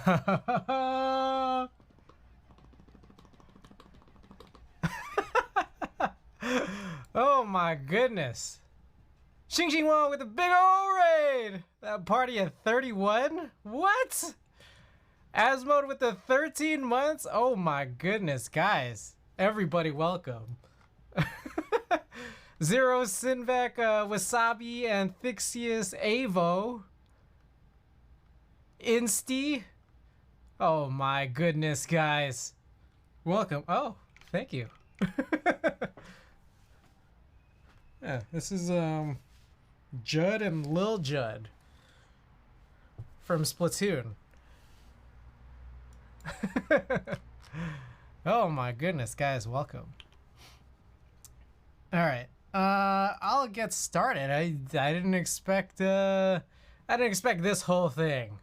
Oh my goodness. Xing Xing Wang with a big ol' raid! That party at 31? What? Asmode with the 13 months? Oh my goodness, guys. Everybody welcome. Zero Sinvec, Wasabi, and Thixius Avo. Insty. Oh my goodness, guys. Welcome. Oh, thank you. Yeah, this is Judd and Lil Judd from Splatoon. Oh my goodness, guys, welcome. All right, I'll get started. I didn't expect this whole thing.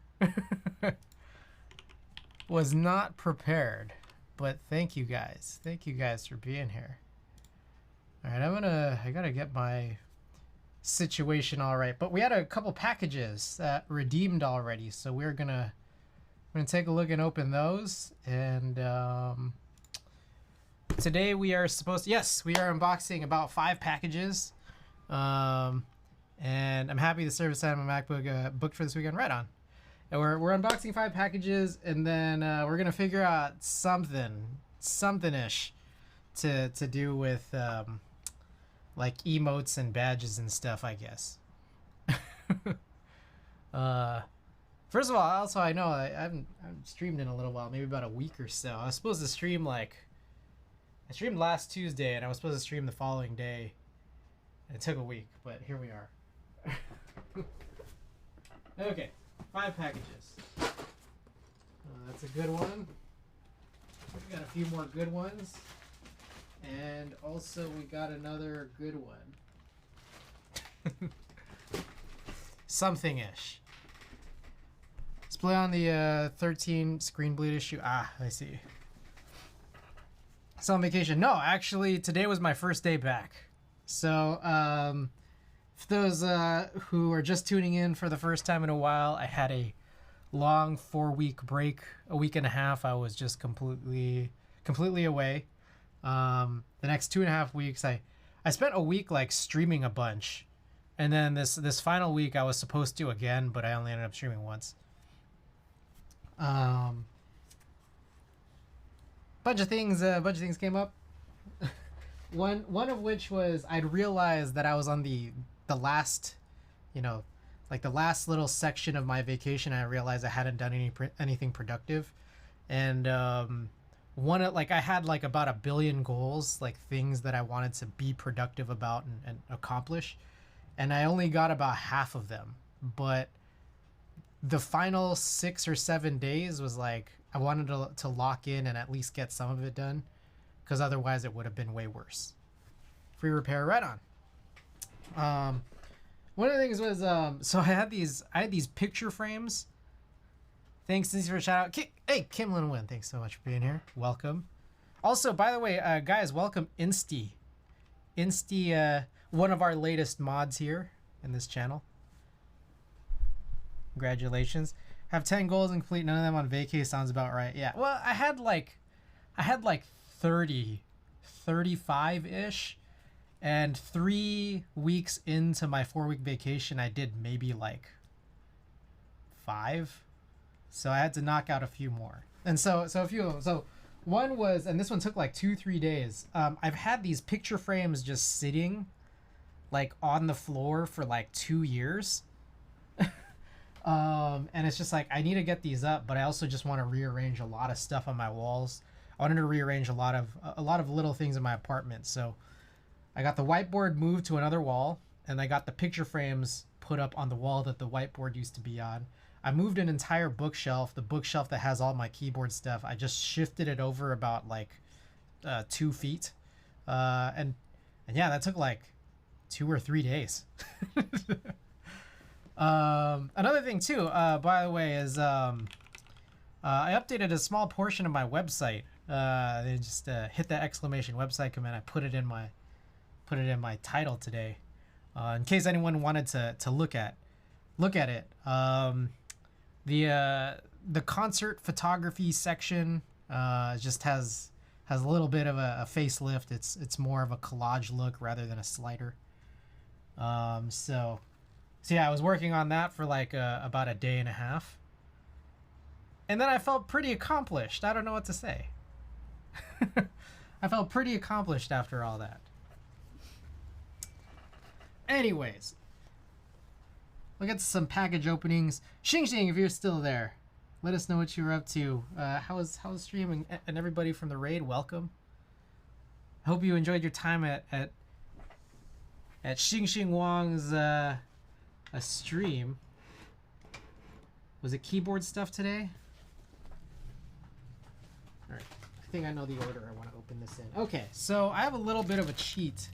Was not prepared, but thank you guys. Thank you guys for being here. All right, I gotta get my situation all right. But we had a couple packages that redeemed already, so we're gonna take a look and open those. And today we are supposed to, yes, we are unboxing about 5 packages. And I'm happy the service side of my MacBook booked for this weekend right on. And we're unboxing 5 packages, and then we're gonna figure out something-ish to do with like emotes and badges and stuff, I guess. First of all, also I know I haven't streamed in a little while, maybe about a week or so. I was supposed to stream I streamed last Tuesday, and I was supposed to stream the following day. And it took a week, but here we are. Okay, 5 packages. That's a good one. We got a few more good ones. And also we got another good one. Something-ish. Let's play on the 13 screen bleed issue. Ah, I see. It's on vacation. No, actually, today was my first day back. So, for those who are just tuning in for the first time in a while, I had a long 4-week break. A week and a half, I was just completely away. The next 2.5 weeks, I spent a week like streaming a bunch, and then this final week I was supposed to again, but I only ended up streaming once. Bunch of things came up. one of which was I'd realized that I was on the last, like the last little section of my vacation. I realized I hadn't done anything productive, and I had like about 1 billion goals, like things that I wanted to be productive about and accomplish, and I only got about half of them. But the final 6 or 7 days was like I wanted to lock in and at least get some of it done, because otherwise it would have been way worse. Free repair right on. One of the things was so I had these picture frames. Thanks for a shout out. Hey, Kim Lin Win, thanks so much for being here. Welcome. Also, by the way, guys, welcome Insty. Insty, one of our latest mods here in this channel. Congratulations. Have 10 goals and complete none of them on vacay. Sounds about right. Yeah. Well, I had like 30, 35-ish. And 3 weeks into my 4-week vacation, I did maybe like 5. So I had to knock out a few more. And so a few of them. So one was, and this one took like 2-3 days. I've had these picture frames just sitting like on the floor for like 2 years. And it's just like, I need to get these up, but I also just want to rearrange a lot of stuff on my walls. I wanted to rearrange a lot of little things in my apartment. So I got the whiteboard moved to another wall, and I got the picture frames put up on the wall that the whiteboard used to be on. I moved an entire bookshelf, the bookshelf that has all my keyboard stuff. I just shifted it over about like 2 feet. And yeah, that took like 2 or 3 days. Another thing too, by the way, is I updated a small portion of my website. They just hit that exclamation website command. I put it in my title today, in case anyone wanted to look at it. The the concert photography section just has a little bit of a facelift. It's more of a collage look rather than a slider. So yeah, I was working on that for like about a day and a half, and then I felt pretty accomplished. I don't know what to say. I felt pretty accomplished after all that. Anyways, we'll get to some package openings. Xing Xing, if you're still there, let us know what you were up to. How's streaming? And everybody from the raid, welcome. I hope you enjoyed your time at Xing Xing Wang's a stream. Was it keyboard stuff today? All right, I think I know the order I want to open this in. Okay, so I have a little bit of a cheat.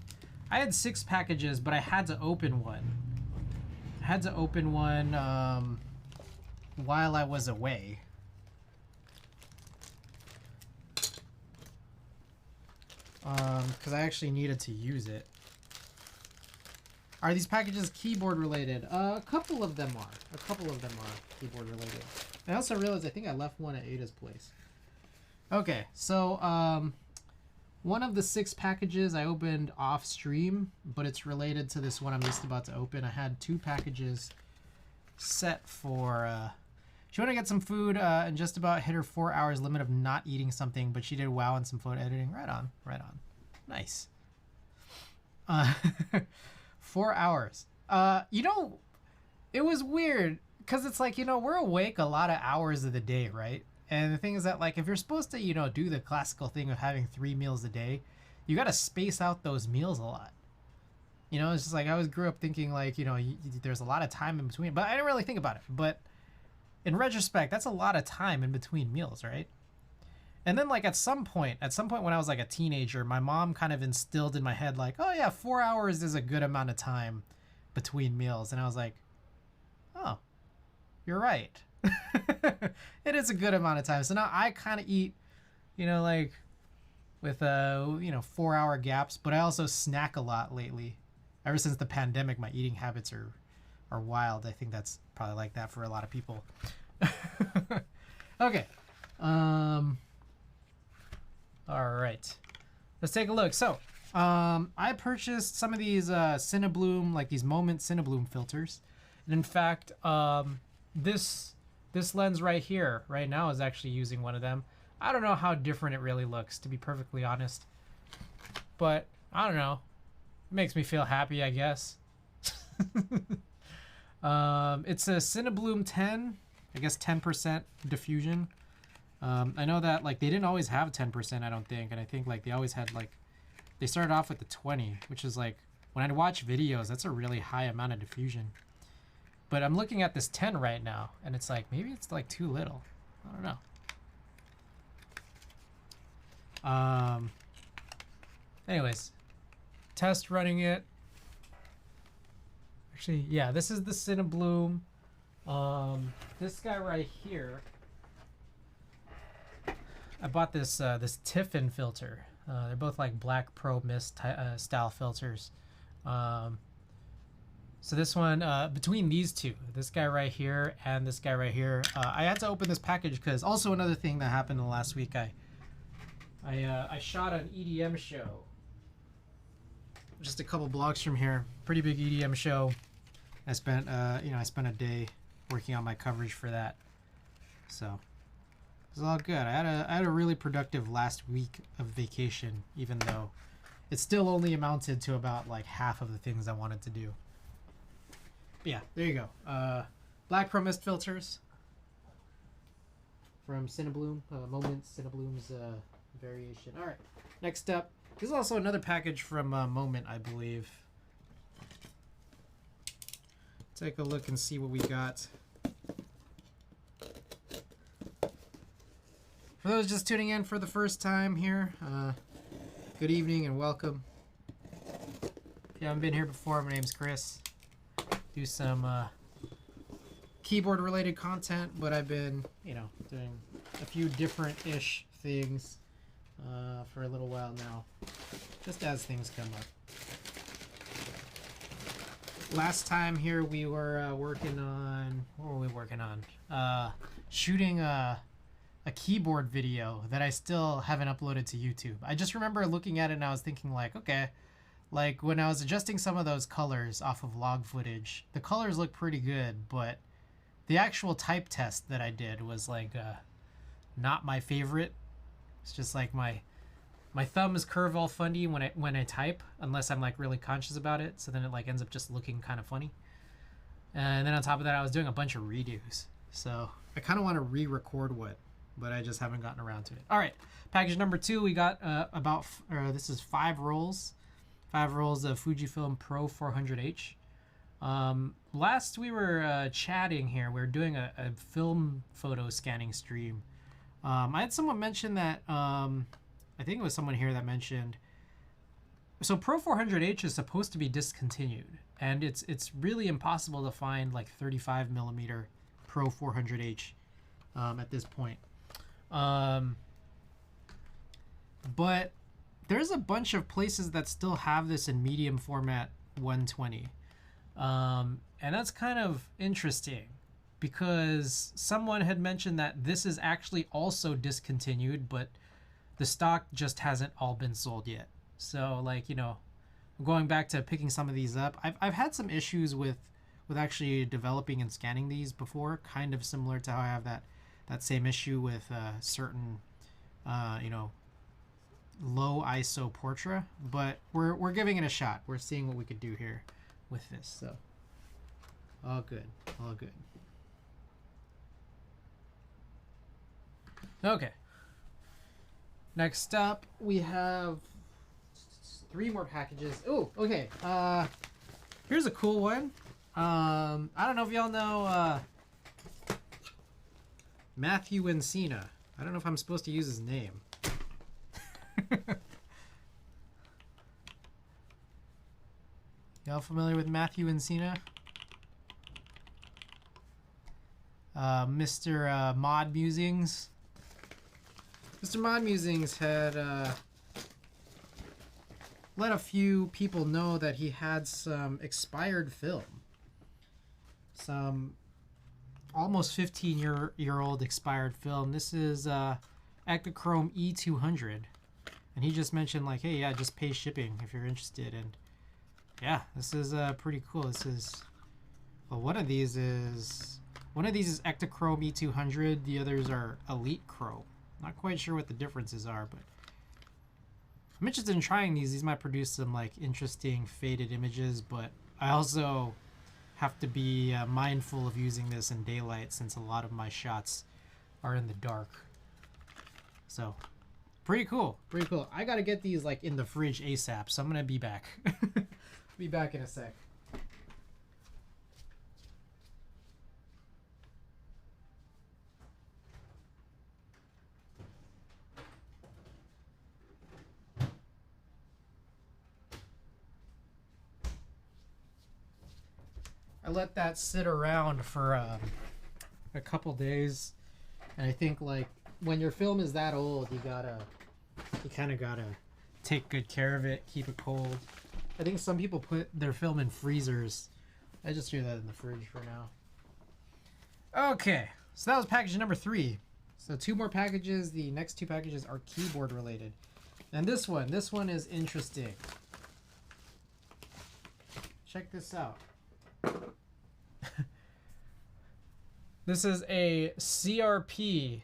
I had 6 packages, but I had to open one. I had to open one while I was away. Because I actually needed to use it. Are these packages keyboard related? A couple of them are. A couple of them are keyboard related. I also realized I think I left one at Ada's place. Okay, so one of the 6 packages I opened off stream, but it's related to this one I'm just about to open. I had 2 packages set for she wanted to get some food and just about hit her 4 hours limit of not eating something, but she did WoW and some photo editing. Right on, right on. Nice. 4 hours. You know, it was weird because it's like, you know, we're awake a lot of hours of the day, right? And the thing is that, like, if you're supposed to, you know, do the classical thing of having 3 meals a day, you got to space out those meals a lot. You know, it's just like I always grew up thinking, like, you know, there's a lot of time in between. But I didn't really think about it. But in retrospect, that's a lot of time in between meals, right? And then, like, at some point when I was, like, a teenager, my mom kind of instilled in my head, like, oh, yeah, 4 hours is a good amount of time between meals. And I was like, oh, you're right. It is a good amount of time. So now I kind of eat, you know, like with you know, 4 hour gaps, but I also snack a lot lately. Ever since the pandemic, my eating habits are wild. I think that's probably like that for a lot of people. Okay. All right. Let's take a look. So, I purchased some of these Cinebloom, like these Moment Cinebloom filters. And in fact, this lens right here, right now, is actually using one of them. I don't know how different it really looks, to be perfectly honest. But, I don't know. It makes me feel happy, I guess. It's a Cinebloom 10. I guess 10% diffusion. I know that, like, they didn't always have 10%, I don't think. And I think, like, they always had, like, they started off with the 20, which is, like, when I watch videos, that's a really high amount of diffusion. But I'm looking at this 10 right now, and it's like, maybe it's like too little. I don't know. Anyways, test running it. Actually, yeah, this is the Cinebloom. This guy right here, I bought this this Tiffin filter. They're both like Black Pro Mist style filters. So this one, between these two, this guy right here and this guy right here, I had to open this package because also another thing that happened in the last week, I shot an EDM show just a couple blocks from here, pretty big EDM show. I spent, you know, I spent a day working on my coverage for that, so it was all good. I had a really productive last week of vacation, even though it still only amounted to about like half of the things I wanted to do. Yeah, there you go. Black Pro Mist filters from Cinebloom, Moment Cinebloom's variation. All right, next up, this is also another package from Moment, I believe. Take a look and see what we got. For those just tuning in for the first time here, good evening and welcome. If you haven't been here before, my name's Chris. Do some keyboard related content, but I've been, you know, doing a few different-ish things for a little while now, just as things come up. Last time here we were working on, what were we working on? Shooting a keyboard video that I still haven't uploaded to YouTube. I just remember looking at it and I was thinking like, okay, like when I was adjusting some of those colors off of log footage, the colors look pretty good, but the actual type test that I did was like not my favorite. It's just like my thumbs curve all funny when I type, unless I'm like really conscious about it. So then it like ends up just looking kind of funny. And then on top of that, I was doing a bunch of redos. So I kind of want to re-record but I just haven't gotten around to it. All right, package number 2, we got this is 5 rolls of Fujifilm Pro 400H. Last we were chatting here, we were doing a film photo scanning stream. I had someone mention that, I think it was someone here that mentioned, so Pro 400H is supposed to be discontinued, and it's really impossible to find like 35 millimeter Pro 400H at this point. But there's a bunch of places that still have this in medium format 120. And that's kind of interesting because someone had mentioned that this is actually also discontinued, but the stock just hasn't all been sold yet. So like, you know, going back to picking some of these up, I've had some issues with actually developing and scanning these before, kind of similar to how I have that same issue with certain, you know, low ISO Portra, but we're giving it a shot. We're seeing what we could do here with this. So all good, all good. Okay. Next up, we have 3 more packages. Oh, okay. Here's a cool one. I don't know if y'all know Matthew Encina. I don't know if I'm supposed to use his name. Y'all familiar with Matthew Encina? Mr. Mod Musings. Mr. Mod Musings had let a few people know that he had some expired film. Some almost 15-year-old expired film. This is Ektachrome E200. And he just mentioned like, hey, yeah, just pay shipping if you're interested. And yeah, this is pretty cool. This is, well, one of these is Ektachrome E200. The others are Elite Chrome. Not quite sure what the differences are, but I'm interested in trying these. These might produce some like interesting faded images, but I also have to be mindful of using this in daylight since a lot of my shots are in the dark. So pretty cool, pretty cool. I gotta get these like in the fridge ASAP, so I'm gonna be back. Be back in a sec. I let that sit around for a couple days, and I think like when your film is that old, you kind of gotta take good care of it, keep it cold. I think some people put their film in freezers. I just threw that in the fridge for now. Okay, so that was package number 3. So 2 more packages. The next 2 packages are keyboard related, and this one is interesting. Check this out. This is a CRP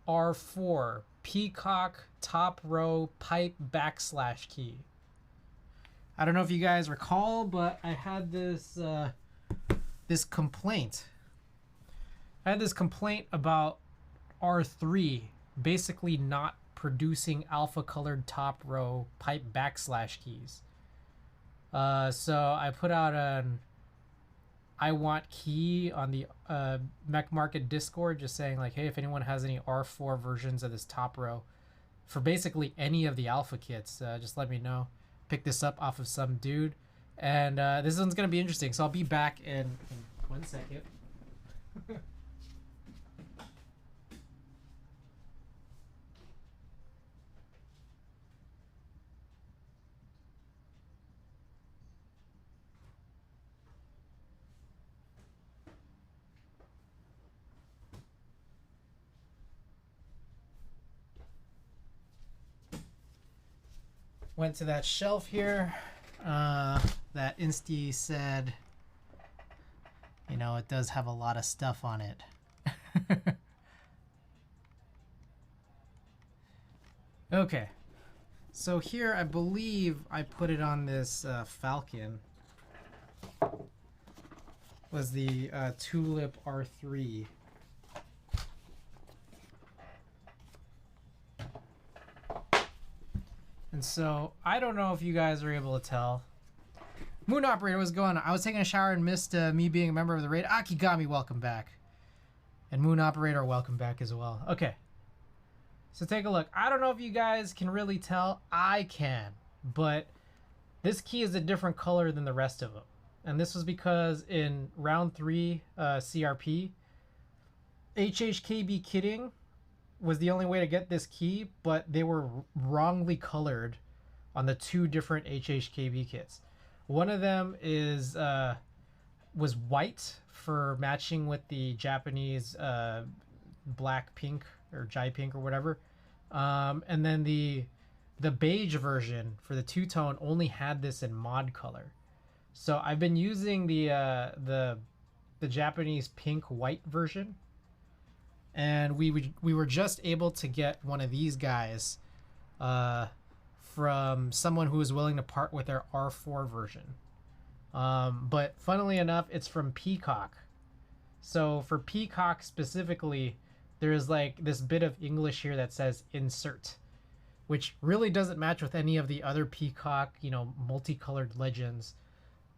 R4 Peacock top row pipe backslash key. I don't know if you guys recall, but I had this this complaint. I had this complaint about R3 basically not producing alpha colored top row pipe backslash keys. So I put out an I want key on the Mech Market Discord, just saying like, hey, if anyone has any R4 versions of this top row for basically any of the alpha kits, just let me know. Pick this up off of some dude, and this one's gonna be interesting. So I'll be back in 1 second. went to that shelf here that Insty said, you know, it does have a lot of stuff on it. Okay, so here I believe I put it on this Falcon. Was the Tulip R3. And so I don't know if you guys are able to tell. Moon Operator was going on. I was taking a shower and missed me being a member of the raid. Akigami, welcome back. And Moon Operator, welcome back as well. Okay. So take a look. I don't know if you guys can really tell. I can. But this key is a different color than the rest of them. And this was because in round 3 CRP, HHKB Kidding was the only way to get this key, but they were wrongly colored on the 2 different HHKB kits. One of them is was white for matching with the Japanese black pink or Jai pink or whatever, and then the beige version for the 2-tone only had this in mod color. So I've been using the Japanese pink white version, and we were just able to get one of these guys from someone who was willing to part with their R4 version. But funnily enough, it's from Peacock. So for Peacock specifically, there's like this bit of English here that says insert, which really doesn't match with any of the other Peacock, you know, multicolored legends.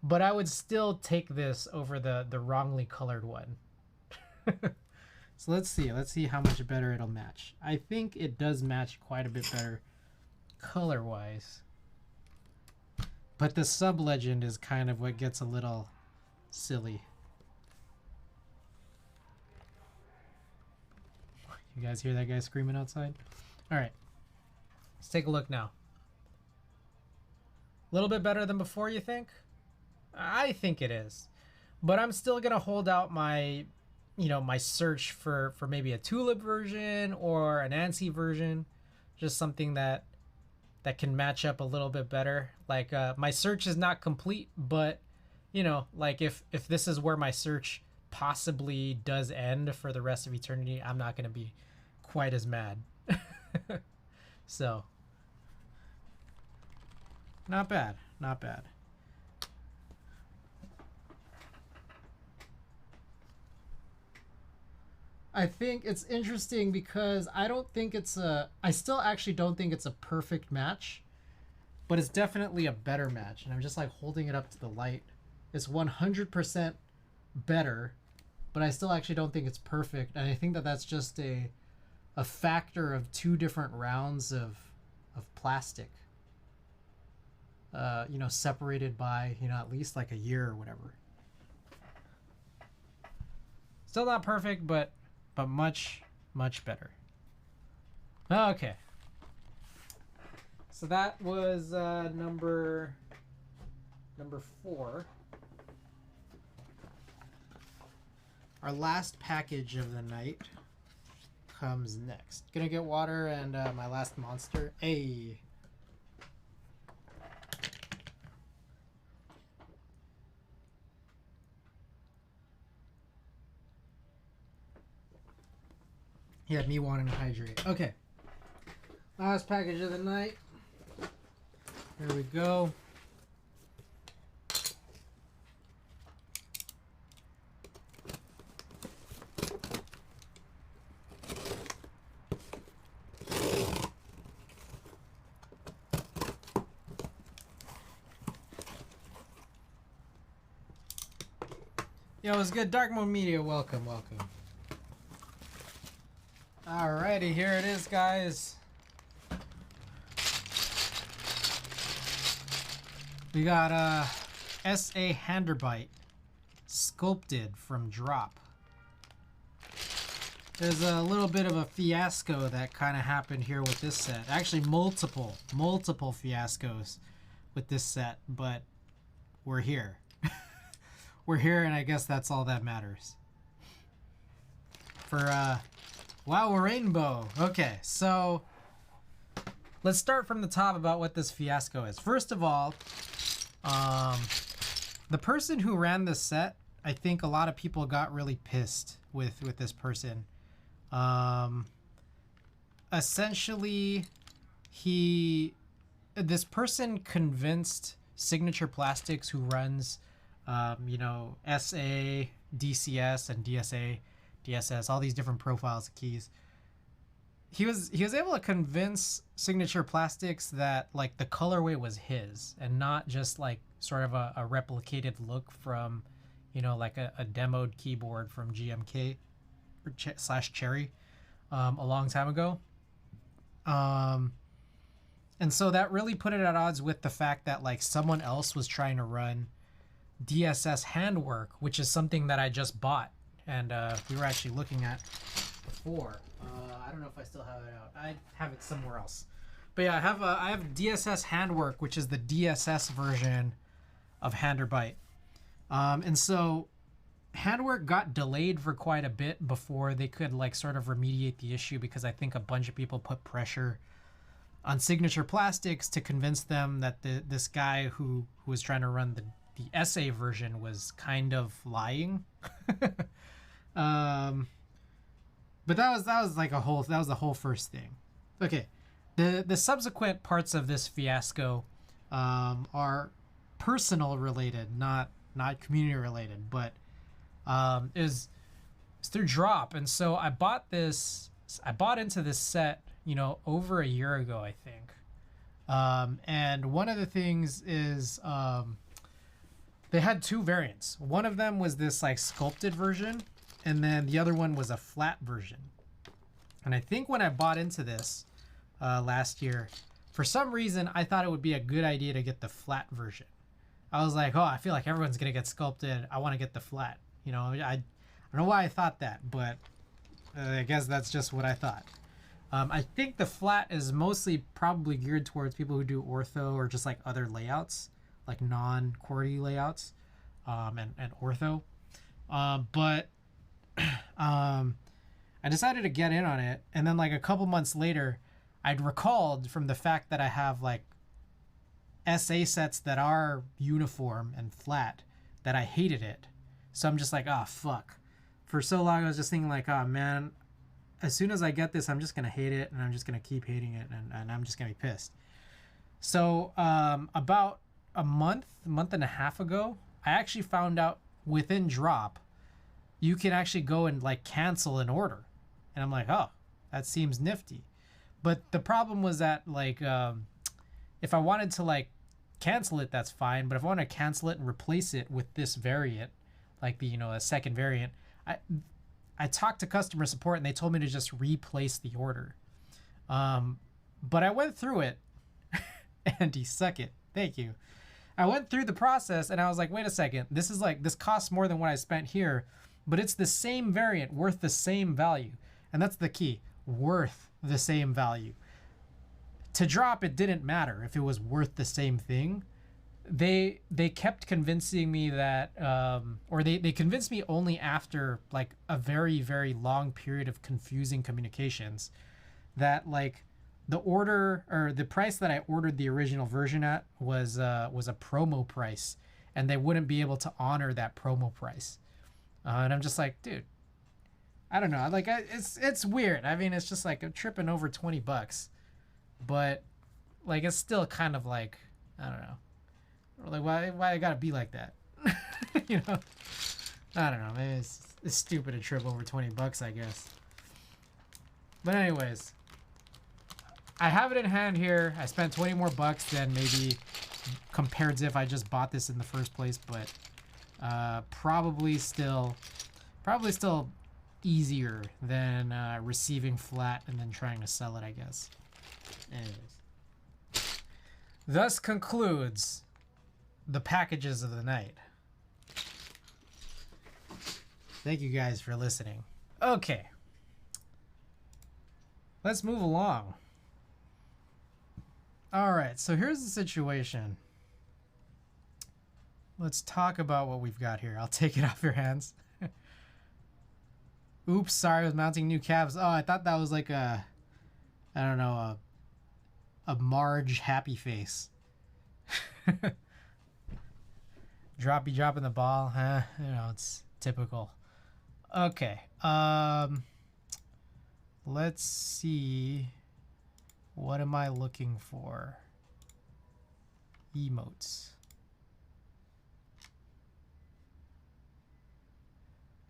But I would still take this over the wrongly colored one. So let's see how much better it'll match. I think it does match quite a bit better color-wise. But the sub-legend is kind of what gets a little silly. You guys hear that guy screaming outside? All right, let's take a look now. A little bit better than before, you think? I think it is, but I'm still gonna hold out my, you know, my search for maybe a Tulip version or an ANSI version, just something that can match up a little bit better. Like my search is not complete, but you know, like if this is where my search possibly does end for the rest of eternity, I'm not gonna be quite as mad. So not bad, not bad. I think it's interesting because I still actually don't think it's a perfect match, but it's definitely a better match. And I'm just like holding it up to the light. It's 100% better, but I still actually don't think it's perfect. And I think that that's just a factor of 2 different rounds of plastic, you know, separated by, you know, at least like a year or whatever. Still not perfect, but much better. Okay, so that was number 4. Our last package of the night comes next. Gonna get water and my last monster. Hey. Yeah, me wanting to hydrate. Okay. Last package of the night. Here we go. Yo, it's good. Dark Mode Media, welcome, welcome. Alrighty, here it is, guys. We got SA Handerbite sculpted from Drop. There's a little bit of a fiasco that kind of happened here with this set. Actually, multiple fiascos with this set, but we're here. We're here, and I guess that's all that matters. For wow, a rainbow. Okay, so let's start from the top about what this fiasco is. First of all, the person who ran this set, I think a lot of people got really pissed with this person. Essentially, this person convinced Signature Plastics, who runs, SA, DCS, and DSA, DSS, all these different profiles of keys. He was able to convince Signature Plastics that like the colorway was his and not just like sort of a replicated look from, like a demoed keyboard from GMK or /Cherry a long time ago. And so that really put it at odds with the fact that like someone else was trying to run DSS handwork, which is something that I just bought and we were actually looking at before. I don't know if I still have it out. I have it somewhere else. But yeah, I have DSS handwork, which is the DSS version of Handerbyte. And so handwork got delayed for quite a bit before they could like sort of remediate the issue, because I think a bunch of people put pressure on Signature Plastics to convince them that this guy who was trying to run the SA version was kind of lying. But that was like that was the whole first thing. Okay, the subsequent parts of this fiasco are personal related, not community related, but is through drop. And so I bought into this set, over a year ago, I think. And one of the things is they had two variants. One of them was this like sculpted version, and then the other one was a flat version. And I think when I bought into this last year, for some reason, I thought it would be a good idea to get the flat version. I was like, oh, I feel like everyone's going to get sculpted. I want to get the flat. I don't know why I thought that, but I guess that's just what I thought. I think the flat is mostly probably geared towards people who do ortho or just like other layouts, like non-QWERTY layouts and ortho. But I decided to get in on it, and then like a couple months later, I'd recalled from the fact that I have like SA sets that are uniform and flat that I hated it. So I'm just like, oh fuck. For so long I was just thinking like, oh man, as soon as I get this, I'm just gonna hate it, and I'm just gonna keep hating it, and I'm just gonna be pissed. So about a month and a half ago, I actually found out within drop you can actually go and like cancel an order. And I'm like, oh, that seems nifty. But the problem was that like if I wanted to like cancel it, that's fine. But if I want to cancel it and replace it with this variant, like the a second variant, I talked to customer support and they told me to just replace the order. But I went through it. Andy, suck it. Thank you. I went through the process and I was like, wait a second, this costs more than what I spent here, but it's the same variant worth the same value. And that's the key, worth the same value. To drop, it didn't matter if it was worth the same thing. They kept convincing me that, or they convinced me only after like a very, very long period of confusing communications, that like the order or the price that I ordered the original version at was a promo price, and they wouldn't be able to honor that promo price. And I'm just like, dude, I don't know. Like, it's weird. I mean, it's just like I'm tripping over $20, but like it's still kind of like, I don't know. Like, why it gotta be like that? I don't know. Maybe it's stupid to trip over $20, I guess. But anyways, I have it in hand here. I spent 20 more bucks than maybe compared to if I just bought this in the first place, but probably still easier than receiving flat and then trying to sell it, I guess. Anyways, thus concludes the packages of the night. Thank you guys for listening. Okay, let's move along. All right, so here's the situation. Let's talk about what we've got here. I'll take it off your hands. Oops, sorry, I was mounting new cabs. Oh, I thought that was like I don't know, a Marge happy face. Dropping the ball, huh? You know, it's typical. Okay. Let's see. What am I looking for? Emotes.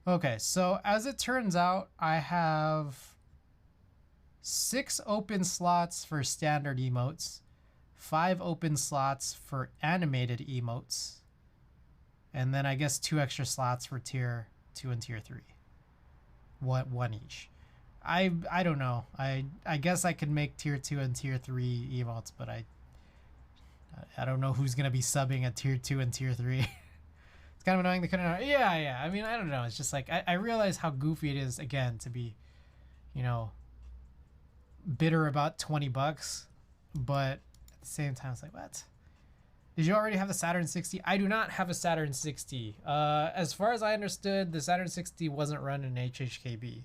Okay, so as it turns out, I have 6 open slots for standard emotes, 5 open slots for animated emotes, and then I guess 2 extra slots for tier 2 and tier 3. One each. I don't know. I guess I could make tier 2 and tier 3 emotes, but I don't know who's gonna be subbing at tier 2 and tier 3. It's kind of annoying they couldn't. Yeah. I mean, I don't know. It's just like I realize how goofy it is again to be, you know, bitter about $20, but at the same time it's like, what? Did you already have the Saturn 60? I do not have a Saturn 60. As far as I understood, the Saturn 60 wasn't run in HHKB,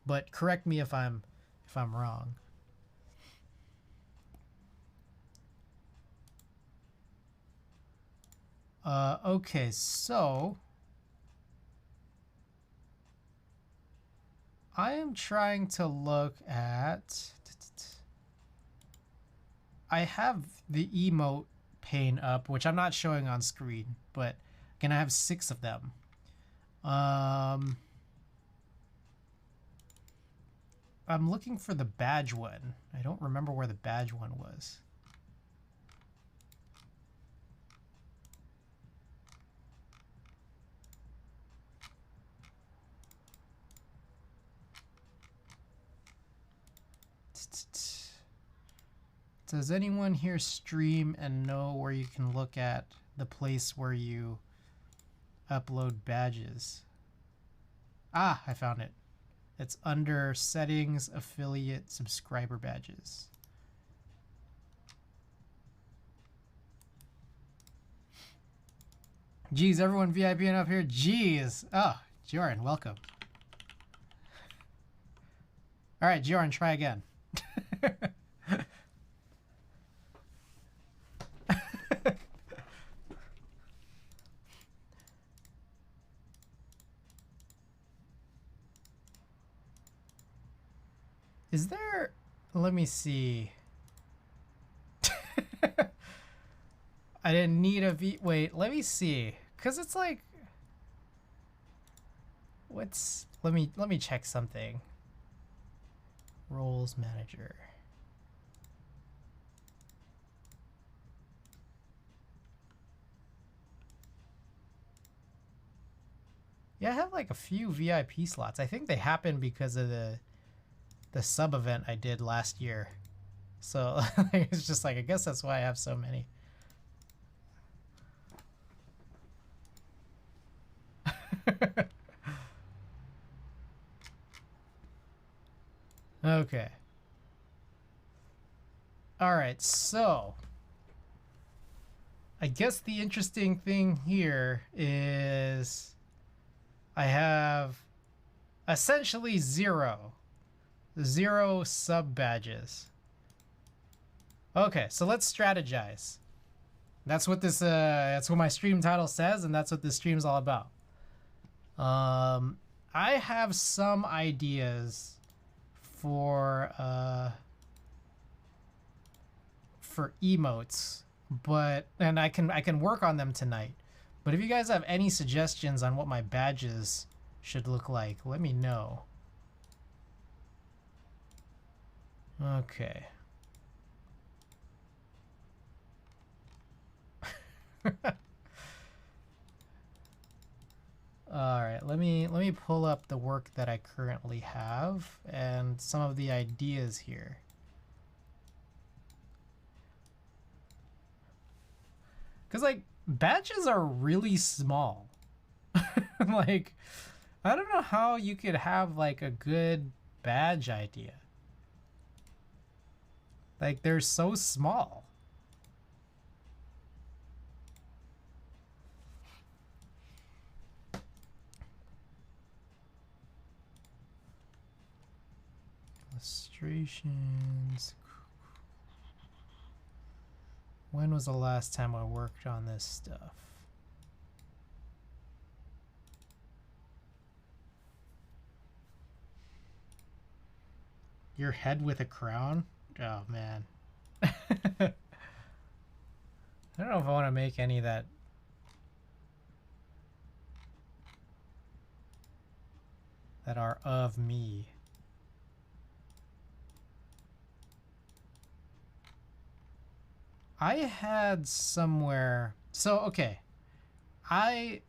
but correct me if I'm wrong. Okay, so I am trying to look at. I have the emote pane up, which I'm not showing on screen, but again, I have 6 of them. I'm looking for the badge one. I don't remember where the badge one was. Does anyone here stream and know where you can look at the place where you upload badges? Ah, I found it. It's under settings, affiliate, subscriber badges. Geez, everyone VIPing up here. Geez. Oh, Joran, welcome. All right, Joran, try again. Is there... Let me see. I didn't need a V... Wait, let me see. Because it's like... What's... Let me check something. Roles manager. Yeah, I have like a few VIP slots. I think they happened because of the sub event I did last year. So it's just like, I guess that's why I have so many. Okay. All right, so I guess the interesting thing here is I have essentially zero sub badges. Okay, so let's strategize. That's what this that's what my stream title says, and that's what this stream's all about. I have some ideas for emotes, and I can work on them tonight. But if you guys have any suggestions on what my badges should look like, let me know. Okay. All right, let me pull up the work that I currently have and some of the ideas here. Cause like badges are really small. Like, I don't know how you could have like a good badge idea. Like, they're so small. Illustrations. When was the last time I worked on this stuff? Your head with a crown? Oh, man. I don't know if I want to make any that are of me. I had somewhere... So, okay. I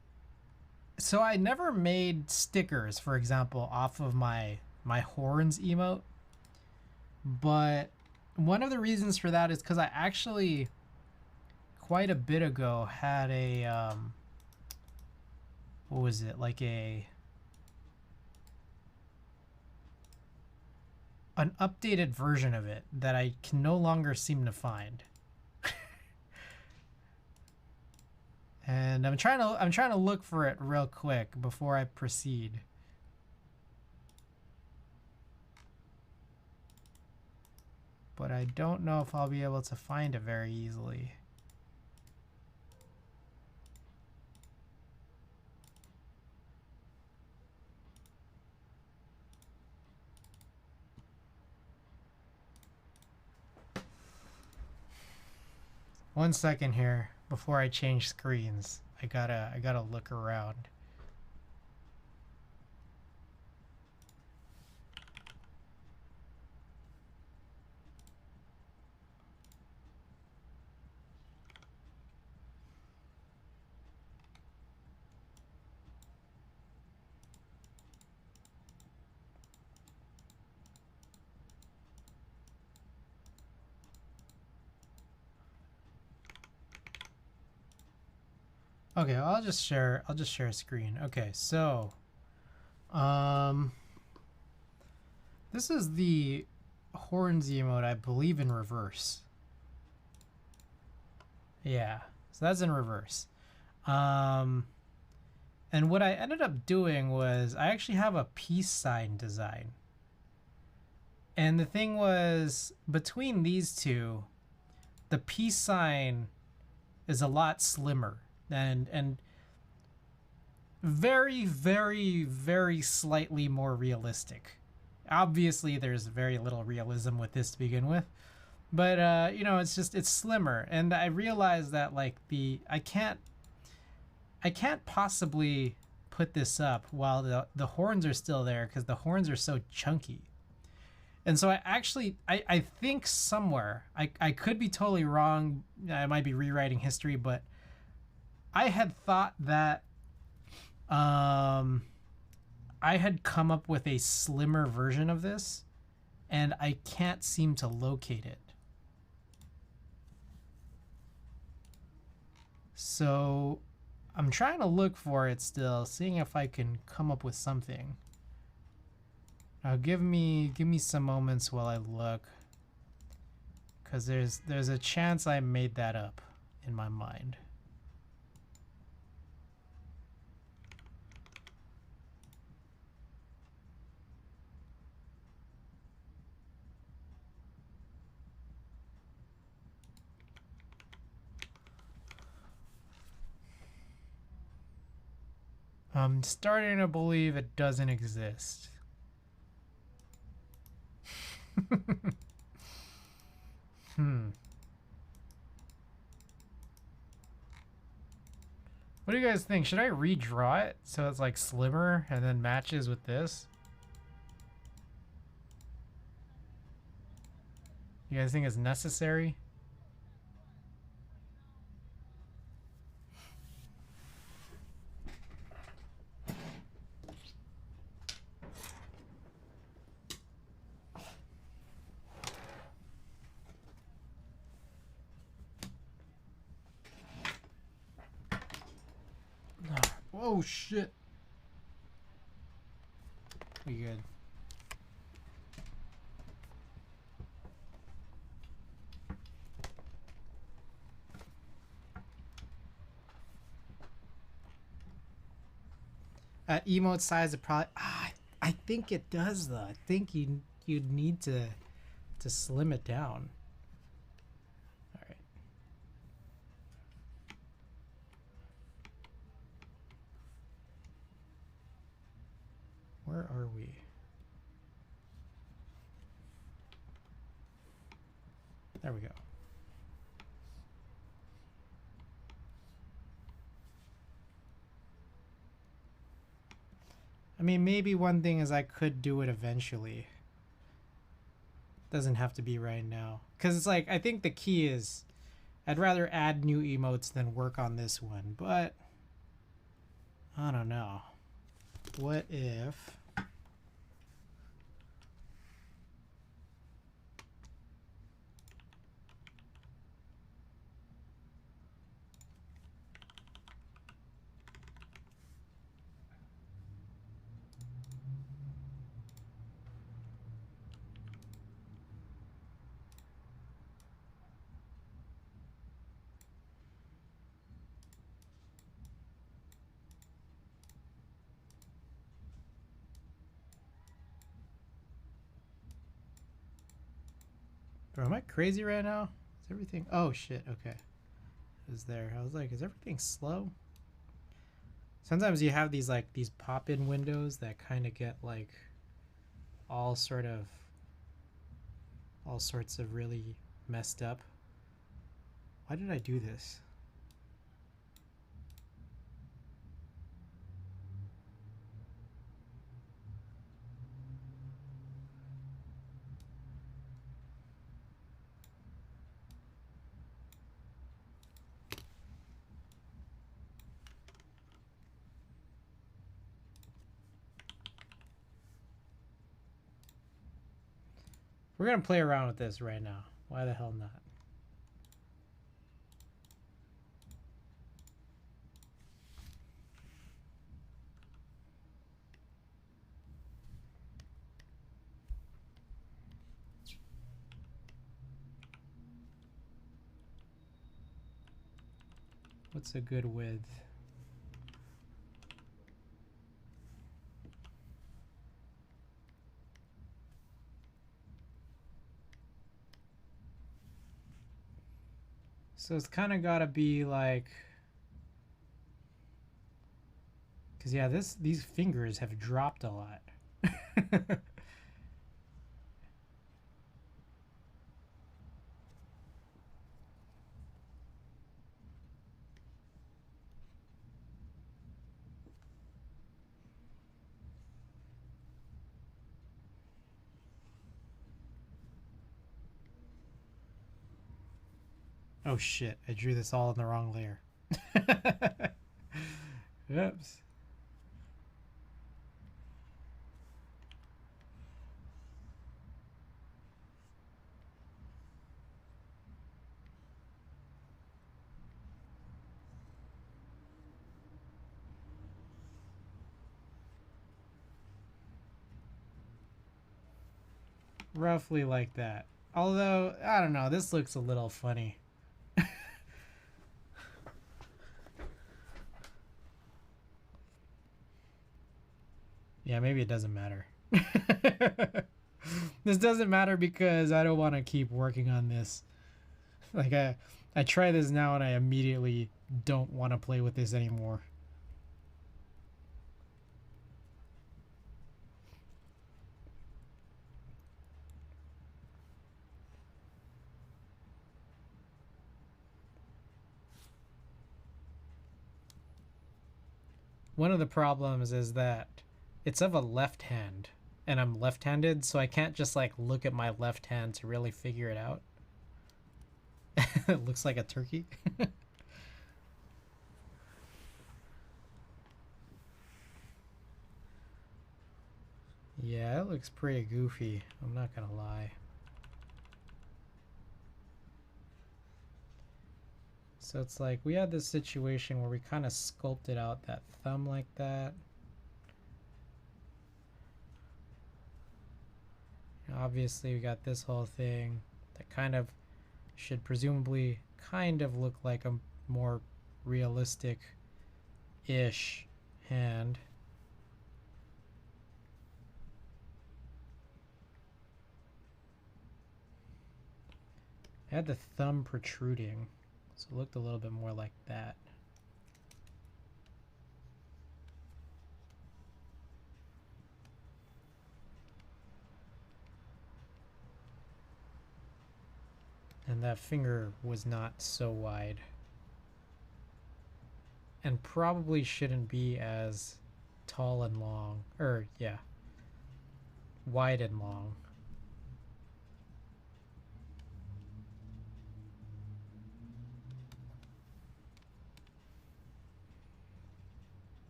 never made stickers, for example, off of my horns emote. But one of the reasons for that is because I actually, quite a bit ago, had a... what was it? Like an updated version of it that I can no longer seem to find. And I'm trying to look for it real quick before I proceed. But I don't know if I'll be able to find it very easily. One second here before I change screens. I gotta look around. Okay, well, I'll just share a screen. Okay, so this is the horns emote, I believe, in reverse. Yeah, so that's in reverse. And what I ended up doing was I actually have a peace sign design. And the thing was, between these two, the peace sign is a lot slimmer and very, very, very slightly more realistic. Obviously, there's very little realism with this to begin with, but you know, it's slimmer. And I realized that like I can't possibly put this up while the horns are still there because the horns are so chunky. And so I think somewhere, I could be totally wrong, I might be rewriting history, but I had thought that I had come up with a slimmer version of this, and I can't seem to locate it. So I'm trying to look for it still, seeing if I can come up with something. Now give me some moments while I look, because there's a chance I made that up in my mind. I'm starting to believe it doesn't exist. What do you guys think? Should I redraw it so it's like slimmer and then matches with this? You guys think it's necessary? Oh shit. We good. Emote size, it probably. I think it does though. I think you'd need to slim it down. All right. Where are we? There we go. I mean, maybe one thing is I could do it eventually. Doesn't have to be right now. Because it's like, I think the key is I'd rather add new emotes than work on this one. But I don't know. What if... Bro, am I crazy right now? Is everything... Oh, shit. Okay. Is there... I was like, is everything slow? Sometimes you have these, like, these pop-in windows that kind of get, like, all sorts of really messed up. Why did I do this? We're gonna play around with this right now. Why the hell not? What's a good width? So it's kind of got to be like, because yeah, these fingers have dropped a lot. Oh shit, I drew this all in the wrong layer. Oops. Roughly like that. Although, I don't know, this looks a little funny. Yeah, maybe it doesn't matter. This doesn't matter because I don't want to keep working on this. Like, I try this now and I immediately don't want to play with this anymore. One of the problems is that it's of a left hand, and I'm left-handed, so I can't just like look at my left hand to really figure it out. It looks like a turkey. Yeah, it looks pretty goofy, I'm not gonna lie. So it's like we had this situation where we kind of sculpted out that thumb like that. Obviously we got this whole thing that kind of should presumably kind of look like a more realistic-ish hand. I had the thumb protruding, so it looked a little bit more like that. And that finger was not so wide. And probably shouldn't be as tall and long. Or, yeah. Wide and long.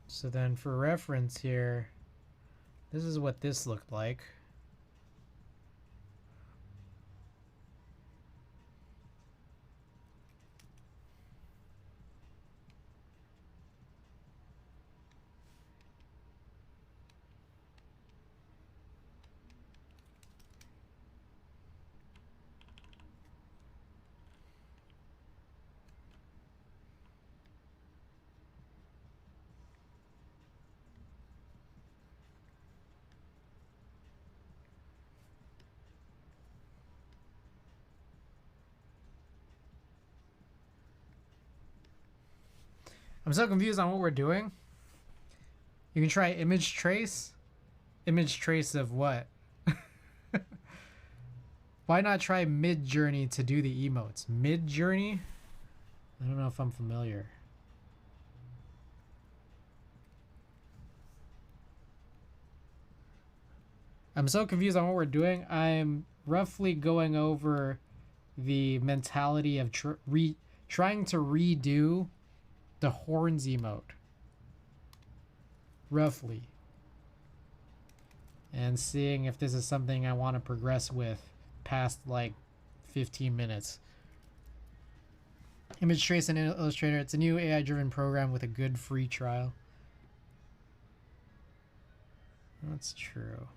So then for reference here, this is what this looked like. I'm so confused on what we're doing. You can try image trace. Image trace of what? Why not try mid journey to do the emotes? Mid journey? I don't know if I'm familiar. I'm so confused on what we're doing. I'm roughly going over the mentality of trying to redo the horns emote. Roughly. And seeing if this is something I want to progress with past like 15 minutes. Image Trace and Illustrator. It's a new AI driven program with a good free trial. That's true.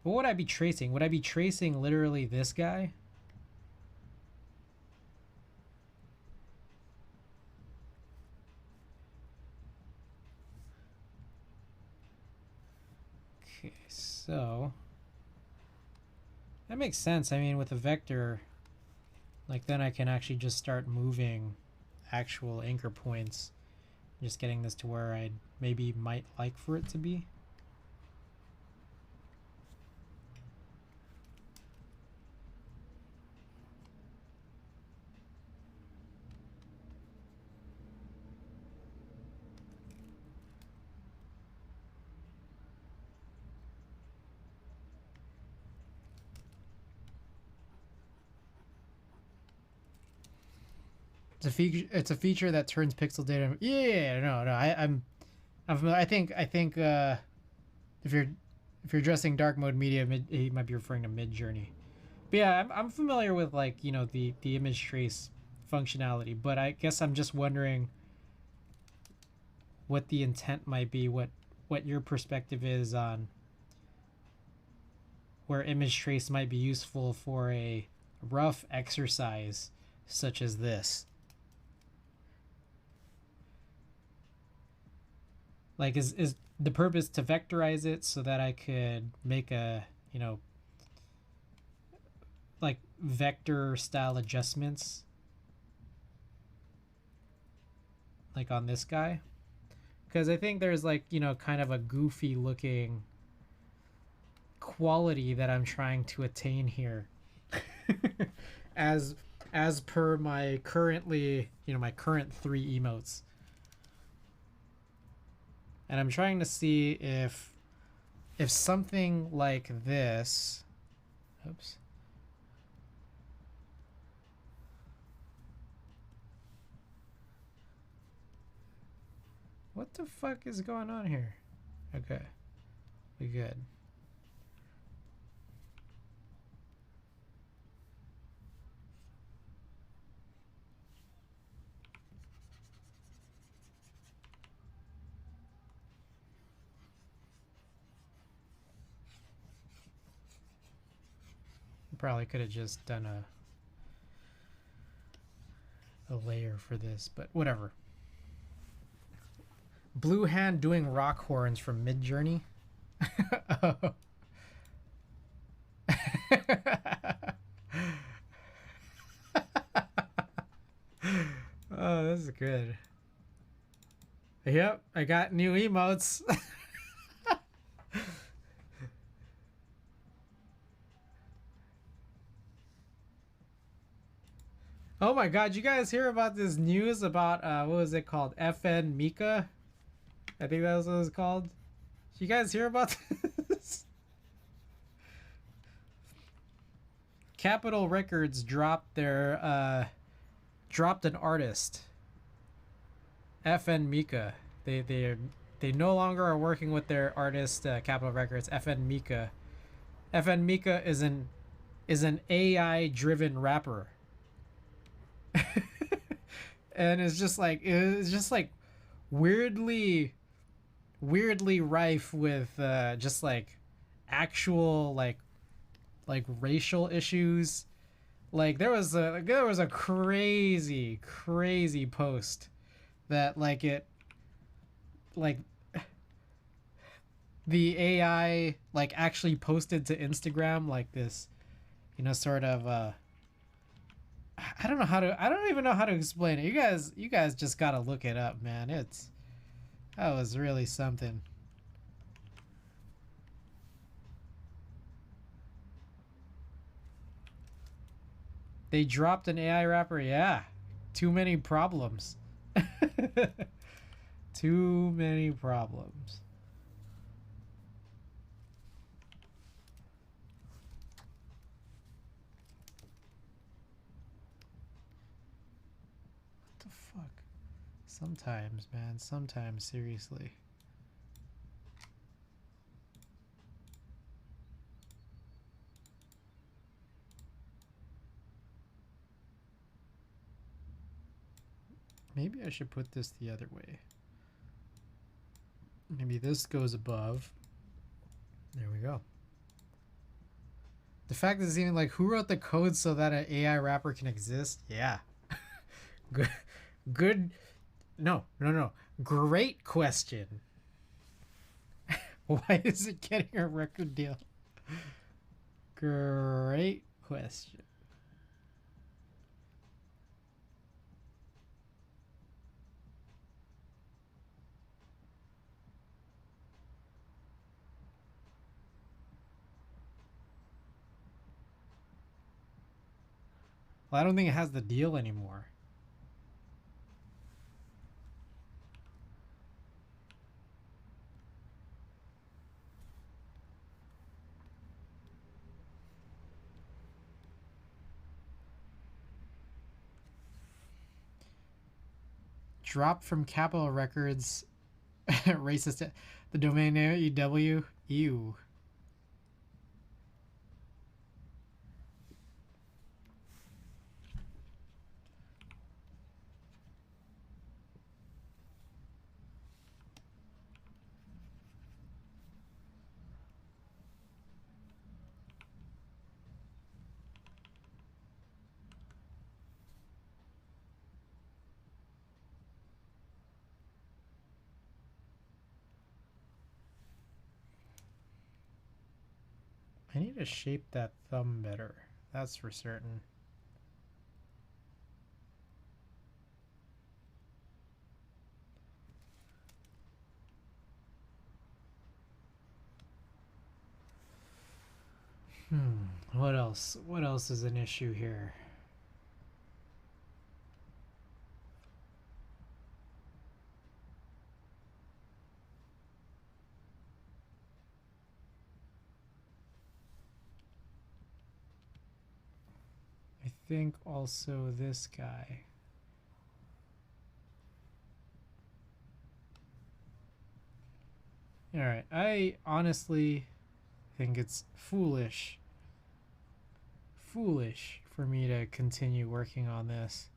What would I be tracing? Would I be tracing literally this guy? Okay, so that makes sense. I mean, with a vector, like then I can actually just start moving actual anchor points. Just getting this to where I maybe might like for it to be. It's a feature that turns pixel data. Yeah, no. I think if you're addressing dark mode media, he might be referring to mid journey. But yeah, I'm familiar with like the image trace functionality, but I guess I'm just wondering what the intent might be, what your perspective is on where image trace might be useful for a rough exercise such as this. Like, is the purpose to vectorize it so that I could make a, like vector style adjustments like on this guy? Because I think there's like, kind of a goofy looking quality that I'm trying to attain here. as per my currently, my current 3 emotes. And I'm trying to see if something like this, oops. What the fuck is going on here? Okay. We good. Probably could have just done a layer for this, but whatever. Blue Hand doing rock horns from Mid Journey. Oh. Oh, this is good. Yep, I got new emotes. Oh my god, you guys hear about this news about what was it called? FN Mika? I think that was what it was called. You guys hear about this? Capitol Records dropped an artist, FN Mika. They no longer are working with their artist, Capitol Records. FN Mika. FN Mika is an AI driven rapper. And it's just like weirdly rife with just like actual like racial issues. Like there was a crazy post that like the AI like actually posted to Instagram, like this, sort of I don't even know how to explain it. You guys just gotta look it up, man. That was really something. They dropped an AI rapper, yeah. Too many problems. Too many problems. What the fuck? Sometimes, man. Sometimes, seriously. Maybe I should put this the other way. Maybe this goes above. There we go. The fact is even like, who wrote the code so that an AI rapper can exist? Yeah. Good. Good. No. Great question. Why is it getting a record deal? Great question. Well, I don't think it has the deal anymore. Dropped from Capitol Records. Racist. The domain name EW. Ew. I need to shape that thumb better. That's for certain. What else? What else is an issue here? I think also this guy. Alright, I honestly think it's foolish for me to continue working on this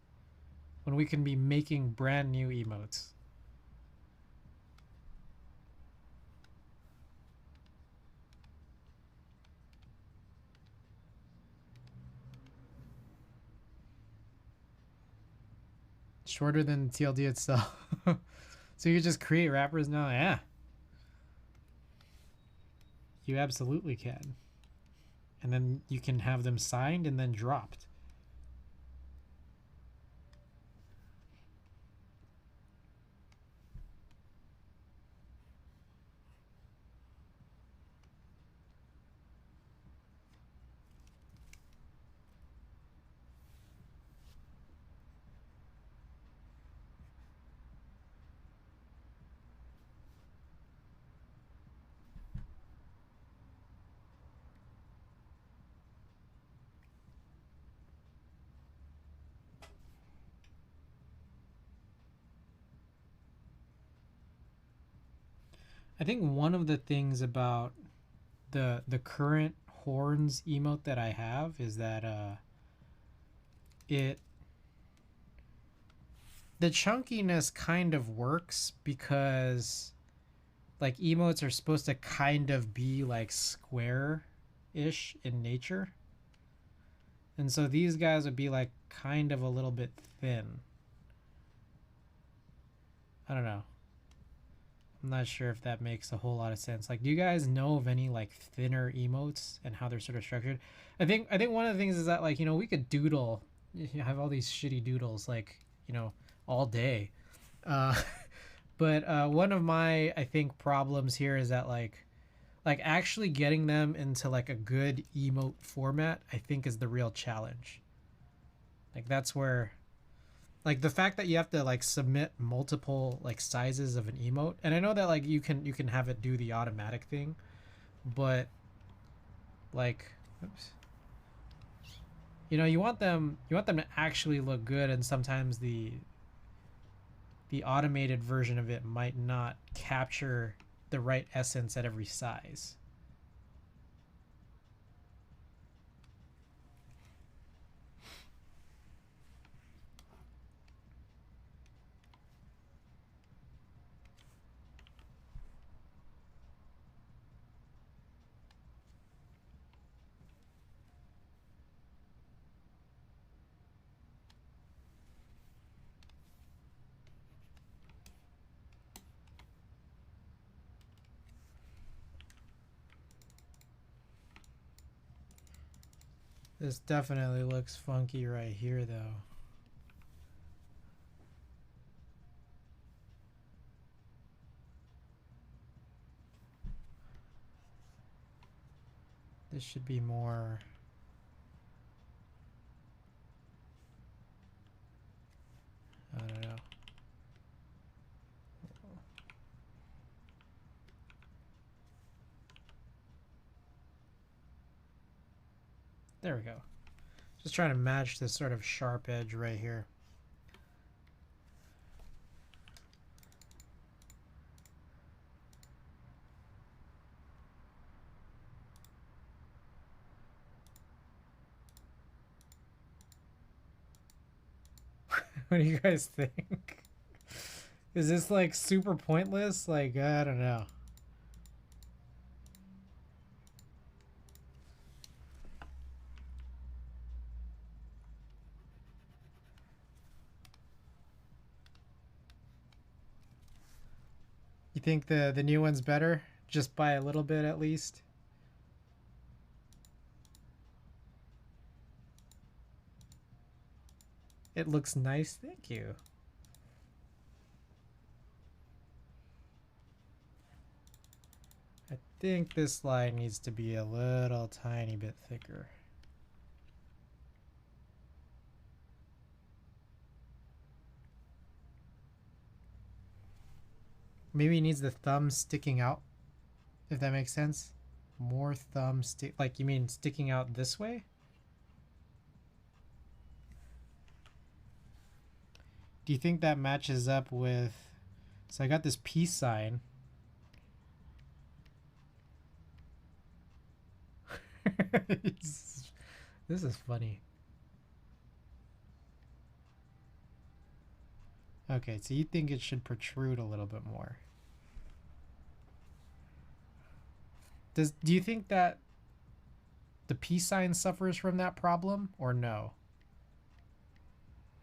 when we can be making brand new emotes. Shorter than TLD itself. So you just create rappers now? Yeah. You absolutely can. And then you can have them signed and then dropped. I think one of the things about the current horns emote that I have is that it the chunkiness kind of works because like emotes are supposed to kind of be like square ish in nature. And so these guys would be like kind of a little bit thin. I don't know. I'm not sure if that makes a whole lot of sense. Like, do you guys know of any like thinner emotes and how they're sort of structured? I think one of the things is that like, you know, we could doodle, you have all these shitty doodles like, you know, all day. Uh, but one of my I think problems here is that like actually getting them into like a good emote format I think is the real challenge. Like that's where like the fact that you have to like submit multiple like sizes of an emote, and I know that like you can have it do the automatic thing, but like oops, you know, you want them to actually look good, and sometimes the automated version of it might not capture the right essence at every size. This definitely looks funky right here though. This should be more. I don't know. There we go. Just trying to match this sort of sharp edge right here. What do you guys think? Is this like super pointless? Like, I don't know. You think the new one's better? Just by a little bit at least? It looks nice, thank you. I think this line needs to be a little tiny bit thicker. Maybe it needs the thumb sticking out, if that makes sense. More thumb stick, like you mean sticking out this way? Do you think that matches up with, so I got this peace sign. This is funny. Okay, so you think it should protrude a little bit more. Do you think that the peace sign suffers from that problem or no?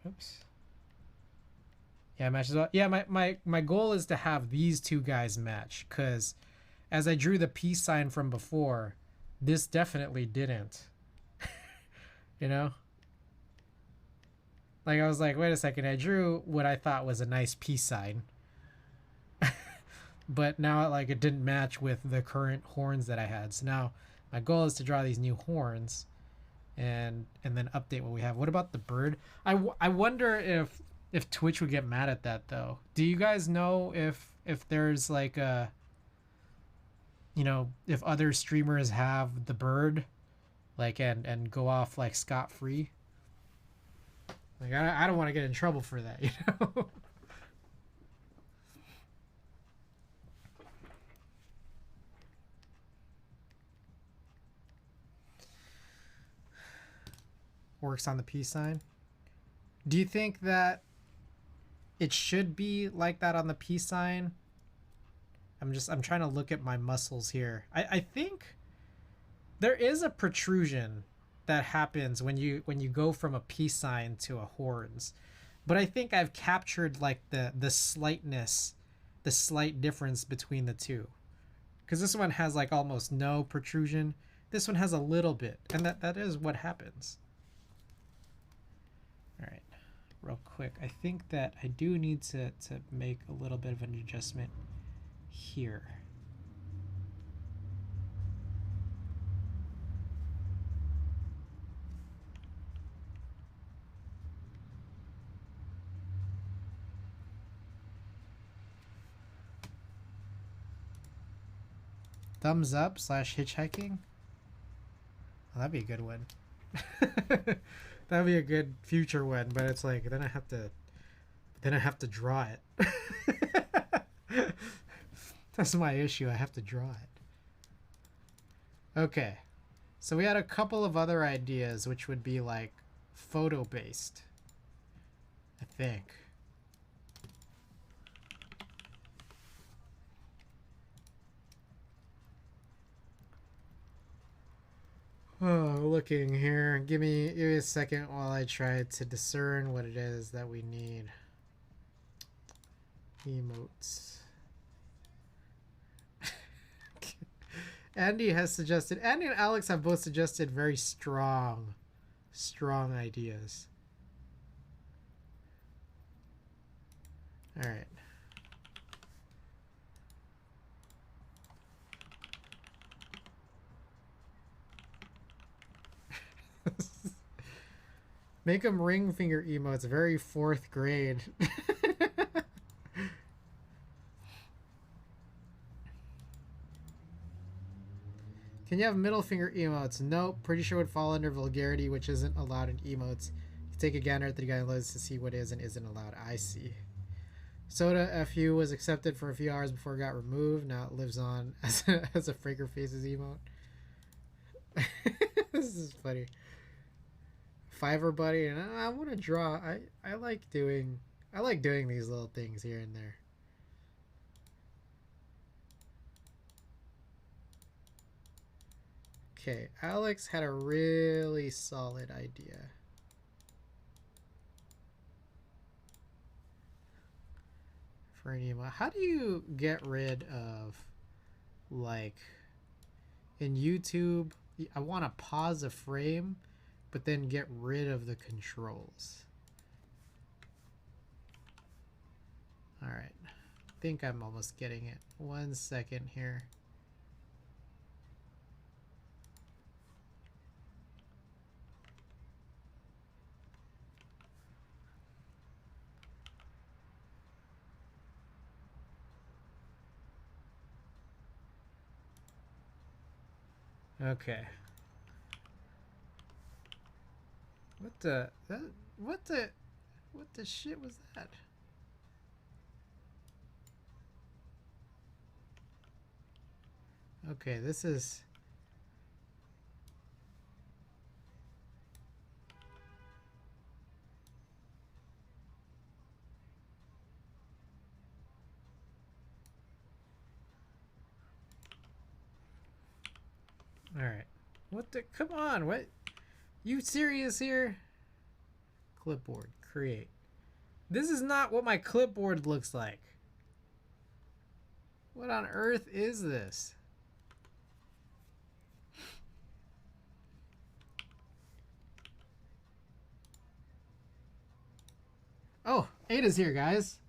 Oops. Yeah, matches well. Yeah, my goal is to have these two guys match, because as I drew the peace sign from before, this definitely didn't. You know? Like I was like, wait a second, I drew what I thought was a nice peace sign. But now like it didn't match with the current horns that I had. So now my goal is to draw these new horns and then update what we have. What about the bird? I wonder if Twitch would get mad at that though. Do you guys know if there's like a, you know, if other streamers have the bird like and go off like scot free? Like I don't want to get in trouble for that, you know. works on the peace sign. Do you think that it should be like that on the peace sign? I'm trying to look at my muscles here. I think there is a protrusion that happens when you go from a peace sign to a horns. But I think I've captured like the slightness, the slight difference between the two. Because this one has like almost no protrusion. This one has a little bit, and that is what happens. All right, real quick. I think that I do need to make a little bit of an adjustment here. Thumbs up / hitchhiking. Oh, that'd be a good one. That'd be a good future one, but it's like then I have to draw it. That's my issue. I have to draw it. Okay. So we had a couple of other ideas which would be like photo based, I think. Oh, looking here. Give me a second while I try to discern what it is that we need. Emotes. Andy has suggested, Andy and Alex have both suggested very strong ideas. All right. Make them ring finger emotes. Very 4th grade. Can you have middle finger emotes? Nope. Pretty sure it would fall under vulgarity, which isn't allowed in emotes. You take a gander at the guidelines to see what is and isn't allowed. I see. Soda FU was accepted for a few hours before it got removed. Now it lives on as a Fraker Faces emote. This is funny. Fiverr buddy, and I want to draw. I like doing these little things here and there. Okay, Alex had a really solid idea. For an emo. How do you get rid of, like, in YouTube, I want to pause a frame, but then get rid of the controls. All right. I think I'm almost getting it. 1 second here. Okay. What the shit was that? Okay, this is... All right. What the... Come on, what? You serious here? Clipboard, create. This is not what my clipboard looks like. What on earth is this? Oh, Ada's here, guys.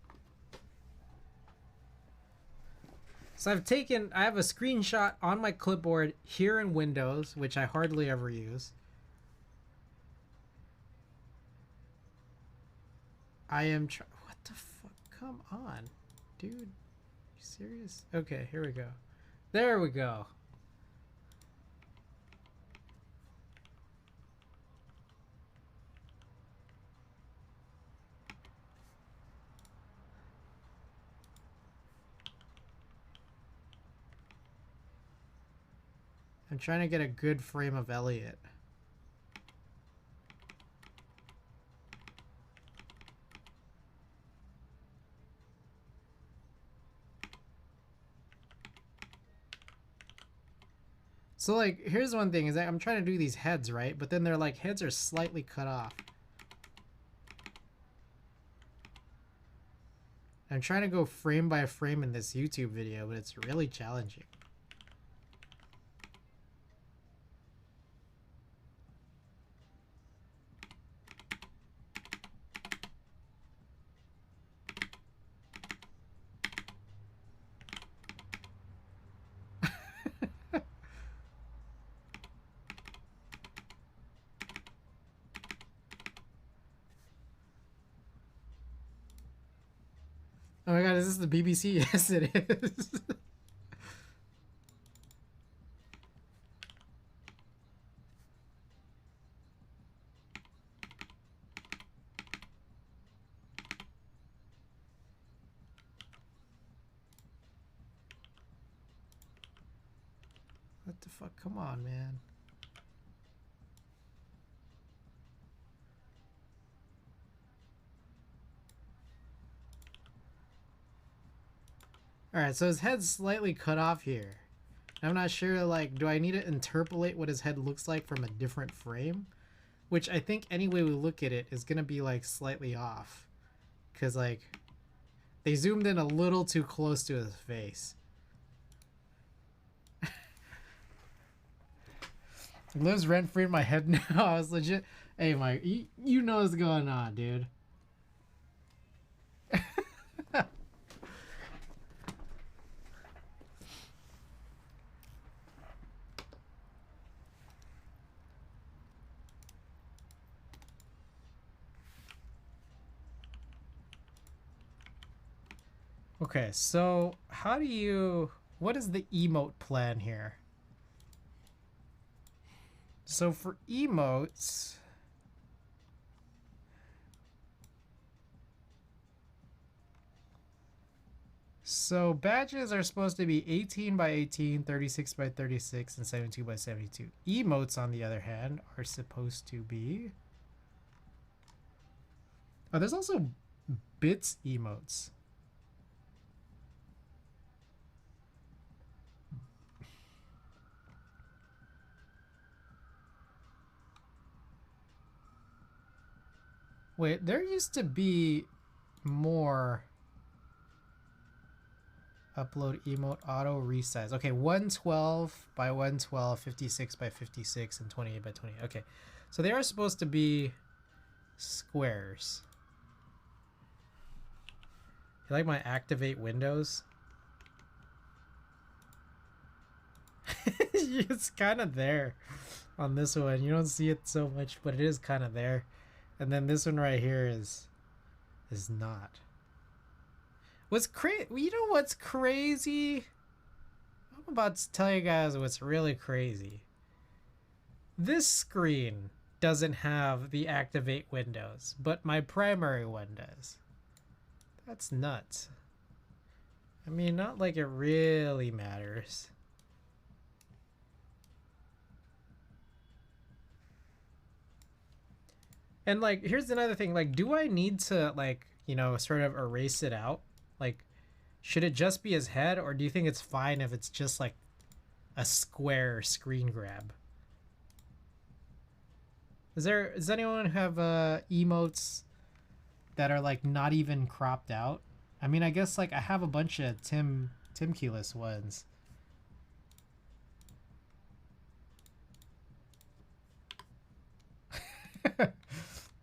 So I have a screenshot on my clipboard here in Windows, which I hardly ever use. What the fuck? Come on, dude. You serious? Okay, here we go. There we go. I'm trying to get a good frame of Elliot. So like, here's one thing is that I'm trying to do these heads, right? But then they're like, heads are slightly cut off. I'm trying to go frame by frame in this YouTube video, but it's really challenging. Oh my god, is this the BBC? Yes, it is. What the fuck? Come on, man. Alright, so his head's slightly cut off here. I'm not sure, like, do I need to interpolate what his head looks like from a different frame? Which I think any way we look at it is gonna be, like, slightly off. Because, like, they zoomed in a little too close to his face. It lives rent-free in my head now. I was legit... Hey, Mike, you know what's going on, dude. Okay, so how do you... What is the emote plan here? So for emotes... So badges are supposed to be 18 by 18, 36 by 36, and 72 by 72. Emotes, on the other hand, are supposed to be... Oh, there's also bits emotes. Wait, there used to be more upload emote auto resize. Okay, 112 by 112, 56 by 56, and 28 by 28. Okay, so they are supposed to be squares. You like my activate windows? It's kind of there on this one. You don't see it so much, but it is kind of there. And then this one right here is not. What's crazy? You know what's crazy? I'm about to tell you guys what's really crazy. This screen doesn't have the activate windows, but my primary one does. That's nuts. I mean, not like it really matters. And like, here's another thing. Like, do I need to, like, you know, sort of erase it out? Like, should it just be his head, or do you think it's fine if it's just like a square screen grab? Does anyone have emotes that are like not even cropped out? I mean, I guess like I have a bunch of Tim Keyless ones.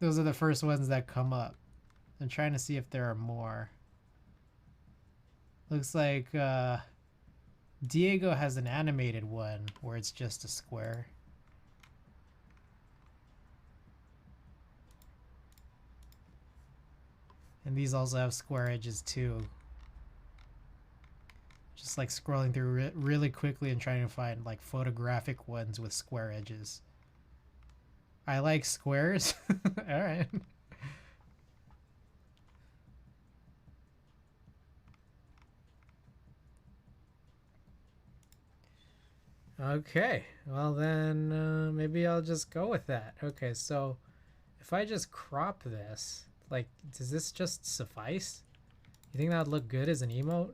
Those are the first ones that come up. I'm trying to see if there are more. Looks like Diego has an animated one where it's just a square. And these also have square edges too. Just like scrolling through it really quickly and trying to find like photographic ones with square edges. I like squares. All right. Okay, well then maybe I'll just go with that. Okay, so if I just crop this, like, does this just suffice? You think that would look good as an emote?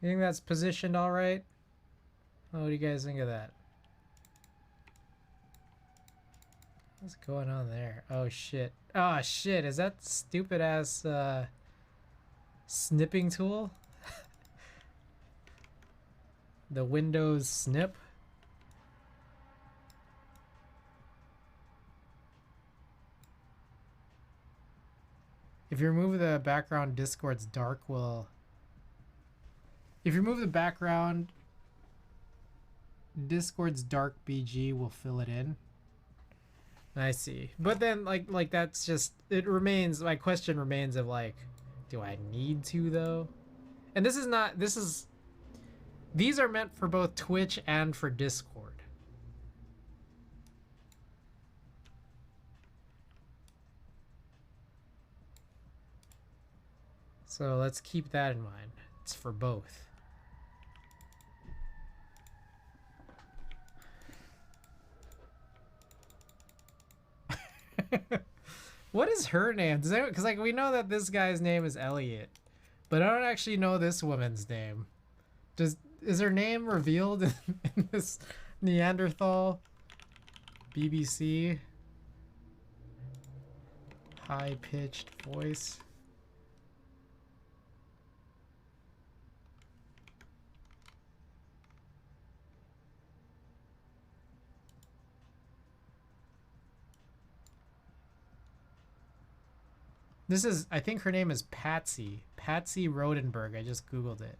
You think that's positioned all right? Oh, what do you guys think of that? What's going on there? Oh shit. Oh shit, is that stupid ass snipping tool? The Windows snip? If you remove the background, Discord's dark will... If you remove the background, Discord's dark BG will fill it in. I see. But then, like that's just... It remains... My question remains of, like... Do I need to, though? And this is not... This is... These are meant for both Twitch and for Discord. So let's keep that in mind. It's for both. What is her name? Because like we know that this guy's name is Elliot, but I don't actually know this woman's name. Is her name revealed in this Neanderthal BBC high-pitched voice? This is, I think her name is Patsy. Patsy Rodenberg. I just Googled it.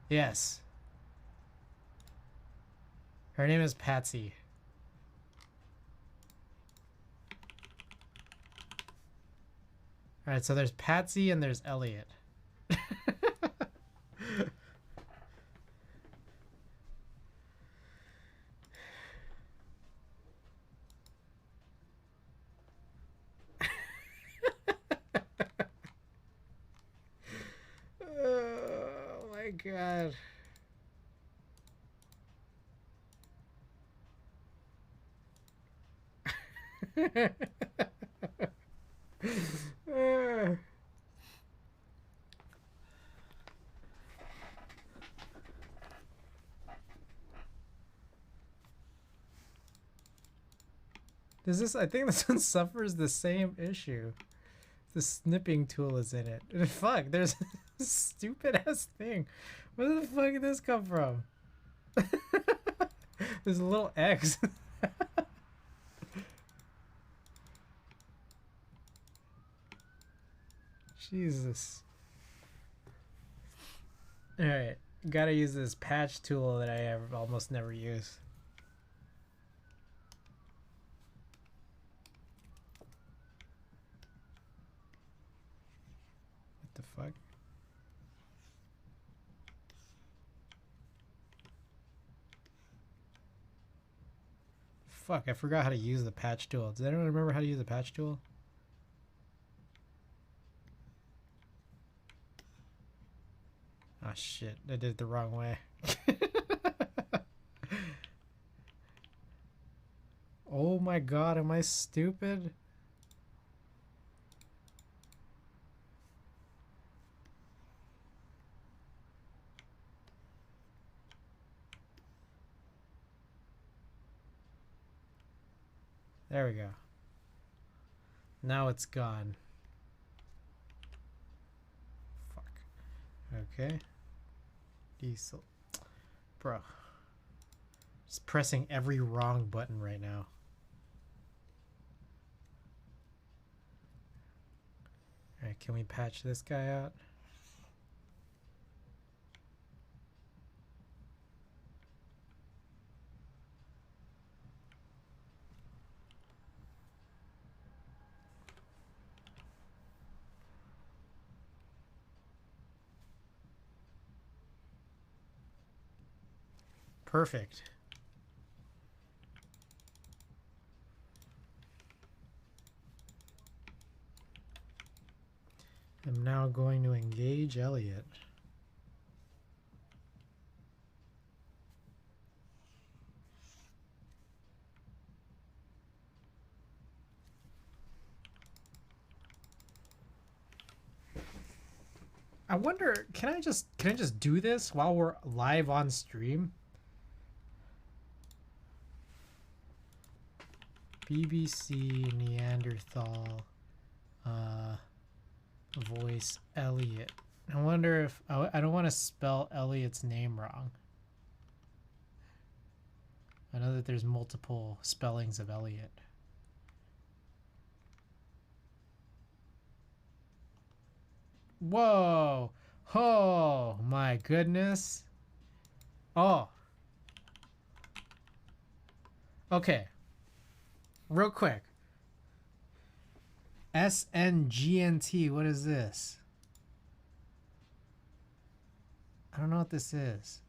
Yes. Her name is Patsy. Alright, so there's Patsy and there's Elliot. Oh my god. Does this? I think this one suffers the same issue. The snipping tool is in it. Fuck, there's a stupid ass thing. Where the fuck did this come from? There's a little X. Jesus. Alright, gotta use this patch tool that I almost never use. What the fuck? Fuck, I forgot how to use the patch tool. Does anyone remember how to use the patch tool? Oh shit, I did it the wrong way. Oh my god, am I stupid? There we go. Now it's gone. Fuck. Okay. Diesel. Bro. Just pressing every wrong button right now. Alright, can we patch this guy out? Perfect. I'm now going to engage Elliot. I wonder, can I just do this while we're live on stream? BBC Neanderthal voice Elliot. I wonder if I don't want to spell Elliot's name wrong. I know that there's multiple spellings of Elliot. Whoa! Oh my goodness! Oh. Okay. Real quick. SNGNT, what is this? I don't know what this is.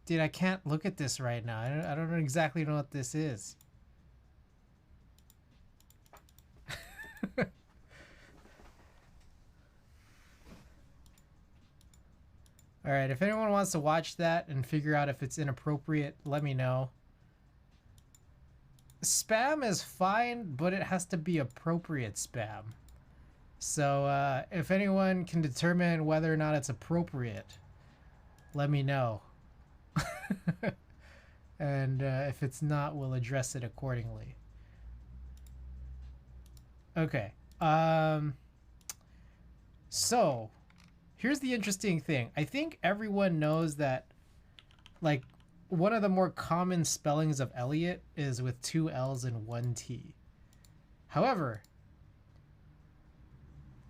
Dude, I can't look at this right now. I don't exactly know what this is. Alright, if anyone wants to watch that and figure out if it's inappropriate, let me know. Spam is fine, but it has to be appropriate spam. So if anyone can determine whether or not it's appropriate, let me know. And if it's not, we'll address it accordingly. Okay. So here's the interesting thing. I think everyone knows that, like, one of the more common spellings of Elliot is with 2 L's and 1 T. However,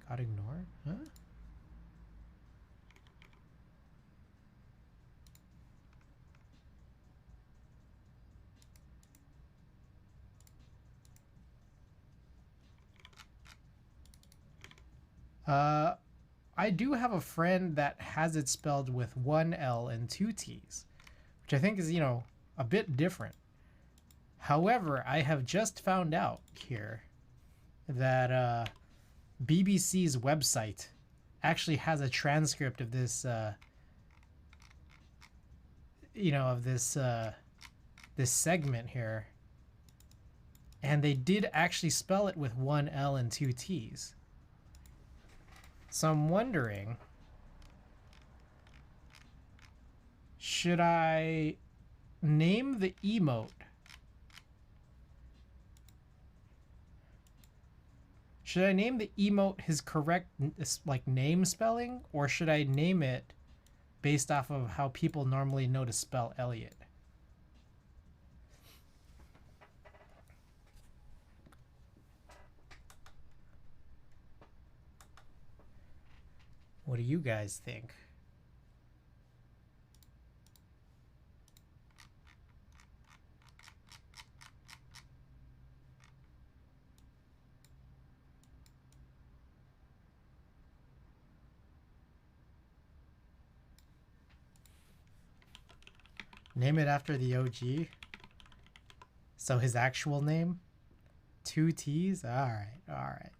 got ignored? Huh? I do have a friend that has it spelled with 1 L and 2 T's, which I think is, you know, a bit different. However, I have just found out here that BBC's website actually has a transcript of this, you know, of this this segment here, and they did actually spell it with 1 L and 2 T's. So I'm wondering, should I name the emote? Should I name the emote his correct, like, name spelling, or should I name it based off of how people normally know to spell Elliot? What do you guys think? Name it after the OG? So his actual name? 2 T's? Alright, alright.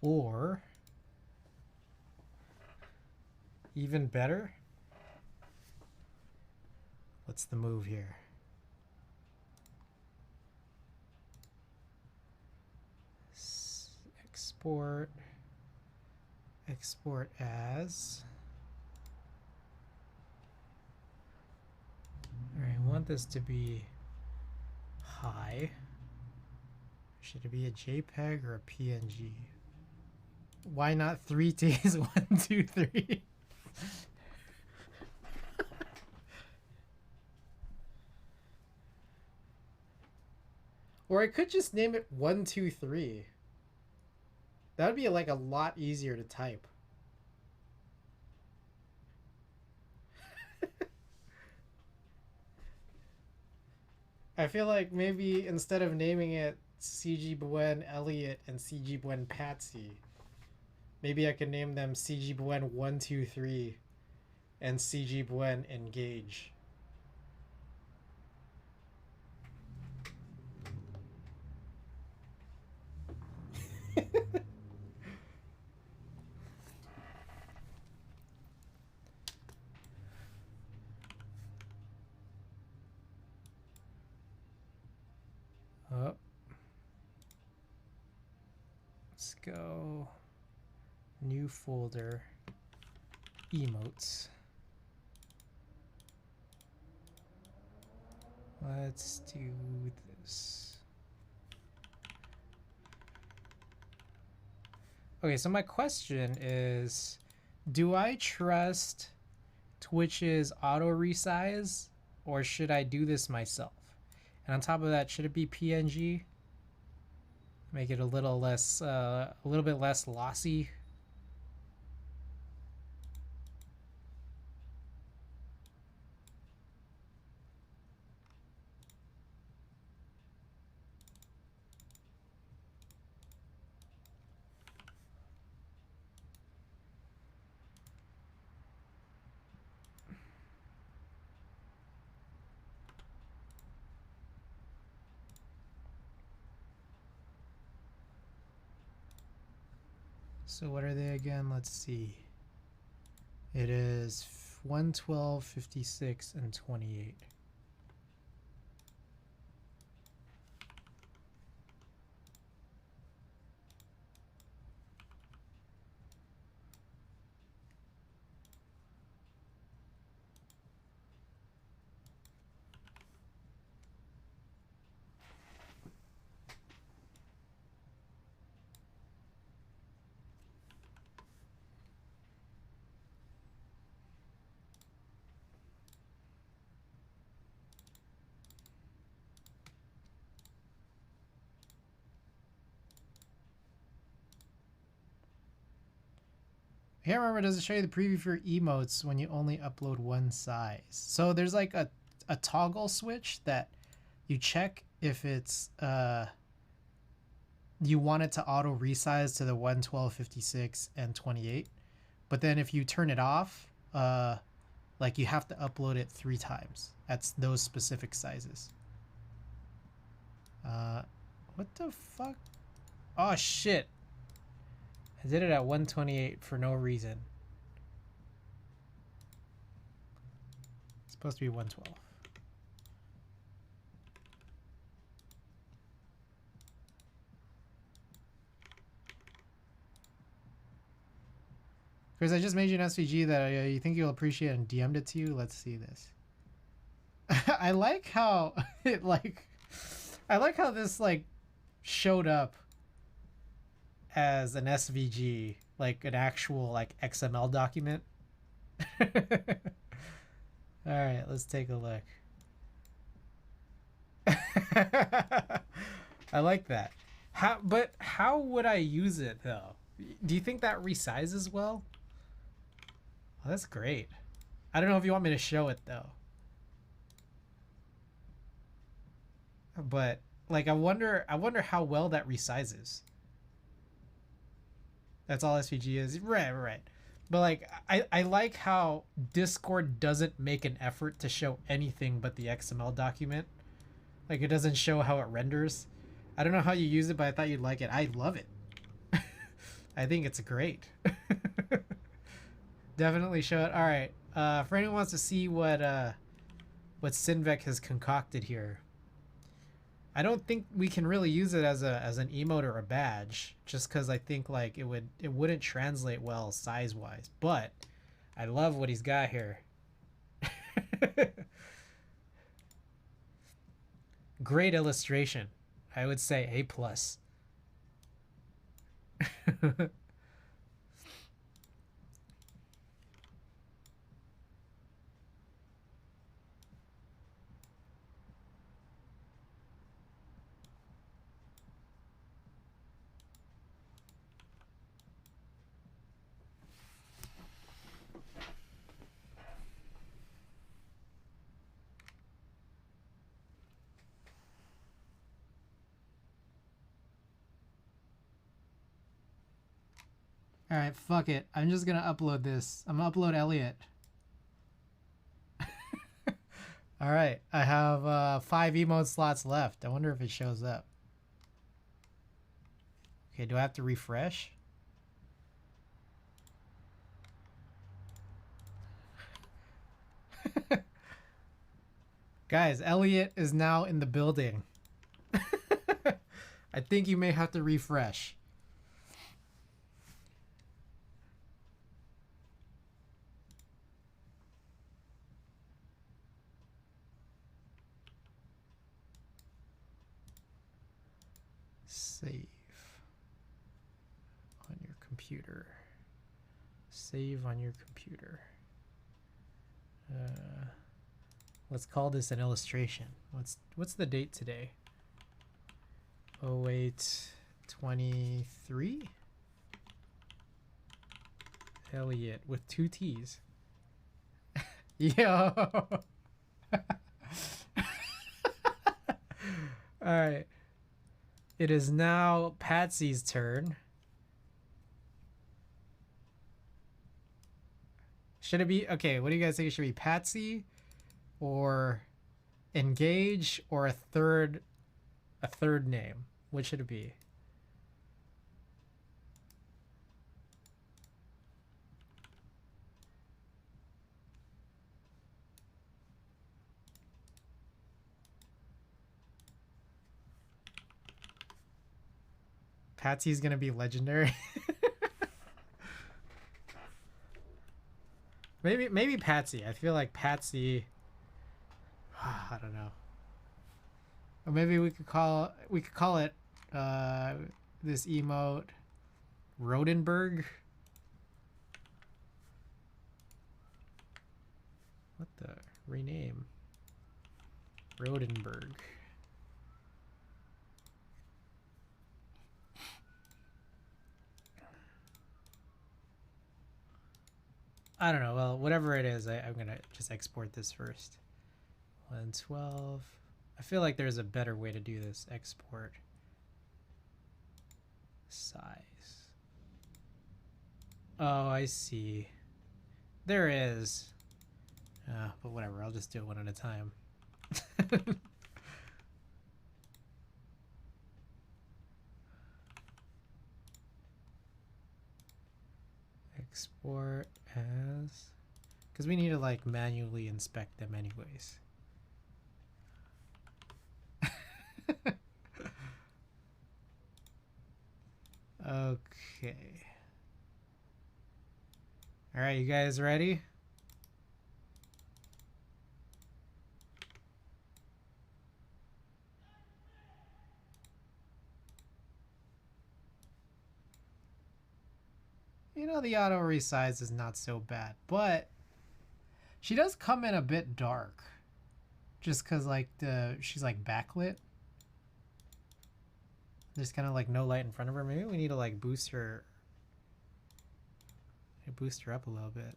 Or, even better, what's the move here? Export as. All right, I want this to be high. Should it be a JPEG or a PNG? Why not 3 T's? 1, 2, 3. Or I could just name it 1, 2, 3. That would be like a lot easier to type. I feel like maybe instead of naming it CG Buen Elliot and CG Buen Patsy, maybe I could name them CG Buen 1, 2, 3 and CG Buen Engage. go new folder, emotes. Let's do this. Okay, so my question is, do I trust Twitch's auto resize, or should I do this myself? And on top of that, should it be PNG? Make it a little less, a little bit less lossy. So what are they again? Let's see. It is 112, 56, and 28. I can't remember, does it show you the preview for emotes when you only upload one size? So there's like a toggle switch that you check if it's you want it to auto resize to the 112, 56, and 28. But then if you turn it off, like you have to upload it 3 times. That's those specific sizes. What the fuck? Oh shit. I did it at 128 for no reason. It's supposed to be 112. Chris, I just made you an SVG that you think you'll appreciate and DM'd it to you. Let's see this. I like how it I like how this like showed up as an SVG, like an actual like XML document. All right, let's take a look. I like that. But how would I use it though? Do you think that resizes well? Oh, that's great. I don't know if you want me to show it though. But like I wonder how well that resizes. That's all SVG is. Right. But like I like how Discord doesn't make an effort to show anything but the XML document. Like it doesn't show how it renders. I don't know how you use it, but I thought you'd like it. I love it. I think it's great. Definitely show it. All right. For anyone who wants to see what Sinvec has concocted here, I don't think we can really use it as an emote or a badge, just because I think like it wouldn't translate well size wise. But I love what he's got here. Great illustration. I would say A+. All right, fuck it. I'm just gonna upload this. I'm gonna upload Elliot. All right, I have 5 emote slots left. I wonder if it shows up. Okay, do I have to refresh? Guys, Elliot is now in the building. I think you may have to refresh. Save on your computer. Save on your computer. Let's call this an illustration. What's the date today? 08/23. Elliot with 2 T's. Yo. All right. It is now Patsy's turn. Should it be okay? What do you guys think it should be? Patsy, or engage, or a third name? What should it be? Patsy's gonna be legendary. maybe Patsy. I feel like Patsy. I don't know. Or maybe we could call it this emote Rodenberg. What the rename? Rodenberg. I don't know. Well, whatever it is, I'm gonna just export this first. 112. I feel like there's a better way to do this. Export size. Oh, I see. There is. But whatever. I'll just do it one at a time. Export as, because we need to like manually inspect them anyways. Okay. All right, you guys ready? You know, the auto resize is not so bad, but she does come in a bit dark, just because like she's like backlit. There's kind of like no light in front of her. Maybe we need to like boost her up a little bit.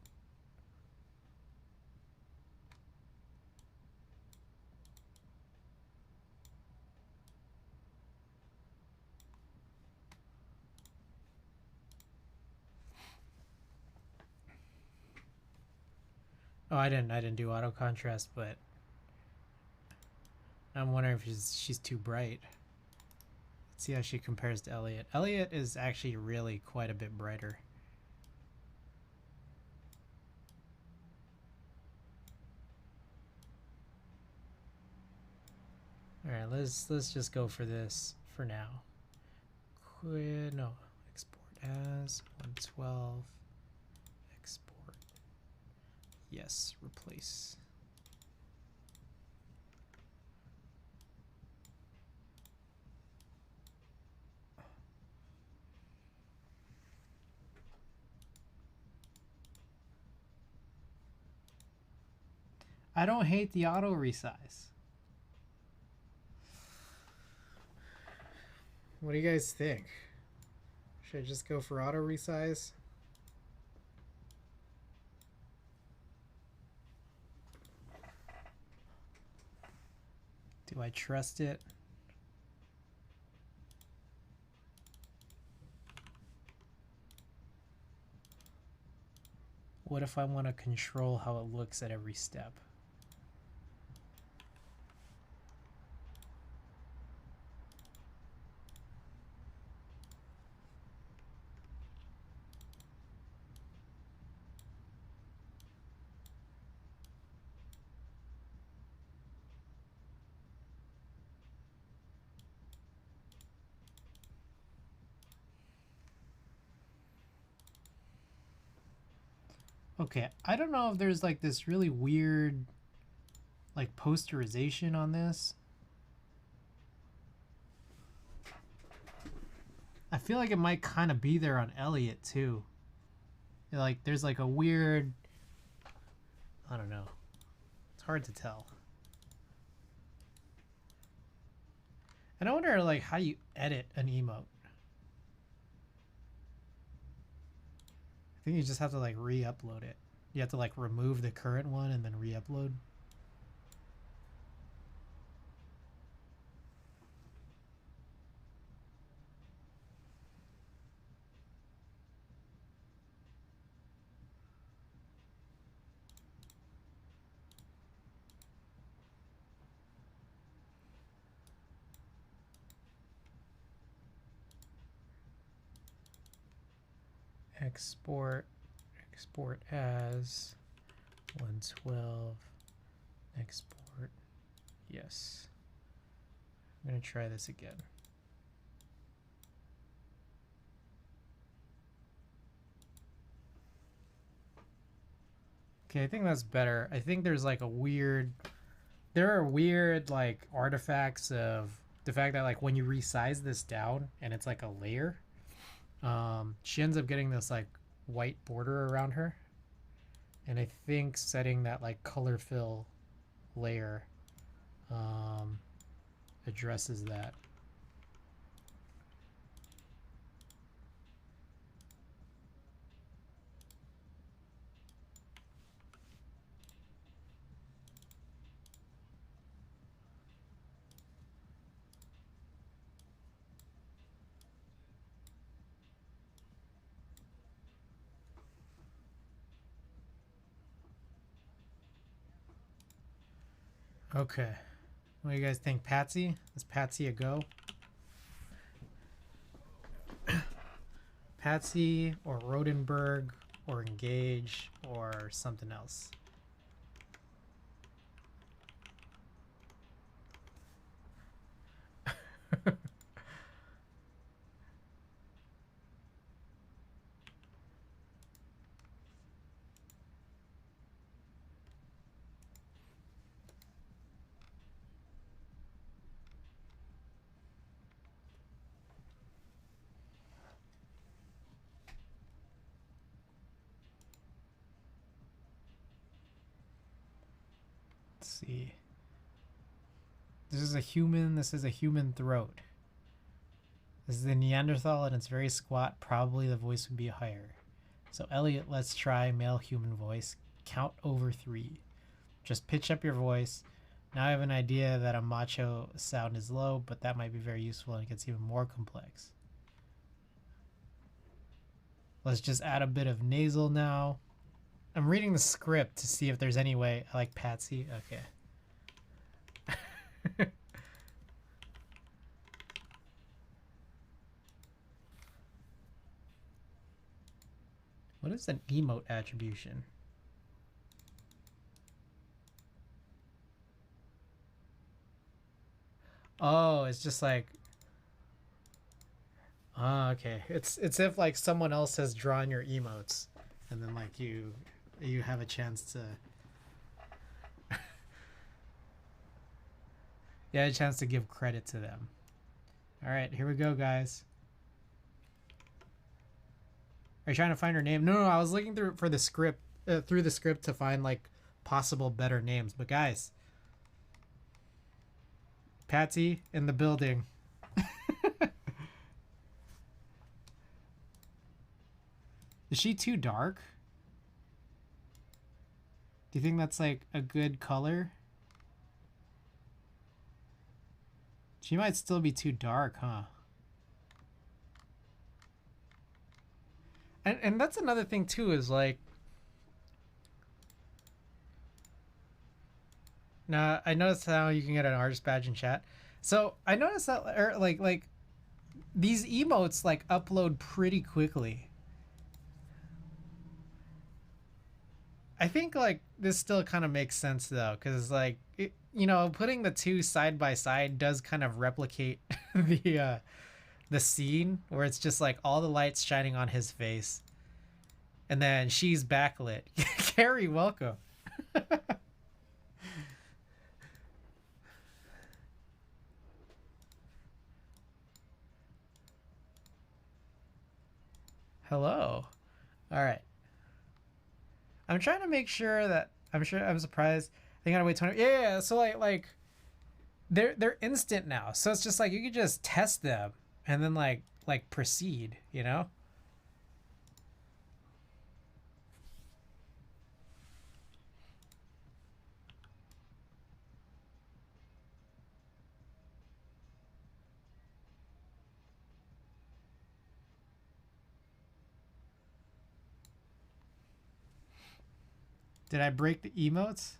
Oh, I didn't do auto contrast, but I'm wondering if she's too bright. Let's see how she compares to Elliot. Elliot is actually really quite a bit brighter. All right, let's just go for this for now. No, export as 112. Export. Yes, replace. I don't hate the auto resize. What do you guys think? Should I just go for auto resize? Do I trust it? What if I want to control how it looks at every step? Okay, I don't know if there's like this really weird like posterization on this. I feel like it might kind of be there on Elliot too. Like there's like a weird, I don't know. It's hard to tell. And I wonder like how you edit an emote. I think you just have to like re-upload it. You have to like remove the current one and then re-upload. Export as 112. Export. Yes. I'm going to try this again. Okay, I think that's better. I think there's like a weird, there are weird like artifacts of the fact that like when you resize this down and it's like a layer, she ends up getting this like white border around her. And I think setting that like color fill layer addresses that. Okay. What do you guys think? Patsy? Is Patsy a go? Patsy or Rodenberg or Engage or something else? Let's see. This is a human. This is a human throat. This is a Neanderthal and it's very squat. Probably the voice would be higher. So Elliot, let's try male human voice. Count over 3. Just pitch up your voice. Now I have an idea that a macho sound is low, but that might be very useful and it gets even more complex. Let's just add a bit of nasal now. I'm reading the script to see if there's any way. I like Patsy. Okay. What is an emote attribution? Oh, it's just like, oh, okay. It's if like someone else has drawn your emotes, and then like you have a chance to, you had a chance to give credit to them. All right, here we go, guys. Are you trying to find her name? No, I was looking through for the script, through the script to find like possible better names. But guys, Patsy in the building. Is she too dark? Do you think that's like a good color? She might still be too dark, huh? And that's another thing too, is like, now I noticed how you can get an artist badge in chat. So I noticed that like these emotes like upload pretty quickly. I think like this still kind of makes sense though, because like you know, putting the two side by side does kind of replicate the scene where it's just like all the lights shining on his face, and then she's backlit. Carrie, welcome. Hello. All right. I'm trying to make sure that I'm surprised. I gotta wait 20. Yeah. So like they're instant now. So it's just like you could just test them and then like proceed. You know. Did I break the emotes?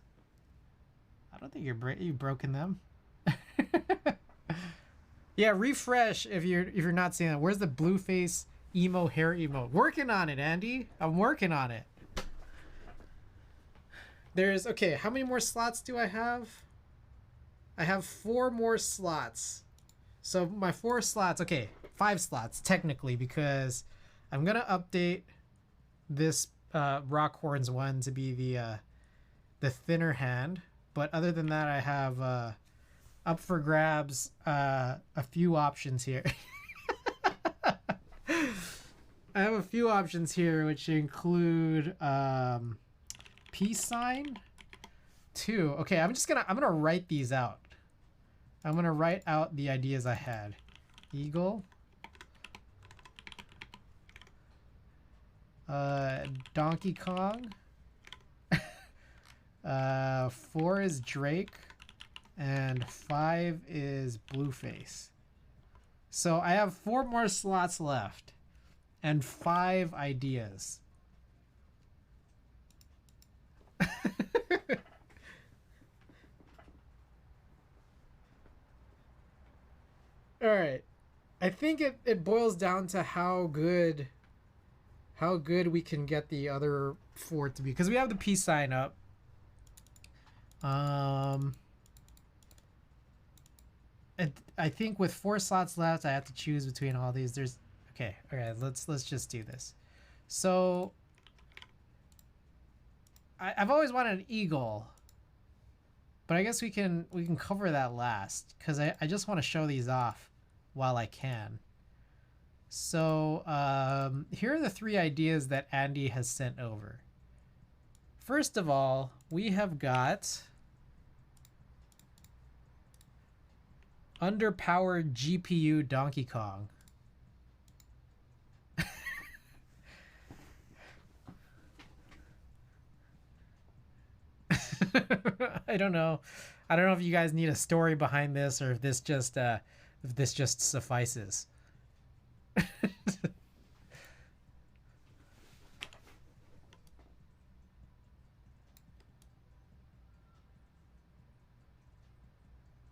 I don't think you've broken them. Yeah, refresh if you're not seeing it. Where's the blue face emo hair emote? Working on it, Andy. I'm working on it. There's okay. How many more slots do I have? I have 4 more slots. So my 4 slots. Okay, 5 slots technically because I'm gonna update this rock horns one to be the thinner hand. But other than that, I have up for grabs a few options here. I have a few options here, which include peace sign 2. Okay, I'm gonna write these out. I'm gonna write out the ideas I had. Eagle. Donkey Kong. 4 is Drake. And 5 is Blueface. So I have 4 more slots left. And 5 ideas. Alright. I think it boils down to how good we can get the other 4 to be. Because we have the peace sign up. I think with 4 slots left, I have to choose between all these. There's okay. Let's just do this. So I've always wanted an eagle, but I guess we can cover that last because I just want to show these off while I can. So here are the 3 ideas that Andy has sent over. First of all, we have got underpowered GPU Donkey Kong. I don't know. I don't know if you guys need a story behind this or if this just suffices.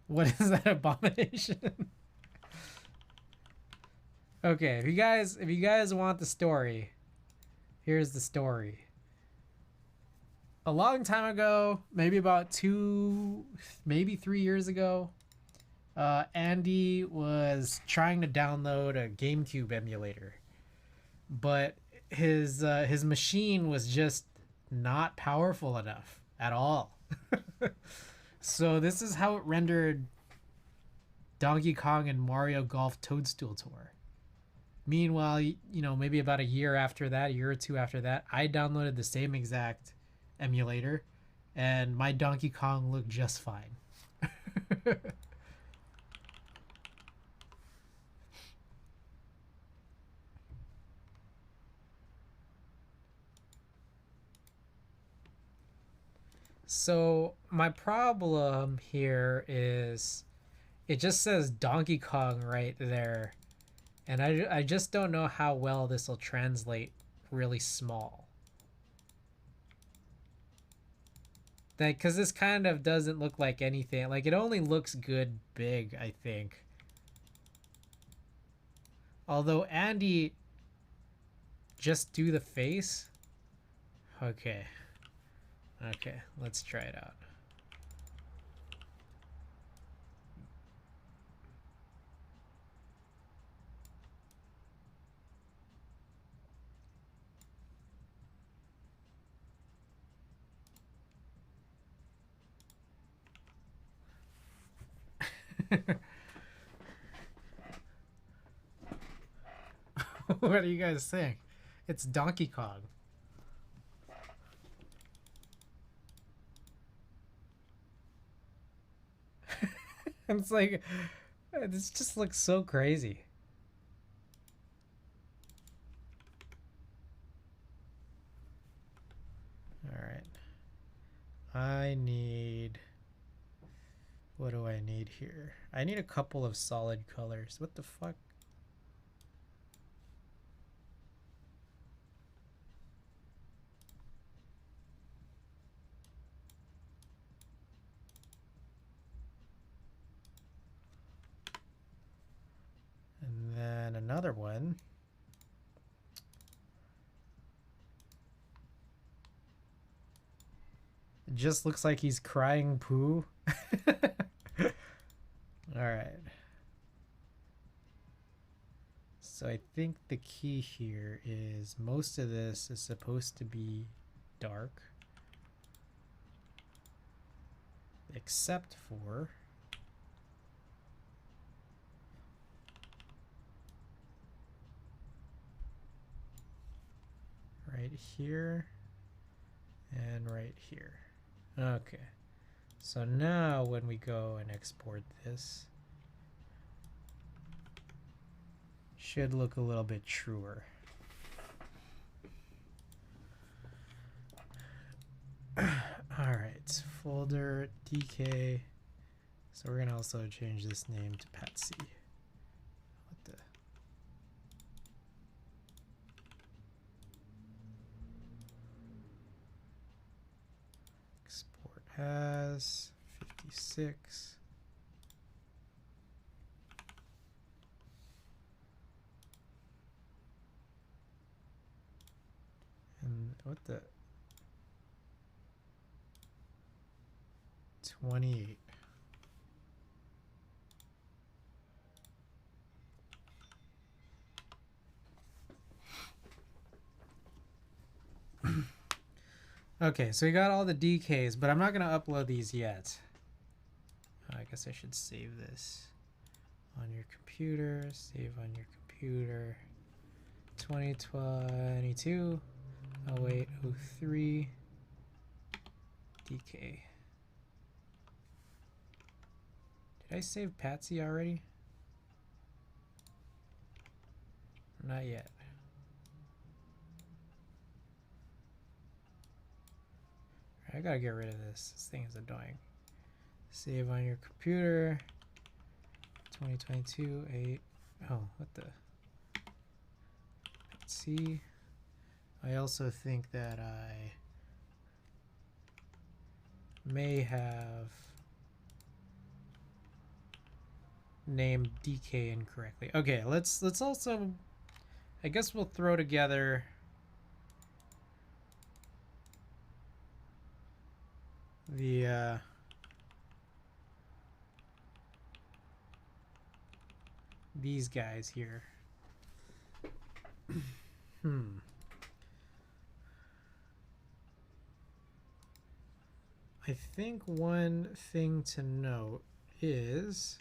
What is that abomination? Okay, if you guys want the story, here's the story. A long time ago, maybe about 2, maybe 3 years ago, Andy was trying to download a GameCube emulator, but his machine was just not powerful enough at all. So this is how it rendered Donkey Kong and Mario Golf Toadstool Tour. Meanwhile, maybe about a year or 2 after that, I downloaded the same exact emulator, and my Donkey Kong looked just fine. So my problem here is it just says Donkey Kong right there, and I just don't know how well this will translate really small. Because this kind of doesn't look like anything. Like, it only looks good big, I think. Although Andy, just do the face. Okay, let's try it out. What do you guys think? It's Donkey Kong. It's like, this just looks so crazy. All right. I need, what do I need here? I need a couple of solid colors. What the fuck? And then another one. It just looks like he's crying poo. All right. So I think the key here is most of this is supposed to be dark, except for right here and right here. Okay. So now when we go and export this, should look a little bit truer. Alright, folder DK. So we're gonna also change this name to Patsy. What the? Export as 56. And what the? 28. Okay, so we got all the DKs, but I'm not going to upload these yet. I guess I should save this on your computer. Save on your computer. 2022 0803 DK. Did I save Patsy already? Not yet. I gotta get rid of this. This thing is annoying. Save on your computer. 2022 8. Oh, what the? Let's see. I also think that I may have named DK incorrectly. Okay, let's also, I guess we'll throw together the these guys here. I think one thing to note is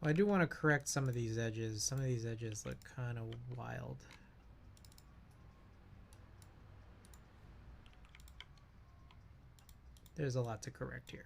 I do want to correct some of these edges. Some of these edges look kind of wild. There's a lot to correct here.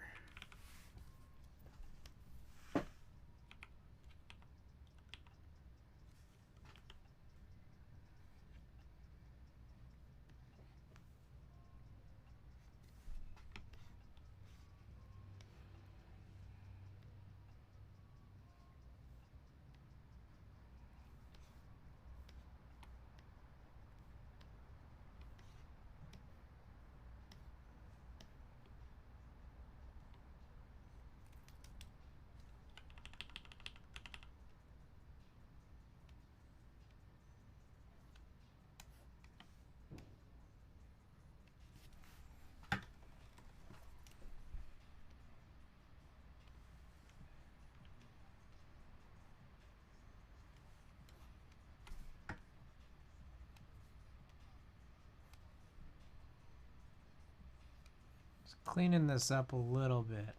Cleaning this up a little bit.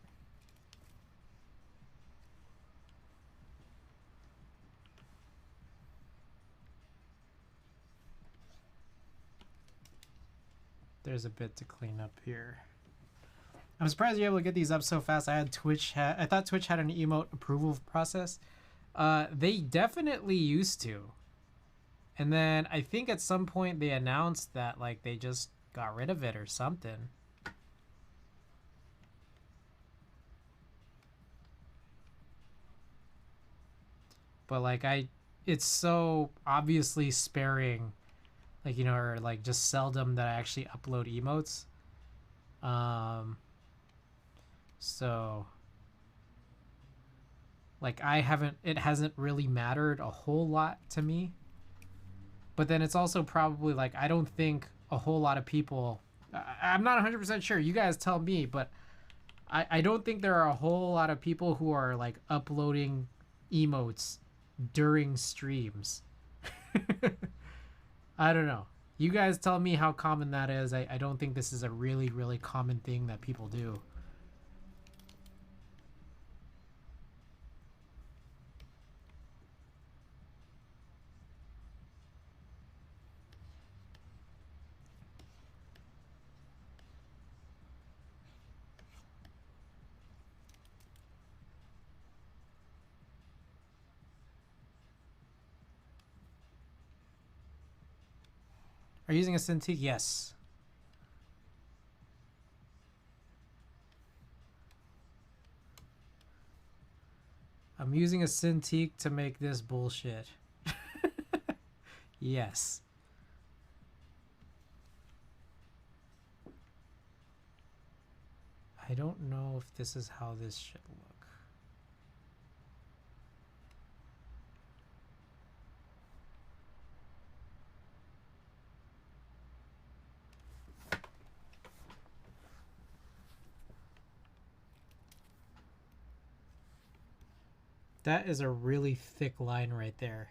There's a bit to clean up here. I'm surprised you're able to get these up so fast. I thought Twitch had an emote approval process. They definitely used to. And then I think at some point they announced that like they just got rid of it or something. But like it's so obviously sparing, like, you know, or like just seldom that I actually upload emotes. So like it hasn't really mattered a whole lot to me. But then it's also probably like I don't think a whole lot of people, I'm not 100% sure, you guys tell me, but I don't think there are a whole lot of people who are like uploading emotes during streams. I don't know. You guys tell me how common that is. I don't think this is a really, really common thing that people do. Are you using a Cintiq? Yes. I'm using a Cintiq to make this bullshit. Yes. I don't know if this is how this should look. That is a really thick line right there.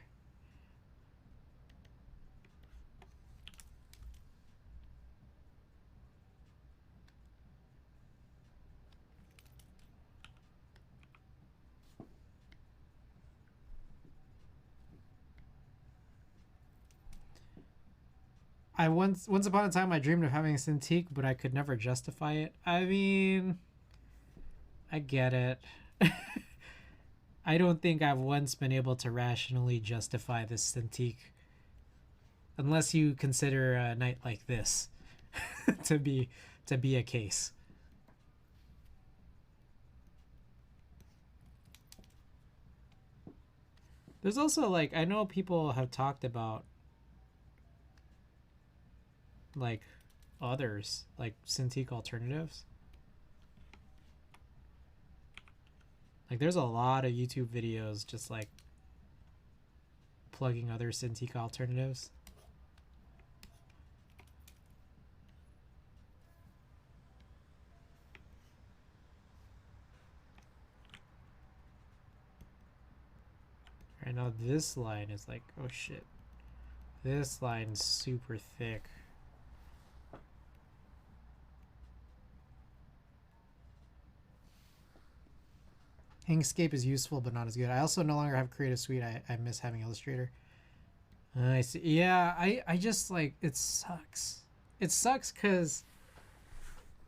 I once upon a time I dreamed of having a Cintiq, but I could never justify it. I mean, I get it. I don't think I've once been able to rationally justify this Cintiq, unless you consider a night like this to be a case. There's also like, I know people have talked about like others, like Cintiq alternatives. Like there's a lot of YouTube videos just like plugging other Cintiq alternatives. Right now this line is like, oh shit. This line's super thick. Inkscape is useful, but not as good. I also no longer have Creative Suite. I miss having Illustrator. I see. Yeah, I just like, it sucks. It sucks because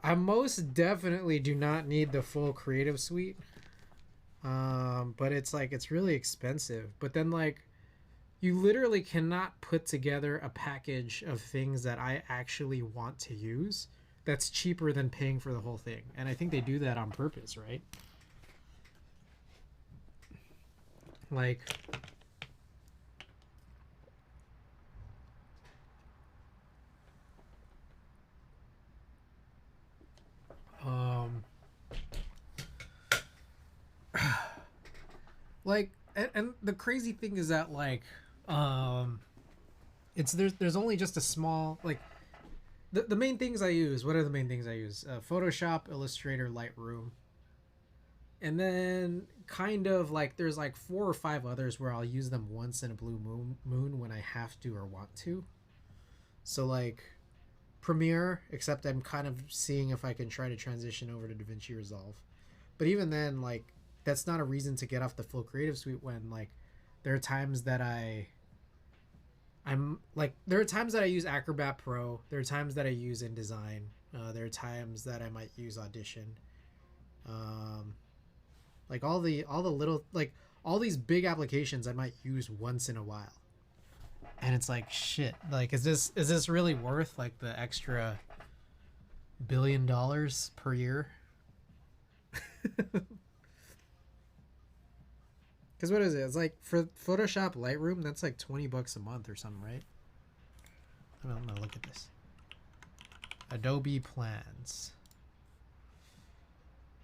I most definitely do not need the full Creative Suite. But it's like, it's really expensive. But then like, you literally cannot put together a package of things that I actually want to use that's cheaper than paying for the whole thing. And I think they do that on purpose, right? Like, like, and the crazy thing is that like, it's there's only just a small, like, the main things I use. What are the main things I use? Photoshop, Illustrator, Lightroom, and then kind of like there's like 4 or 5 others where I'll use them once in a blue moon when I have to or want to. So like, Premiere, except I'm kind of seeing if I can try to transition over to DaVinci Resolve. But even then, like, that's not a reason to get off the full Creative Suite when, like, there are times that I'm like, there are times that I use Acrobat Pro. There are times that I use InDesign. There are times that I might use Audition. Um, like all the little, like, all these big applications I might use once in a while. And it's like, shit, like, is this really worth like the extra $1 billion per year? Because what is it? It's like for Photoshop Lightroom, that's like $20 a month or something, right? I'm gonna look at this. Adobe plans.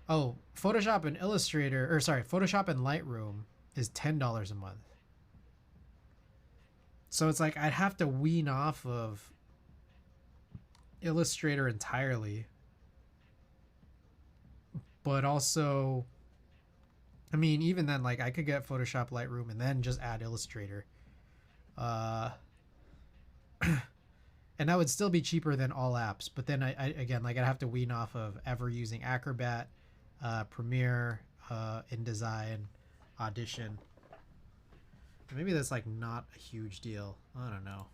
Oh, Photoshop and Illustrator, or sorry, Photoshop and Lightroom is $10 a month. So it's like I'd have to wean off of Illustrator entirely. But also, I mean, even then, like, I could get Photoshop Lightroom and then just add Illustrator. Uh, and that would still be cheaper than all apps. But then I again, like, I'd have to wean off of ever using Acrobat, Premiere, InDesign, Audition. Maybe that's like not a huge deal. I don't know.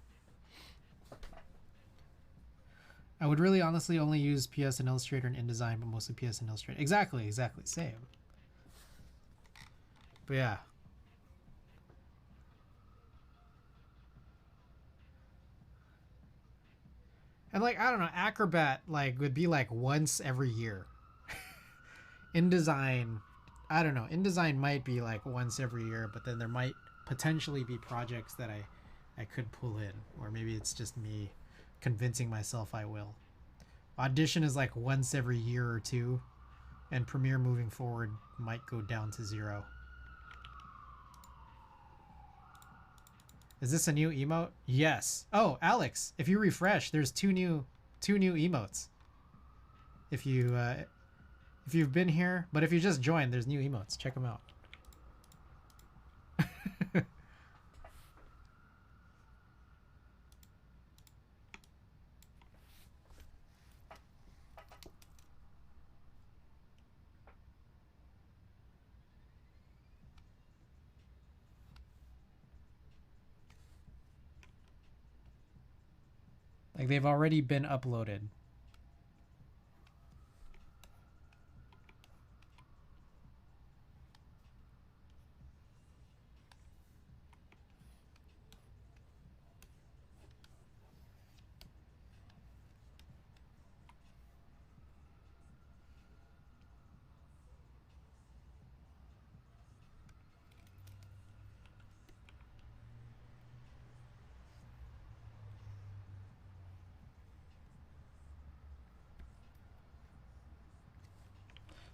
I would really honestly only use PS and Illustrator and InDesign, but mostly PS and Illustrator. Exactly, same. But yeah. And like, I don't know, Acrobat like would be like once every year. InDesign, I don't know. InDesign might be like once every year, but then there might potentially be projects that I could pull in, or maybe it's just me convincing myself I will. Audition is like once every year or two, and Premiere moving forward might go down to 0. Is this a new emote? Yes. Oh, Alex, if you refresh, there's two new emotes. If you've been here, but if you just joined, there's new emotes. Check them out. Like, they've already been uploaded.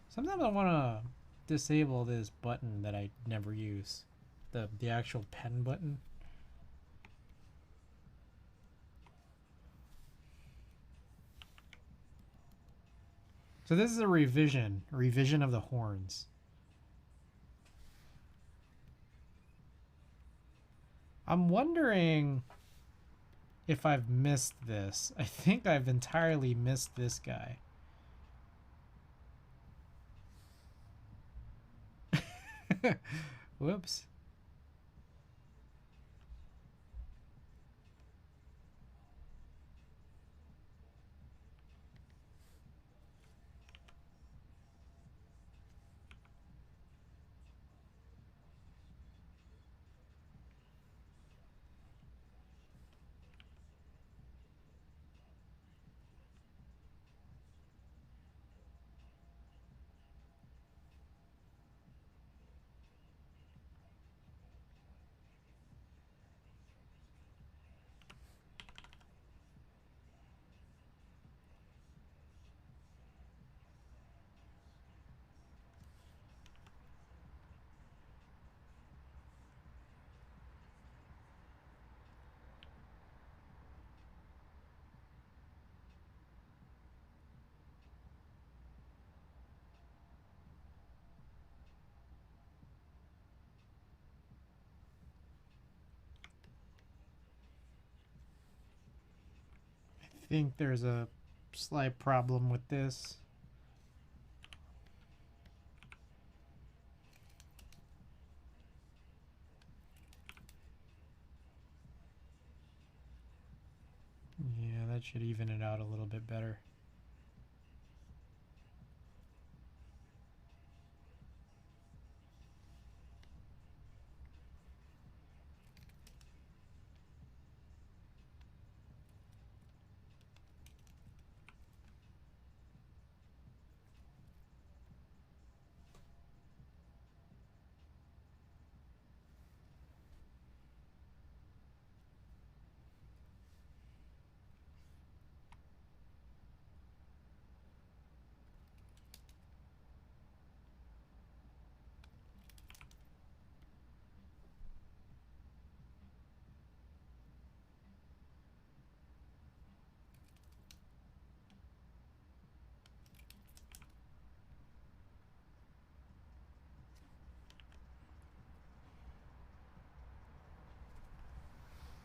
Sometimes I want to disable this button that I never use. The actual pen button. So this is a revision of the horns. I'm wondering if I've missed this. I think I've entirely missed this guy. Whoops. think there's a slight problem with this. Yeah, that should even it out a little bit better.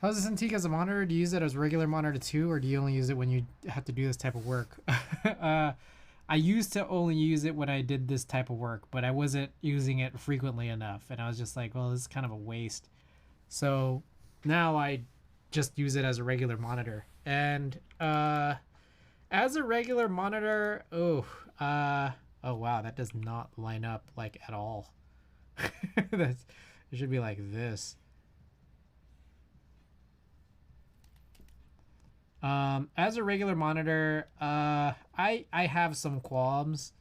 How's this Antique as a monitor? Do you use it as regular monitor too, or do you only use it when you have to do this type of work? I used to only use it when I did this type of work, but I wasn't using it frequently enough, and I was just like, well, this is kind of a waste. So now I just use it as a regular monitor. And as a regular monitor, oh wow, that does not line up like at all. It should be like this. As a regular monitor, I have some qualms.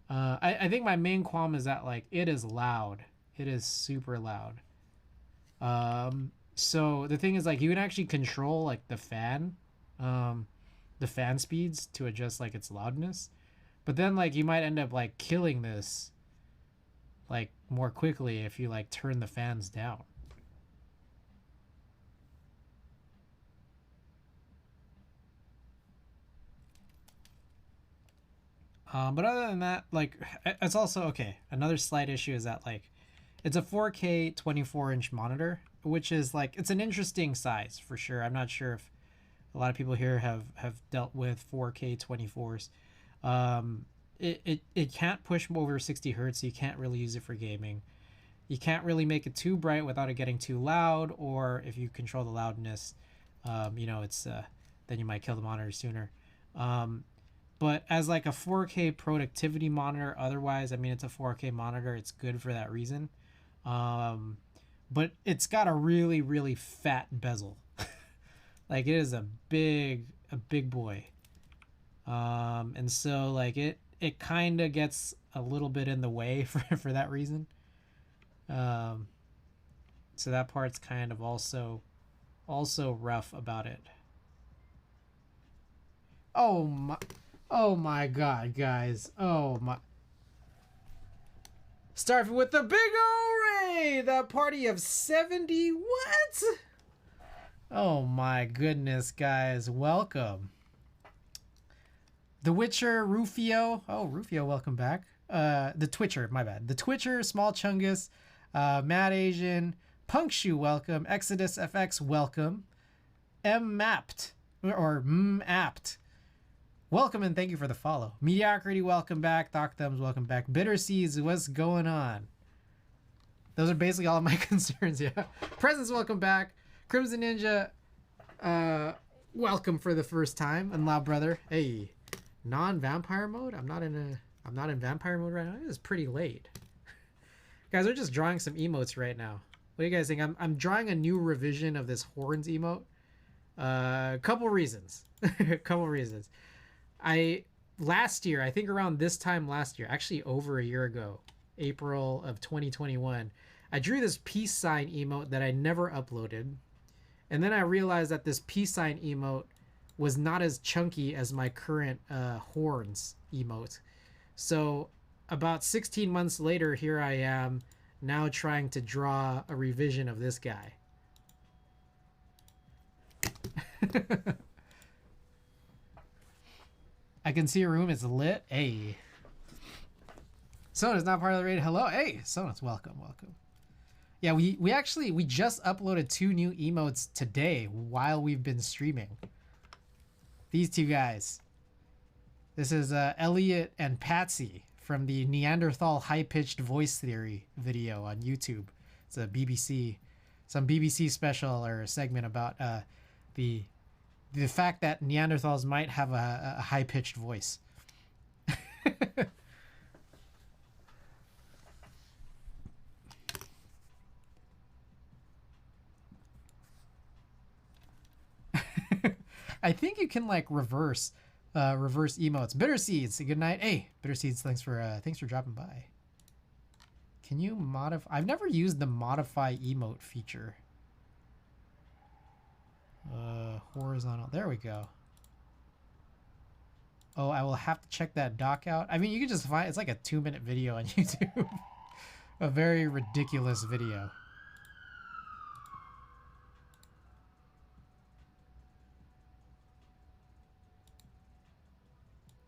I think my main qualm is that like it is loud. It is super loud. So the thing is like you can actually control like the fan speeds to adjust like its loudness, but then like you might end up like killing this like more quickly if you like turn the fans down. But other than that, like, it's also okay. Another slight issue is that like, it's a 4K 24-inch monitor, which is like it's an interesting size for sure. I'm not sure if a lot of people here have dealt with 4K 24s. It can't push over 60 hertz, so you can't really use it for gaming. You can't really make it too bright without it getting too loud, or if you control the loudness, it's then you might kill the monitor sooner. But as like a 4K productivity monitor, otherwise, I mean, it's a 4K monitor. It's good for that reason. But it's got a really, really fat bezel. Like it is a big boy. And so like it kind of gets a little bit in the way for that reason. So that part's kind of also rough about it. Oh my god, guys. Oh my. Starting with the big array! The party of 70. What? Oh my goodness, guys. Welcome. The Witcher, Rufio. Oh, Rufio, welcome back. The Twitcher, my bad. The Twitcher, Small Chungus, Mad Asian, Punkshoe, welcome. Exodus FX, welcome. Mapped, or Apt. Welcome and thank you for the follow. Mediocrity, welcome back. Doc Thumbs, welcome back. Bitter Seeds, what's going on? Those are basically all of my concerns, yeah. Presents, welcome back. Crimson Ninja, welcome for the first time. And Loud Brother, hey. Non-vampire mode? I'm not in vampire mode right now. It is pretty late. Guys, we're just drawing some emotes right now. What do you guys think? I'm drawing a new revision of this horns emote. Couple reasons. Couple reasons. Last year, I think around this time last year, actually over a year ago, April of 2021, I drew this peace sign emote that I never uploaded. And then I realized that this peace sign emote was not as chunky as my current horns emote. So about 16 months later, here I am now trying to draw a revision of this guy. I can see a room. It's lit. Hey. Sona's not part of the raid. Hello. Hey, Sona's welcome. Welcome. Yeah, we just uploaded 2 new emotes today while we've been streaming. These two guys. This is Elliot and Patsy from the Neanderthal high-pitched voice theory video on YouTube. It's a BBC, some BBC special or a segment about the fact that Neanderthals might have a high-pitched voice. I think you can like reverse emotes. Bitter Seeds, good night. Hey, Bitter Seeds, thanks for dropping by. Can you modify? I've never used the modify emote feature. Horizontal. There we go. Oh, I will have to check that doc out. I mean, you can just find it's like a 2-minute video on YouTube. A very ridiculous video.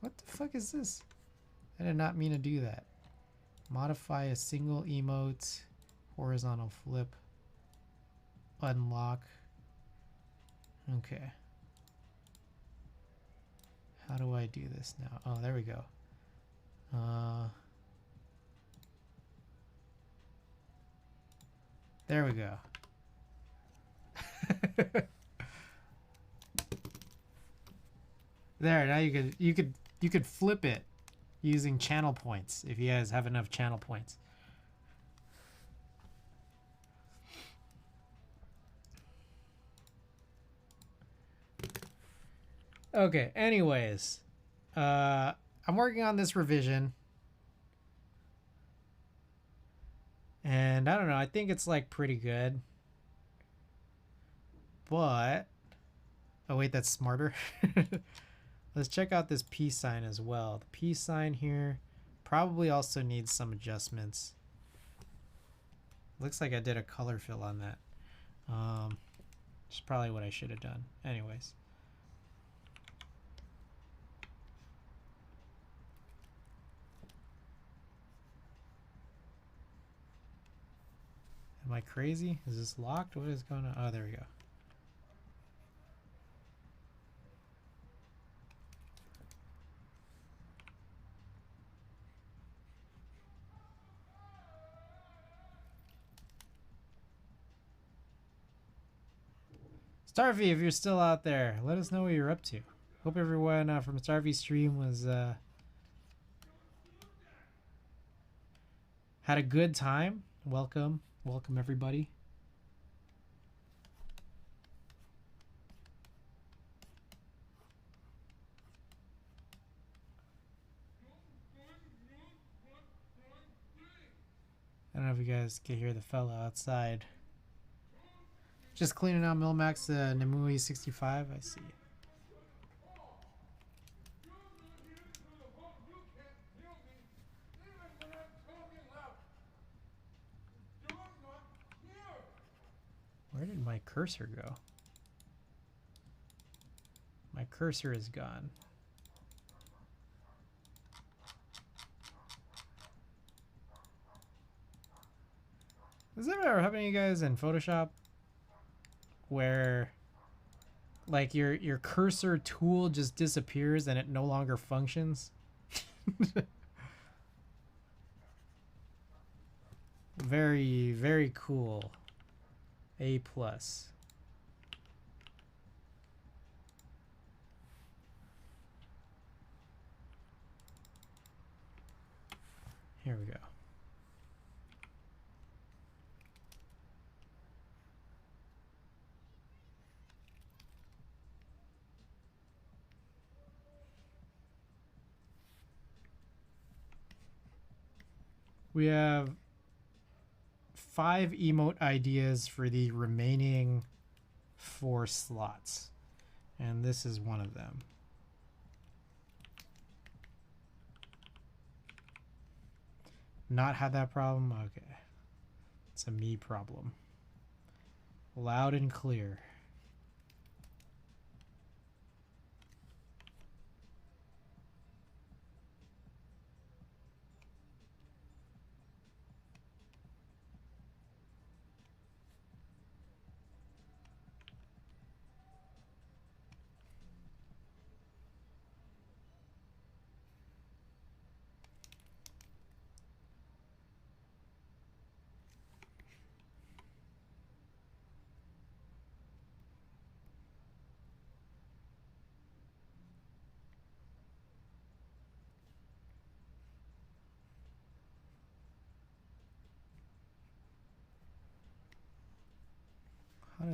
What the fuck is this? I did not mean to do that. Modify a single emote. Horizontal flip. Unlock. Okay. How do I do this now? Oh, there we go. There we go. There, now you could flip it using channel points if you guys have enough channel points. Okay, anyways, I'm working on this revision. And I don't know, I think it's like pretty good. But, oh wait, that's smarter. Let's check out this peace sign as well. The peace sign here probably also needs some adjustments. Looks like I did a color fill on that. Which is probably what I should have done. Anyways. Am I crazy? Is this locked? What is going on? Oh, there we go. Starvey, if you're still out there, let us know what you're up to. Hope everyone from Starvey's stream was had a good time. Welcome everybody. I don't know if you guys can hear the fellow outside. Just cleaning out Milmax Nemui 65, I see. Where did my cursor go? My cursor is gone. Does that ever happen to you guys in Photoshop? Where like your cursor tool just disappears and it no longer functions? Very, very cool. A+. Here we go. We have 5 emote ideas for the remaining 4 slots, and this is one of them. Not had that problem? Okay. It's a me problem. Loud and clear.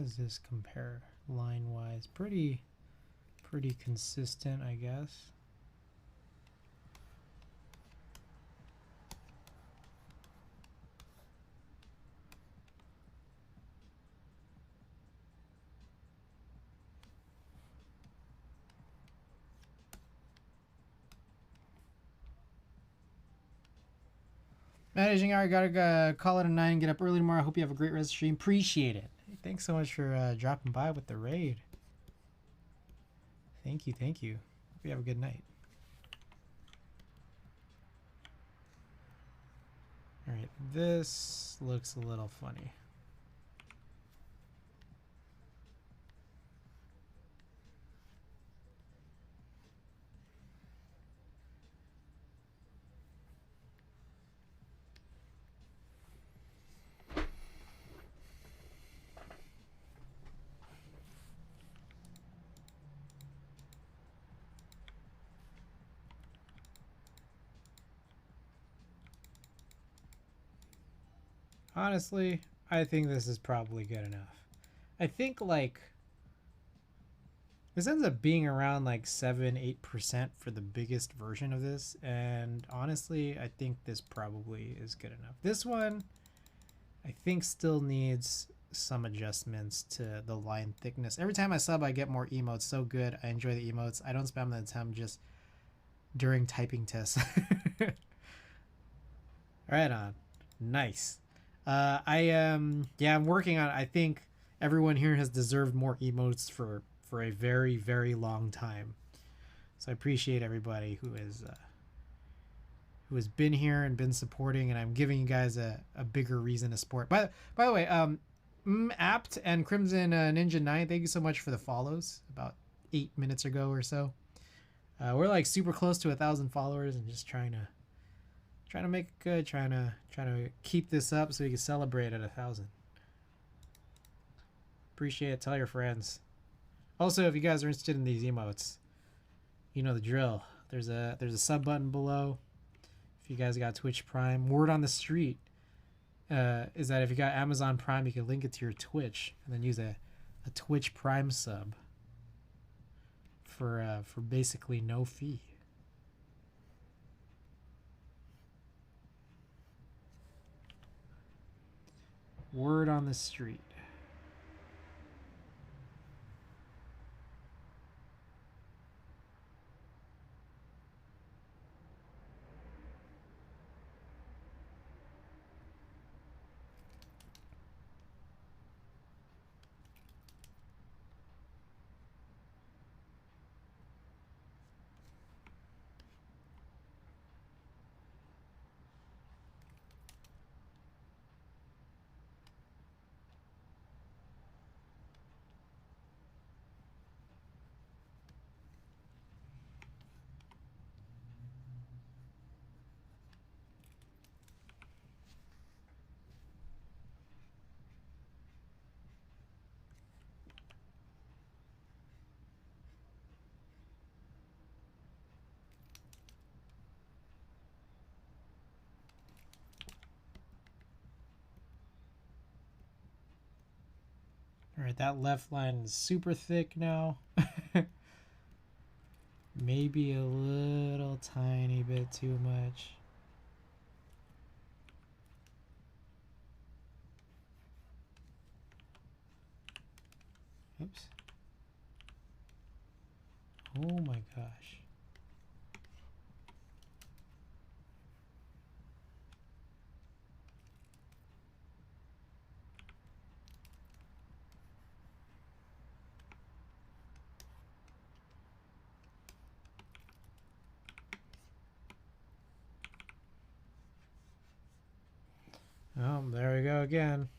does this compare line-wise? Pretty consistent, I guess. Managing hour, gotta call it a 9, get up early tomorrow. Hope you have a great rest of the stream. Appreciate it. Thanks so much for dropping by with the raid. Thank you. Hope you have a good night. Alright, this looks a little funny. Honestly, I think this is probably good enough. I think like this ends up being around like 7-8% for the biggest version of this, and honestly I think this probably is good enough. This one I think still needs some adjustments to the line thickness. Every time I sub I get more emotes. So good. I enjoy the emotes. I don't spam the attempt just during typing tests. Right on. Nice. I'm working on it. I think everyone here has deserved more emotes for a very long time. So I appreciate everybody who has been here and been supporting, and I'm giving you guys a bigger reason to support. By the way, Apt and Crimson Ninja 9, thank you so much for the follows about 8 minutes ago or so. We're like super close to 1,000 followers and just trying to make it good, trying to keep this up so we can celebrate at 1,000. Appreciate it. Tell your friends. Also, if you guys are interested in these emotes, you know the drill. There's a sub button below. If you guys got Twitch Prime, word on the street is that if you got Amazon Prime, you can link it to your Twitch and then use a Twitch Prime sub for basically no fee. Word on the street. All right, that left line is super thick now. Maybe a little tiny bit too much. Oops. Oh my gosh. Oh, there we go again.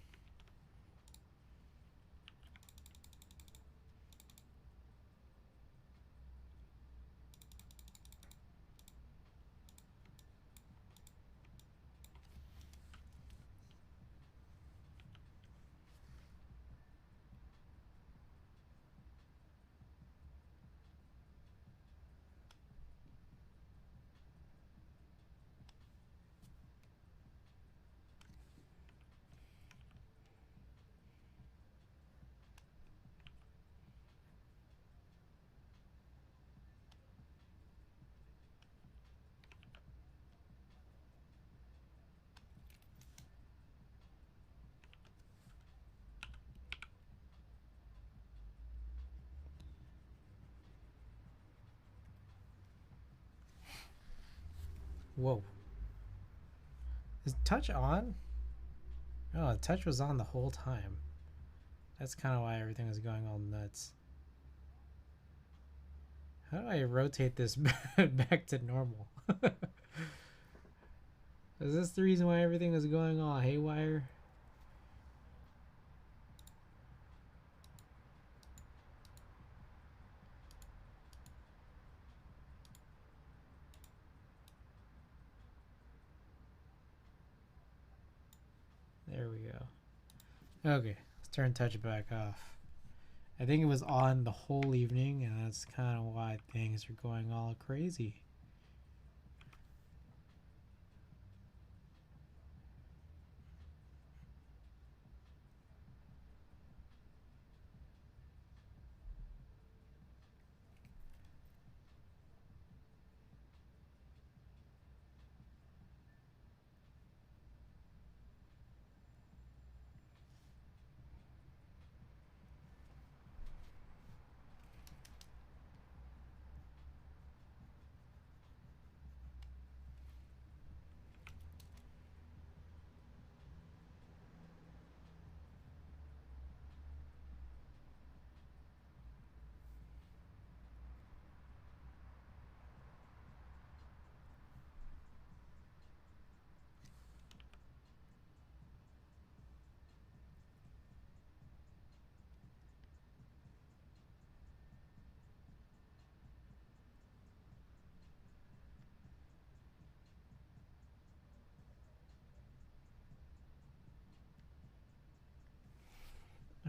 Whoa. Is touch on? Oh, the touch was on the whole time. That's kind of why everything was going all nuts. How do I rotate this back to normal? Is this the reason why everything was going all haywire? There we go. Okay, let's turn touch back off. I think it was on the whole evening, and that's kind of why things are going all crazy.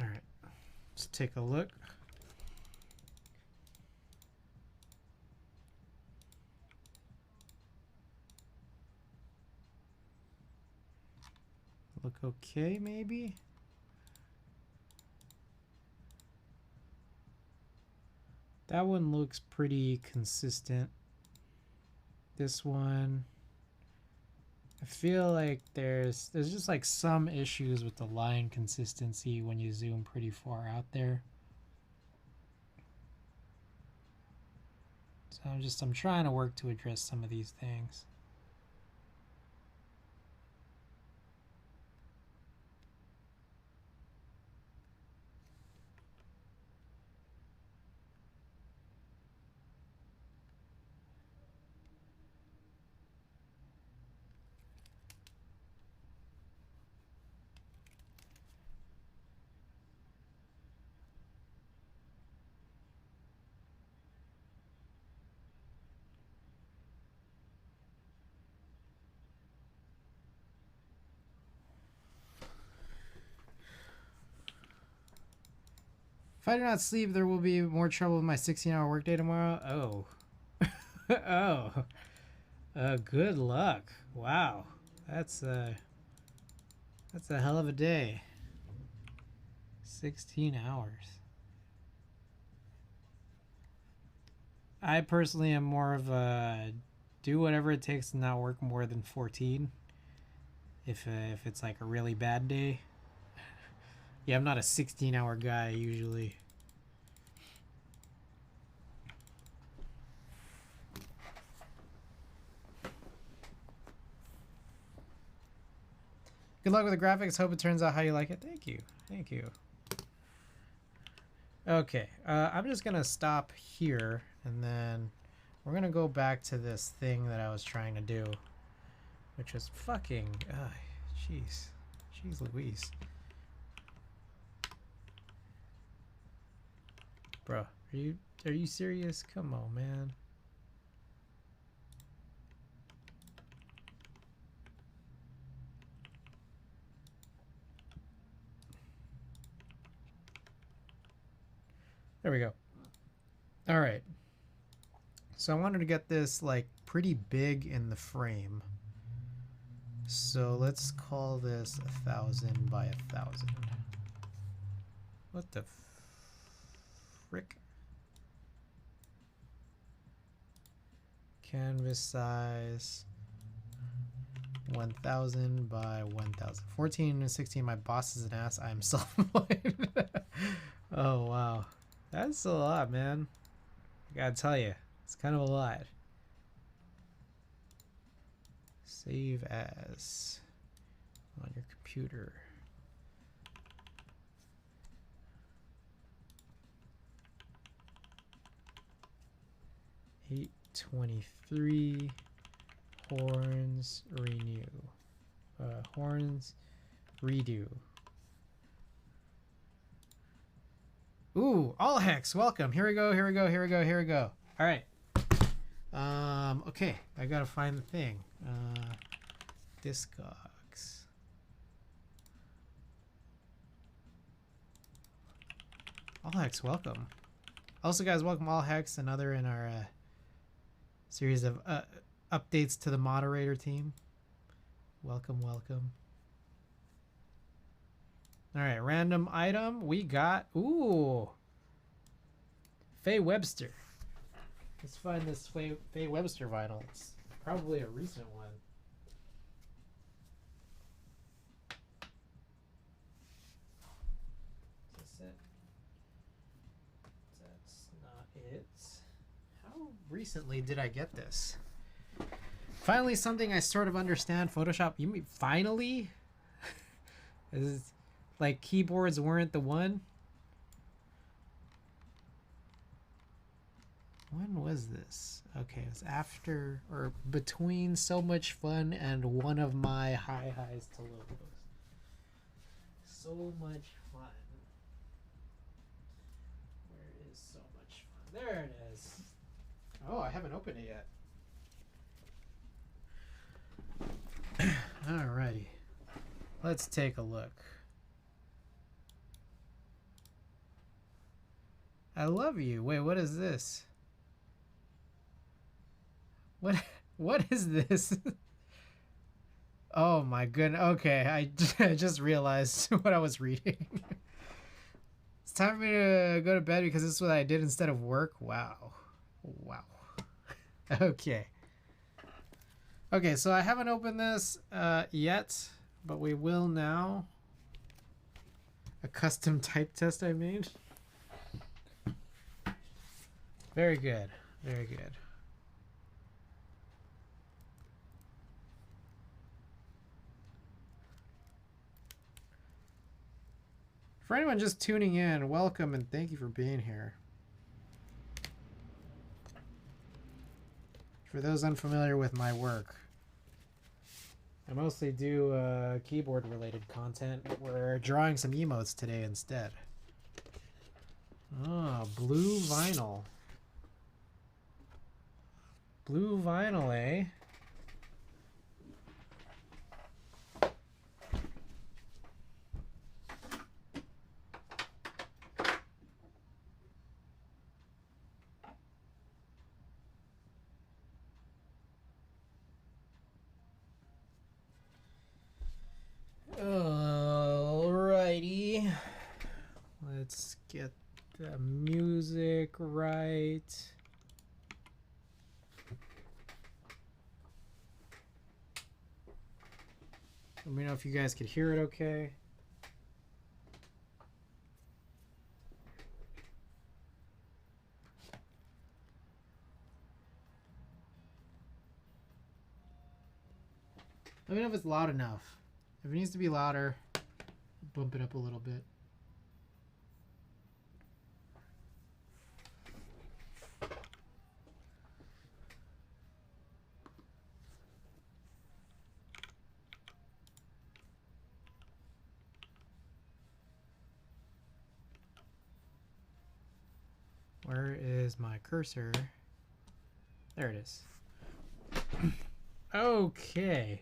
All right, let's take a look. Look okay, maybe? That one looks pretty consistent. This one, I feel like there's just like some issues with the line consistency when you zoom pretty far out there. So I'm trying to work to address some of these things. If I do not sleep, there will be more trouble with my 16-hour workday tomorrow. Oh. Oh. Good luck. Wow. That's a hell of a day. 16 hours. I personally am more of a do whatever it takes to not work more than 14. If it's like a really bad day. Yeah, I'm not a 16-hour guy usually. Good luck with the graphics. Hope it turns out how you like it. Thank you. Thank you. Okay, I'm just going to stop here, and then we're going to go back to this thing that I was trying to do, which is fucking... jeez. Jeez Louise. Bro, are you serious? Come on, man. There we go. All right. So I wanted to get this like pretty big in the frame. So let's call this 1,000 by 1,000. What the frick? Canvas size 1,000 by 1,000. 14 and 16. My boss is an ass. I am self-employed. Oh wow, that's a lot, man. I gotta tell you, it's kind of a lot. Save as on your computer. $823 horns renew. Horns redo. Ooh, all hex, welcome. Here we go, here we go, here we go, here we go. All right. Okay, I gotta find the thing. Discogs. All hex, welcome. Also, guys, welcome all hex, another in our series of updates to the moderator team. Welcome, welcome. All right, random item. We got, ooh, Faye Webster. Let's find this Faye Webster vinyl. It's probably a recent one. Is this it? That's not it. How recently did I get this? Finally, something I sort of understand. Photoshop. You mean finally? Is like keyboards weren't the one? When was this? Okay, it was after or between So Much Fun and one of my high highs to lows. So Much Fun. Where is So Much Fun? There it is. Oh, I haven't opened it yet. Alrighty. Let's take a look. I love you. Wait, what is this? What is this? Oh my goodness. Okay, I just realized what I was reading. It's time for me to go to bed because this is what I did instead of work. Wow. Wow. Okay. Okay, so I haven't opened this yet, but we will now. A custom type test I made. Very good. Very good. For anyone just tuning in, welcome and thank you for being here. For those unfamiliar with my work, I mostly do keyboard related content, but we're drawing some emotes today instead. Oh, blue vinyl. Blue vinyl, eh? Alrighty. Let's get the music right. Let me know if you guys could hear it okay. Let me know if it's loud enough. If it needs to be louder, bump it up a little bit. Where is my cursor? There it is. Okay.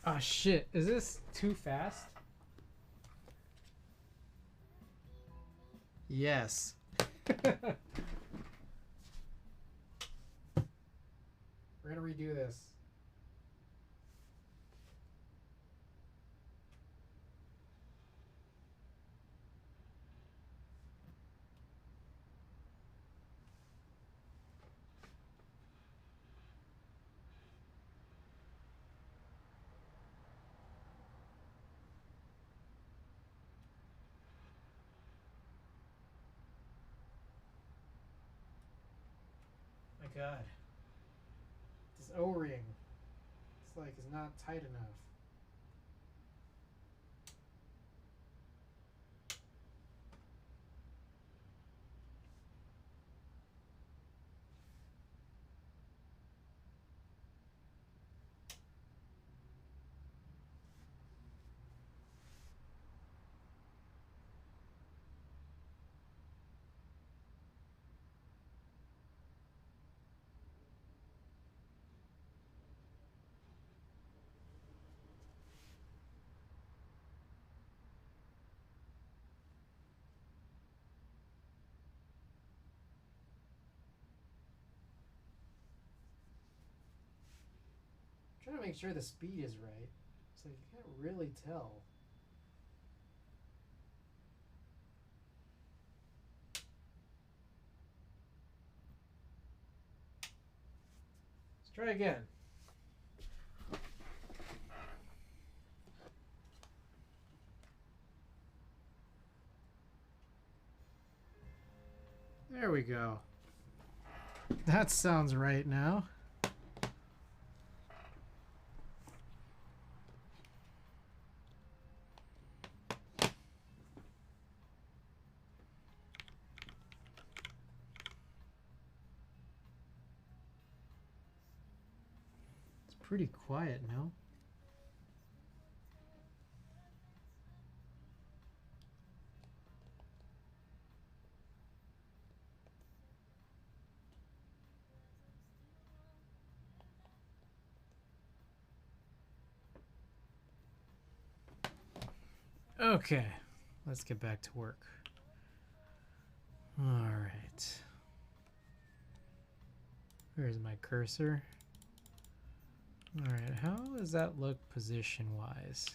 Oh shit, is this too fast? Yes. We're gonna redo this. My God. This O-ring. It's like it's not tight enough. Trying to make sure the speed is right. It's like you can't really tell. Let's try again. There we go. That sounds right now. It's pretty quiet now. Okay, let's get back to work. All right. Where's my cursor? All right, how does that look position-wise?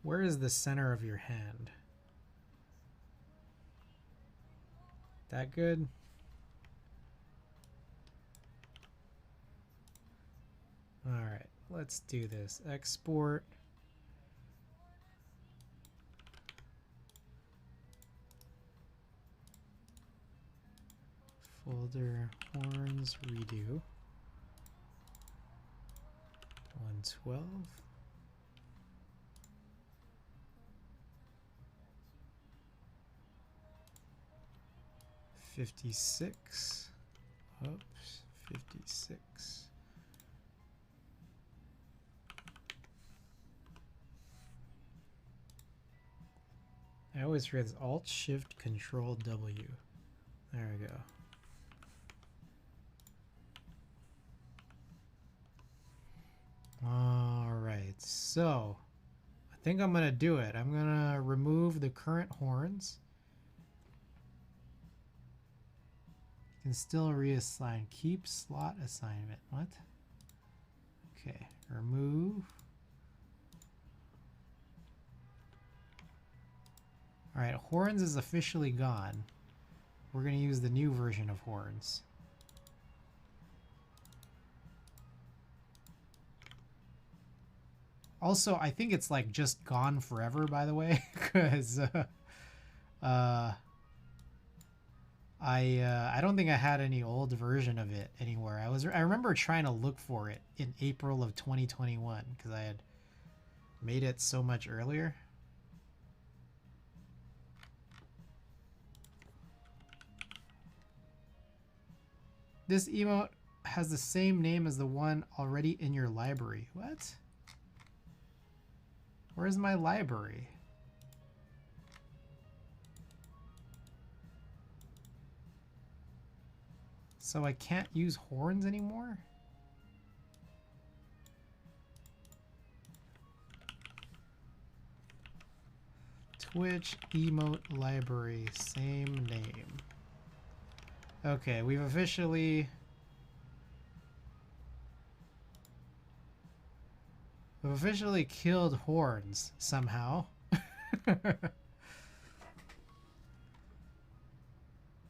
Where is the center of your hand? That good? All right, let's do this. Export. Folder horns redo. 112. 56. Oops, 56. I always forget this. Alt Shift Control W. There we go. All right, so I think I'm gonna do it. I'm gonna remove the current horns. You can still reassign. Keep slot assignment. What? Okay, remove. All right, horns is officially gone. We're gonna use the new version of horns. Also, I think it's like just gone forever, by the way, because I don't think I had any old version of it anywhere. I remember trying to look for it in April of 2021 because I had made it so much earlier. This emote has the same name as the one already in your library. What? Where's my library? So I can't use horns anymore? Twitch emote library, same name. Okay, we've officially officially killed horns somehow.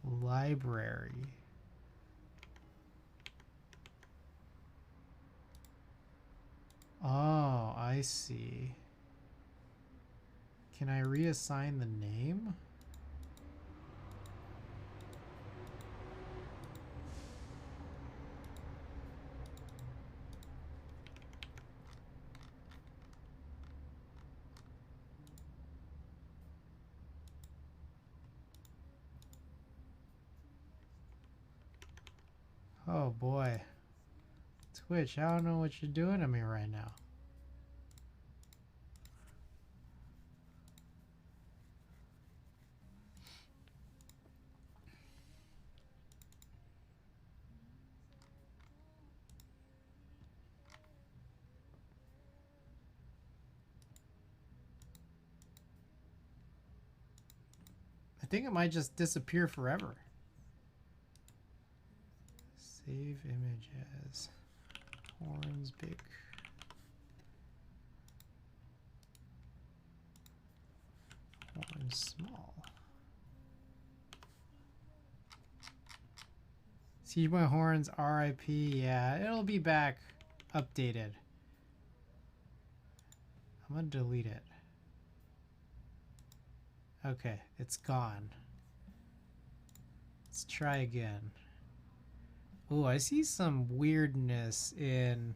Library. Oh, I see. Can I reassign the name? Oh boy. Twitch, I don't know what you're doing to me right now. I think it might just disappear forever. Save image as horns big. Horns small. Siege my horns RIP. Yeah, it'll be back updated. I'm gonna delete it. Okay, it's gone. Let's try again. Oh, I see some weirdness in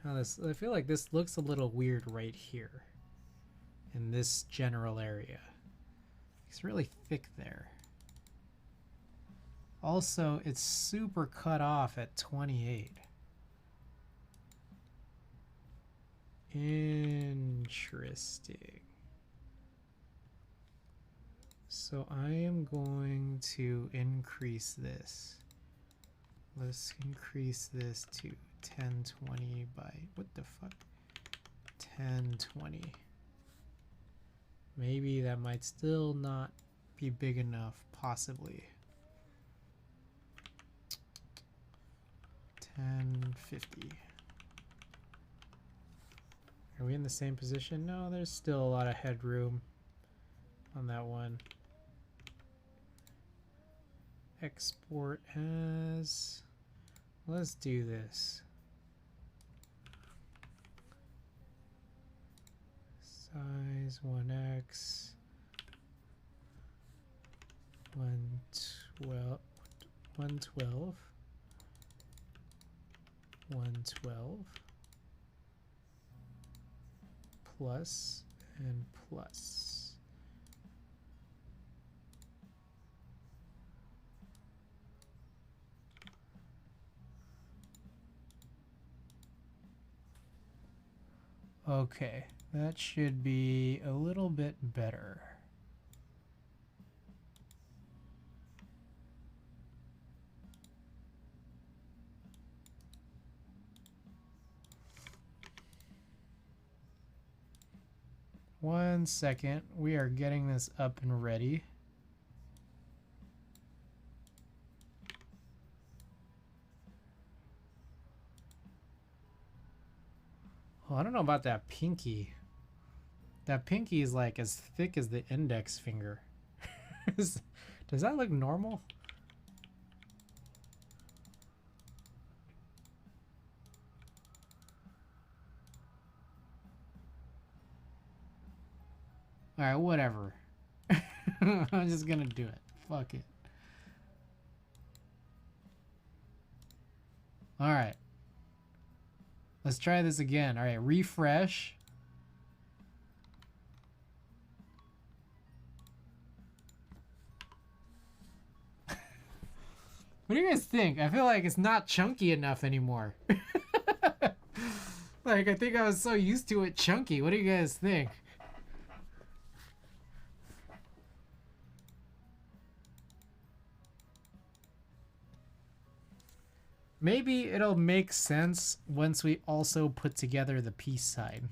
how this. I feel like this looks a little weird right here in this general area. It's really thick there. Also, it's super cut off at 28. Interesting. So I am going to increase this. Let's increase this to 1020 by, what the fuck? 1020. Maybe that might still not be big enough, possibly. 1050. Are we in the same position? No, there's still a lot of headroom on that one. Export as, let's do this. Size 1x, 112, 112, 112, plus and plus. Okay, that should be a little bit better. One second, we are getting this up and ready. Oh, I don't know about that pinky. That pinky is like as thick as the index finger. Does that look normal? Alright, whatever. I'm just gonna do it. Fuck it. Alright. Let's try this again. Alright, refresh. What do you guys think? I feel like it's not chunky enough anymore. Like, I think I was so used to it chunky. What do you guys think? Maybe it'll make sense once we also put together the peace sign.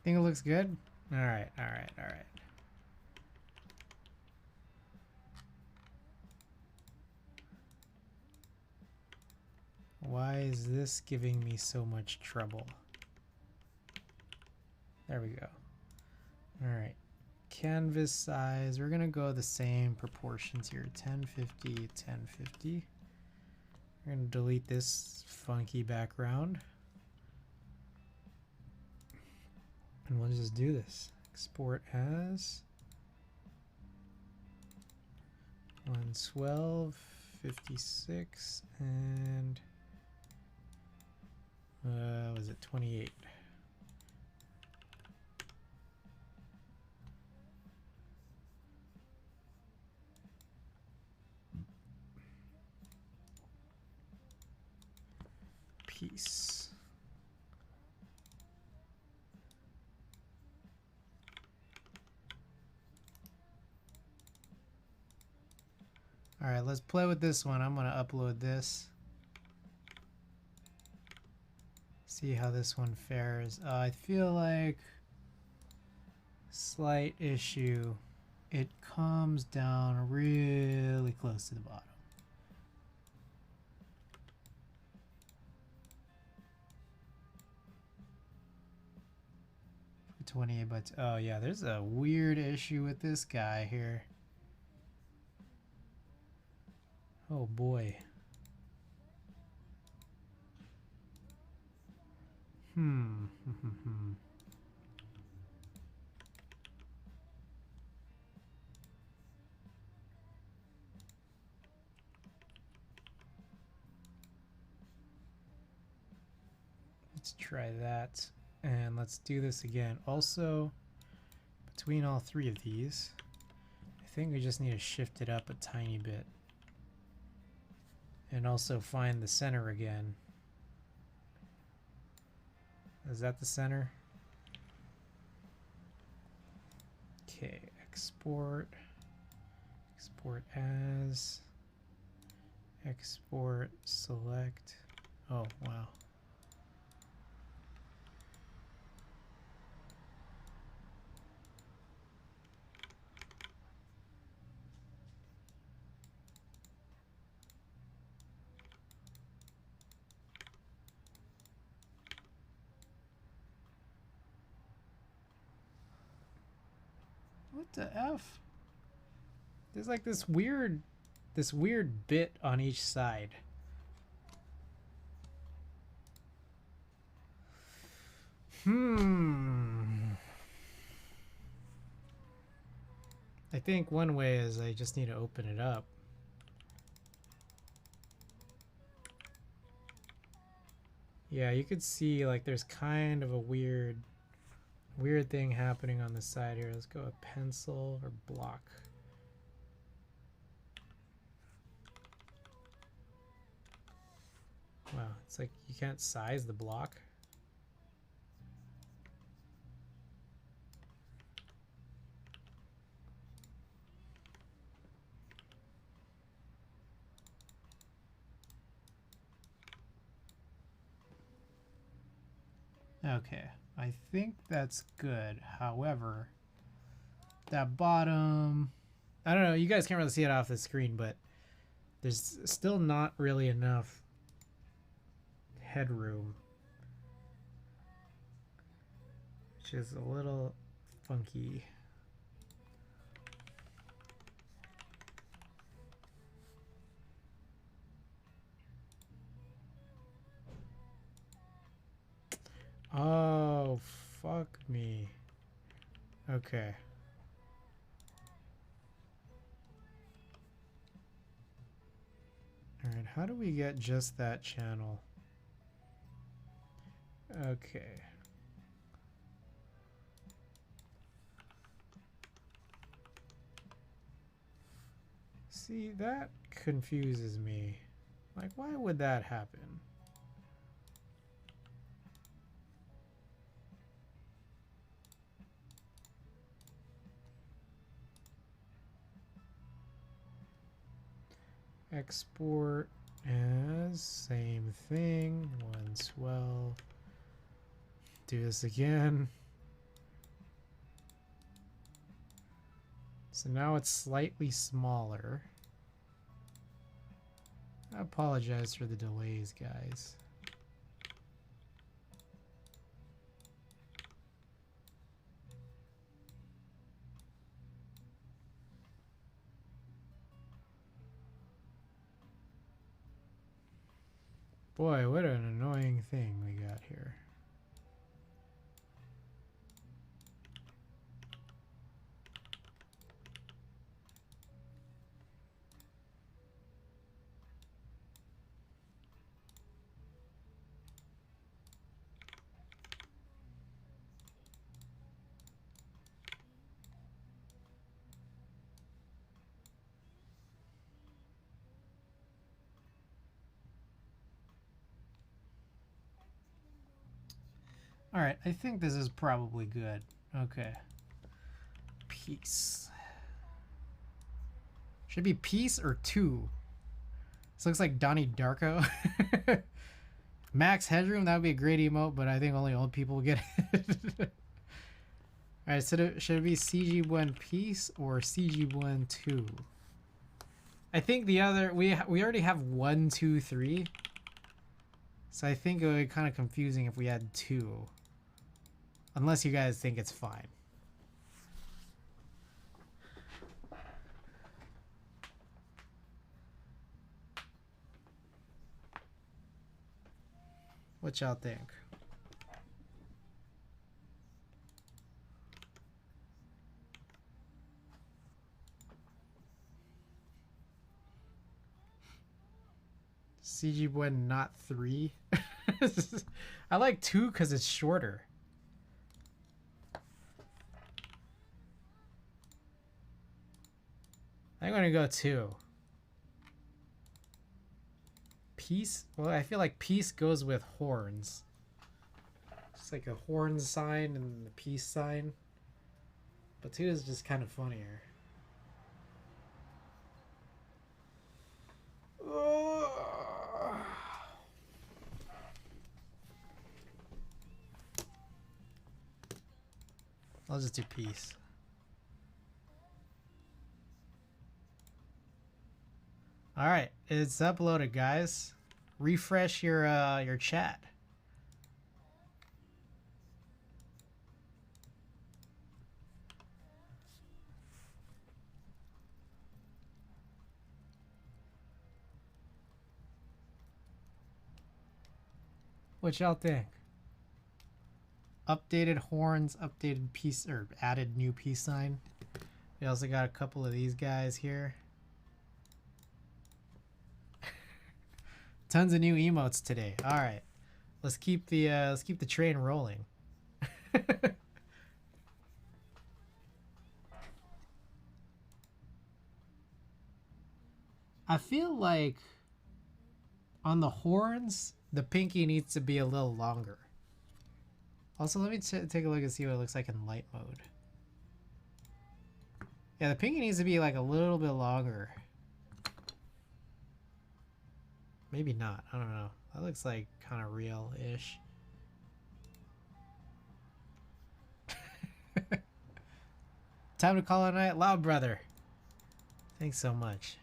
Think it looks good? Alright, alright, alright. Why is this giving me so much trouble? There we go. Alright. Canvas size. We're gonna go the same proportions here. 1050, 1050. We're gonna delete this funky background. And we'll just do this. Export as 112, 56, and was it 28? Peace. All right, let's play with this one. I'm gonna upload this. See how this one fares. I feel like slight issue. It comes down really close to the bottom. 28, but oh yeah, there's a weird issue with this guy here. Oh boy. Let's try that. And let's do this again. Also, between all three of these, I think we just need to shift it up a tiny bit. And also find the center again. Is that the center? Okay, export. Export as. Export, select. Oh, wow. What the F? There's like this weird bit on each side. I think one way is I just need to open it up. Yeah, you could see like there's kind of a weird thing happening on the side here. Let's go with pencil or block. Wow, it's like you can't size the block. Okay, I think that's good. However, that bottom, I don't know, you guys can't really see it off the screen, but there's still not really enough headroom, which is a little funky. Oh, fuck me. Okay. Alright, how do we get just that channel? Okay. See, that confuses me. Like, why would that happen? Export as same thing, 112. Do this again. So now it's slightly smaller. I apologize for the delays, guys. Boy, what an annoying thing we got here. All right, I think this is probably good. Okay. Peace. Should be peace or two. This looks like Donnie Darko. Max Headroom, that would be a great emote, but I think only old people will get it. Alright, so should it be CG1 Peace or CG1 2? I think the other, we already have 1, 2, 3. So I think it would be kind of confusing if we had 2. Unless you guys think it's fine. What y'all think? CG1 not 3. I like 2 because it's shorter. I'm gonna go 2. Peace? Well, I feel like peace goes with horns. It's like a horn sign and the peace sign. But 2 is just kind of funnier. I'll just do peace. All right, it's uploaded, guys. Refresh your chat. What y'all think? Updated horns, updated peace, or added new peace sign. We also got a couple of these guys here. Tons of new emotes today. All right, let's keep the train rolling. I feel like on the horns, the pinky needs to be a little longer. Also, let me take a look and see what it looks like in light mode. Yeah, the pinky needs to be like a little bit longer. Maybe not. I don't know. That looks like kind of real-ish. Time to call it a night, Loud Brother. Thanks so much.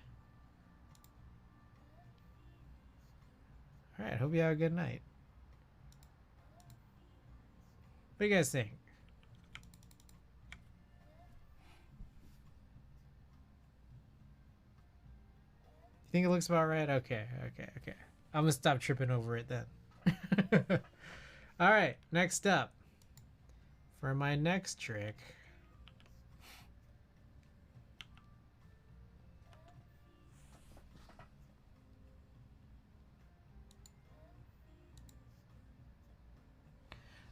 All right, hope you have a good night. What do you guys think? You think it looks about right? Okay. I'm gonna stop tripping over it then. All right, next up. For my next trick.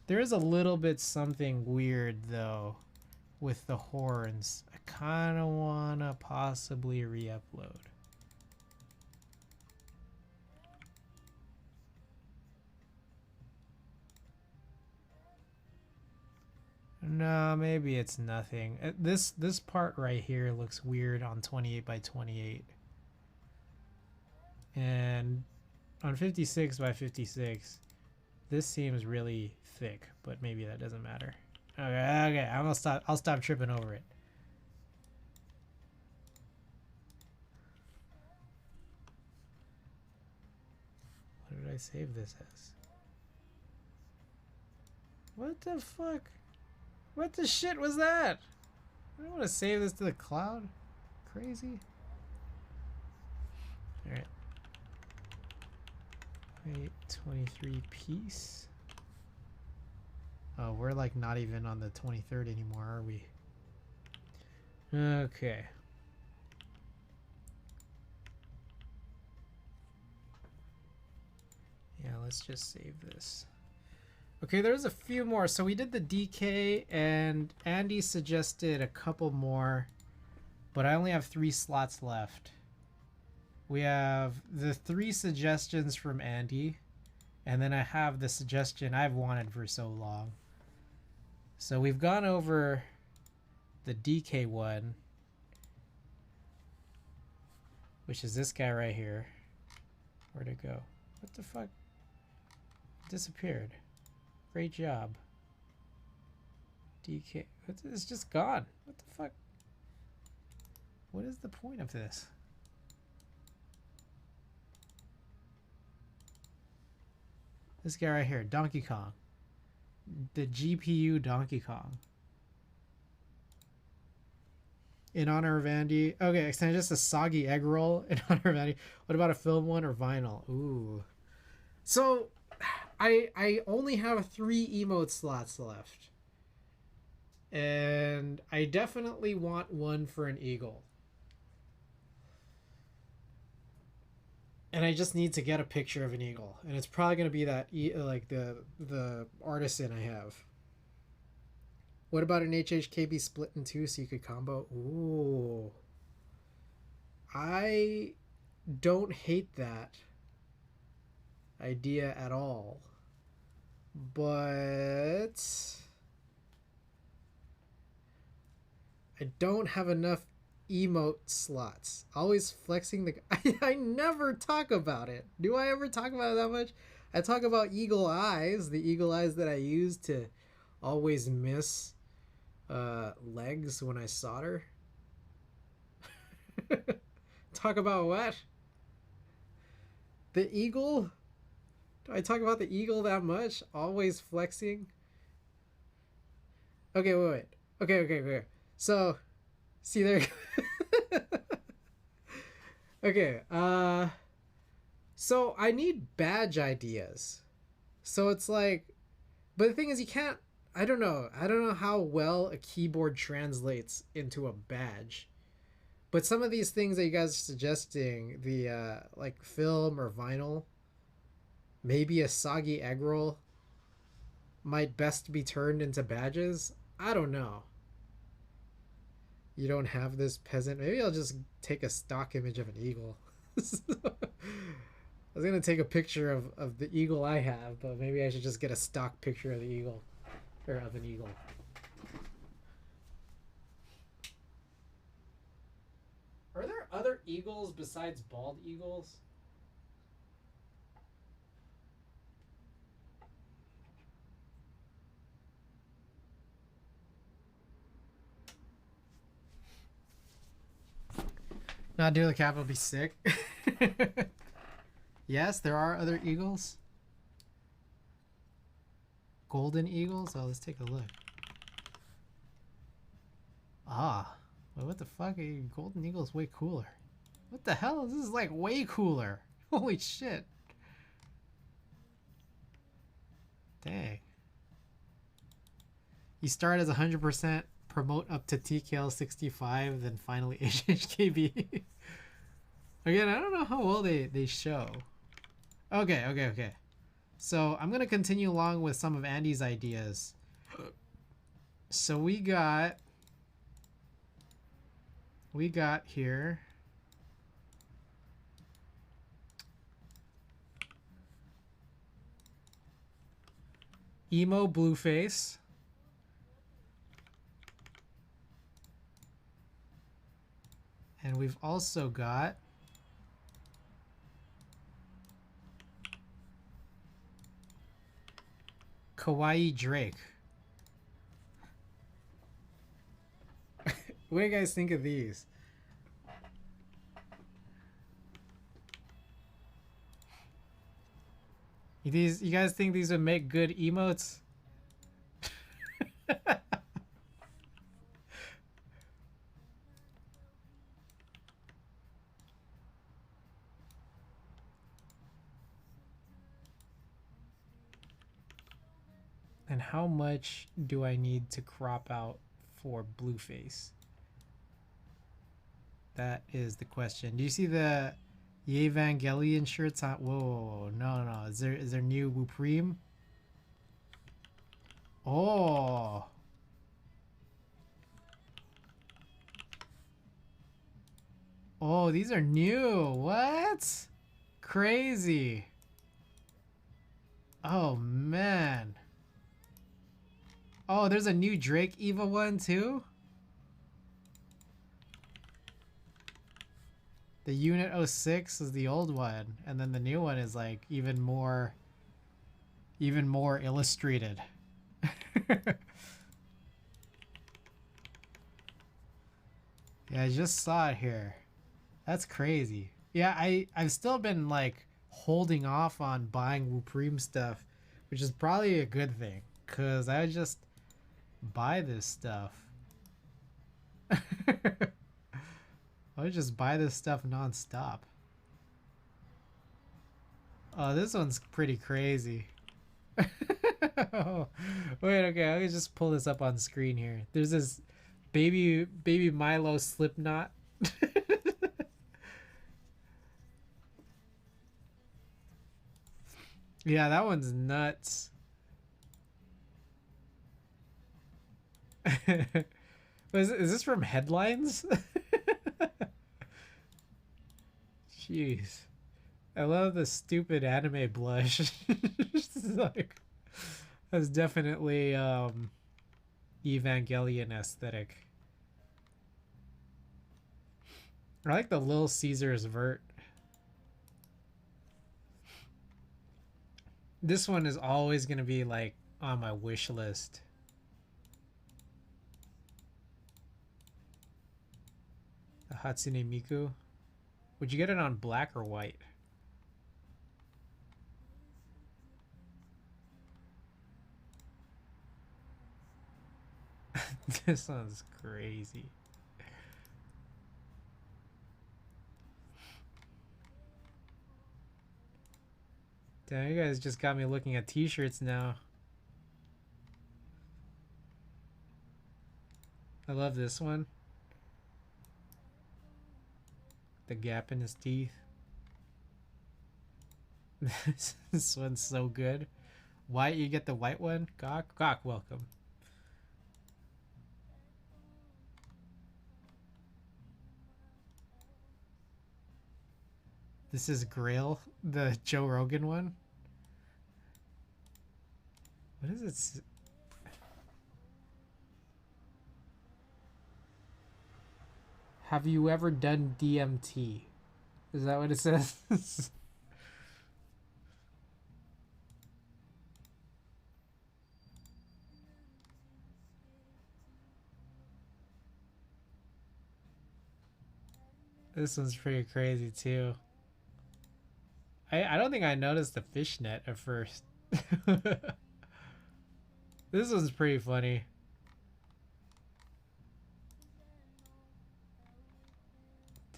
There is a little bit something weird though with the horns. I kind of want to possibly re-upload. No, maybe it's nothing. This part right here looks weird on 28 by 28. And on 56 by 56, this seems really thick, but maybe that doesn't matter. Okay, I'll stop tripping over it. save this as? What the fuck? What the shit was that? I don't want to save this to the cloud. Crazy. Alright. Wait, 23 piece. Oh, we're like not even on the 23rd anymore, are we? Okay. Yeah, let's just save this. Okay, there's a few more. So we did the DK, and Andy suggested a couple more, but I only have 3 slots left. We have the 3 suggestions from Andy, and then I have the suggestion I've wanted for so long. So we've gone over the DK one, which is this guy right here. Where'd it go? What the fuck? It disappeared. Great job. DK. It's just gone. What the fuck? What is the point of this? This guy right here, Donkey Kong. The GPU Donkey Kong. In honor of Andy. Okay, so just a soggy egg roll in honor of Andy. What about a film one or vinyl? Ooh. So I only have 3 emote slots left. And I definitely want one for an eagle. And I just need to get a picture of an eagle. And it's probably going to be that, like the artisan I have. What about an HHKB split in 2 so you could combo? Ooh. I don't hate that idea at all. But I don't have enough emote slots. Always flexing the... I never talk about it. Do I ever talk about it that much? I talk about eagle eyes. The eagle eyes that I use to always miss legs when I solder. Talk about what? The eagle? Do I talk about the eagle that much? Always flexing? Okay, wait. Okay. So, see there. Okay, so I need badge ideas. So it's like, but the thing is, you can't, I don't know how well a keyboard translates into a badge. But some of these things that you guys are suggesting, the like film or vinyl, maybe a soggy egg roll, might best be turned into badges. I don't know. You don't have this peasant. Maybe I'll just take a stock image of an eagle. I was gonna take a picture of the eagle I have, but maybe I should just get a stock picture of the eagle, or of an eagle. Are there other eagles besides bald eagles? Not doing the cap will be sick. Yes, there are other eagles. Golden eagles? Oh, let's take a look. Ah. Well, what the fuck? A golden eagle is way cooler. What the hell? This is like way cooler. Holy shit. Dang. You start as 100%, promote up to TKL 65, then finally HHKB. Again, I don't know how well they show. Okay. So I'm going to continue along with some of Andy's ideas. So we got here emo blueface. And we've also got Kawaii Drake. What do you guys think of these? You guys think these would make good emotes? And how much do I need to crop out for Blueface? That is the question. Do you see the Evangelion shirts on? Whoa, no. Is there new Wupreme? Oh. Oh, these are new. What? Crazy. Oh, man. Oh, there's a new Drake Eva one, too? The Unit 06 is the old one, and then the new one is like even more illustrated. Yeah, I just saw it here. That's crazy. Yeah, I've still been like holding off on buying Wupreme stuff, which is probably a good thing, cause I would just buy this stuff. I would just buy this stuff nonstop. Oh, this one's pretty crazy. Oh, wait, okay, I'll just pull this up on screen here. There's this baby Milo Slipknot. Yeah, that one's nuts. Is this from Headlines? Jeez. I love the stupid anime blush. Like, that's definitely Evangelion aesthetic. I like the Little Caesars vert. This one is always gonna be like on my wish list. The Hatsune Miku. Would you get it on black or white? This one's crazy. Damn, you guys just got me looking at t-shirts now. I love this one. The gap in his teeth. This one's so good. White, you get the white one? Gawk, welcome. This is Grail, the Joe Rogan one. What is it? Have you ever done DMT? Is that what it says? This one's pretty crazy too. I don't think I noticed the fishnet at first. This one's pretty funny.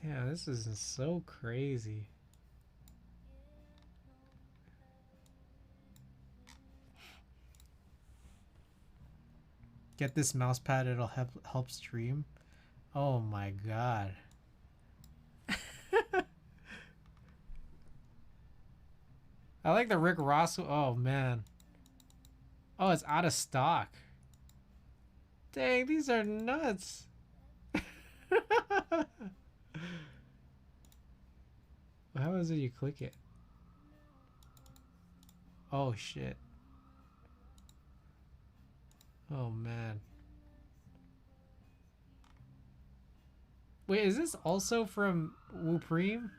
Damn, this is so crazy. Get this mouse pad, it'll help stream. Oh my god. I like the Rick Ross. Oh man. Oh, it's out of stock. Dang, these are nuts. How is it you click it? Oh shit. Oh man. Wait, is this also from Wupreme?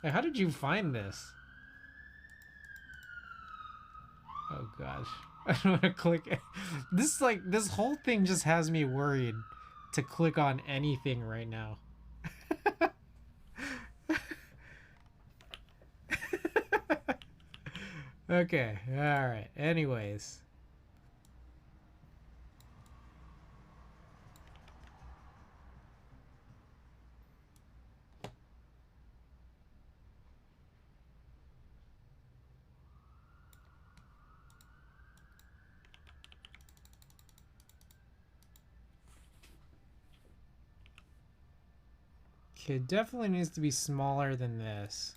Like, how did you find this? Oh gosh. I don't want to click it. This whole thing just has me worried to click on anything right now. Okay, alright. Anyways. Okay, it definitely needs to be smaller than this.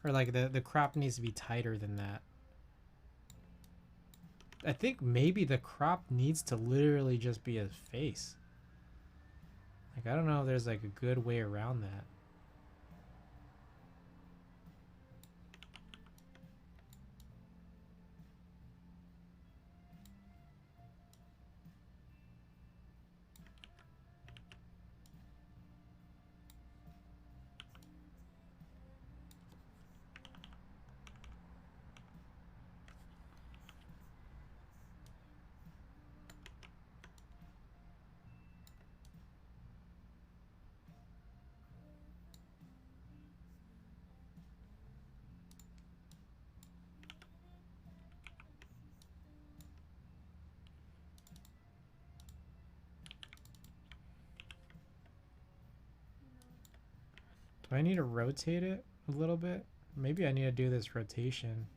Or like the crop needs to be tighter than that. I think maybe the crop needs to literally just be his face. Like, I don't know if there's like a good way around that. Do I need to rotate it a little bit? Maybe I need to do this rotation.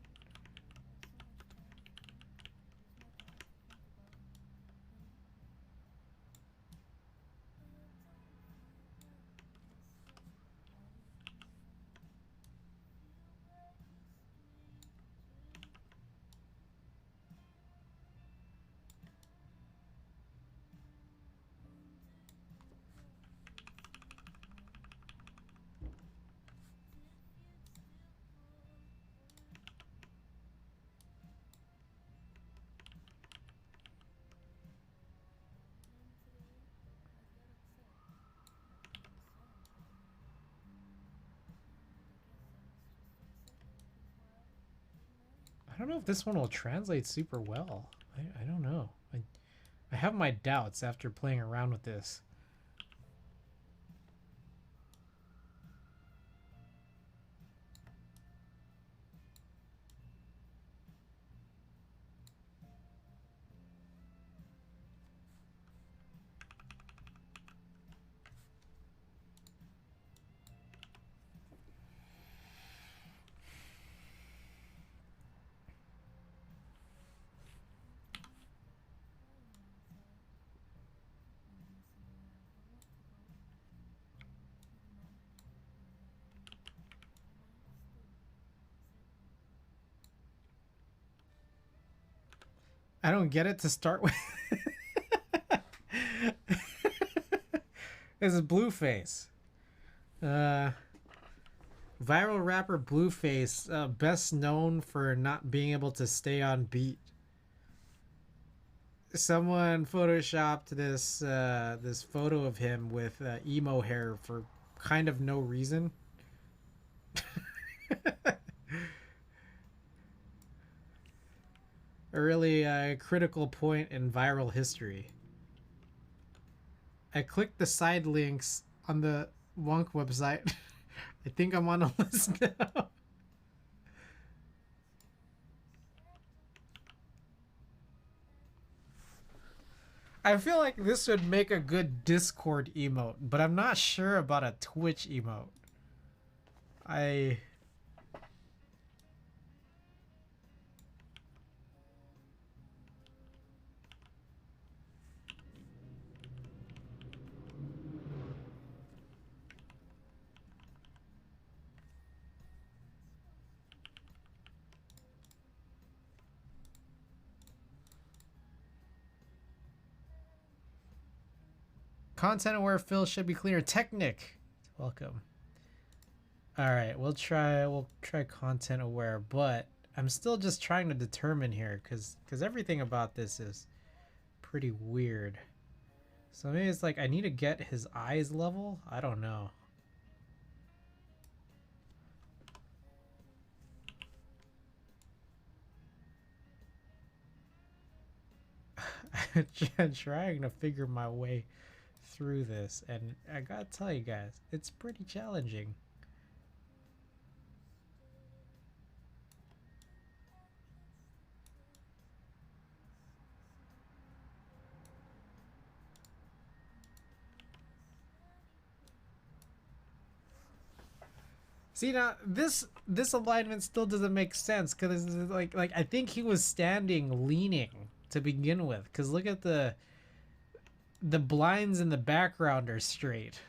I don't know if this one will translate super well. I don't know. I have my doubts after playing around with this. I don't get it to start with. This is Blueface. Viral rapper Blueface, best known for not being able to stay on beat. Someone photoshopped this photo of him with emo hair for kind of no reason. A really critical point in viral history. I clicked the side links on the Wonk website. I think I'm on a list now. I feel like this would make a good Discord emote, but I'm not sure about a Twitch emote. Content aware fill should be cleaner. Technic, welcome. All right, we'll try content aware, but I'm still just trying to determine here because everything about this is pretty weird. So maybe it's like I need to get his eyes level. I don't know. I'm trying to figure my way through this, and I gotta tell you guys, it's pretty challenging. See now, this alignment still doesn't make sense because like I think he was standing leaning to begin with. Because look at the blinds in the background are straight.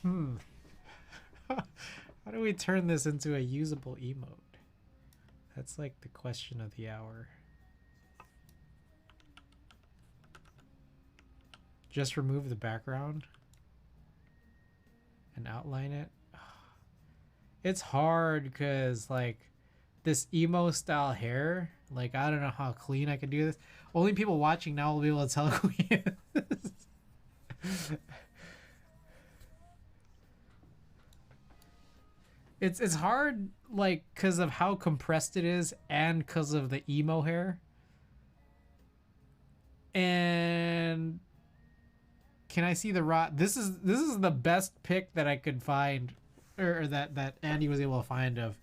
How do we turn this into a usable emote? That's like the question of the hour. Just remove the background and outline it. It's hard because like this emo style hair, like I don't know how clean I can do this. Only people watching now will be able to tell who he is. It's hard like because of how compressed it is and because of the emo hair. And can I see the raw? This is the best pick that I could find, or that Andy was able to find of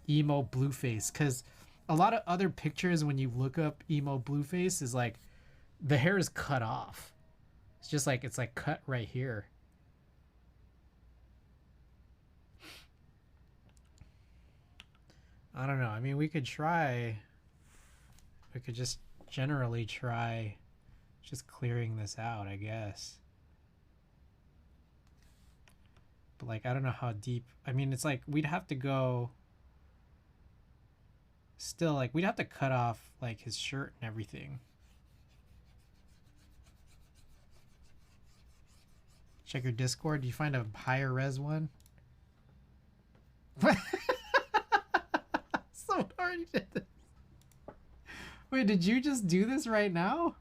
emo blueface. Because a lot of other pictures when you look up emo blueface is like the hair is cut off. It's just like it's like cut right here. I don't know. I mean, we could try. We could just generally try just clearing this out, I guess. But like, I don't know how deep. I mean, it's like we'd have to go. Still, like, we'd have to cut off like his shirt and everything. Check your Discord. Do you find a higher res one? Someone already did this. Wait, did you just do this right now?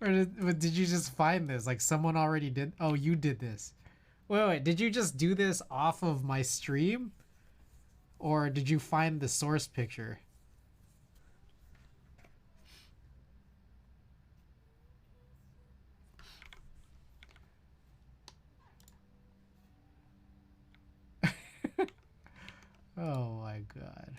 Or did you just find this? Like someone already did? Oh, you did this. Wait, did you just do this off of my stream? Or did you find the source picture? Oh my god.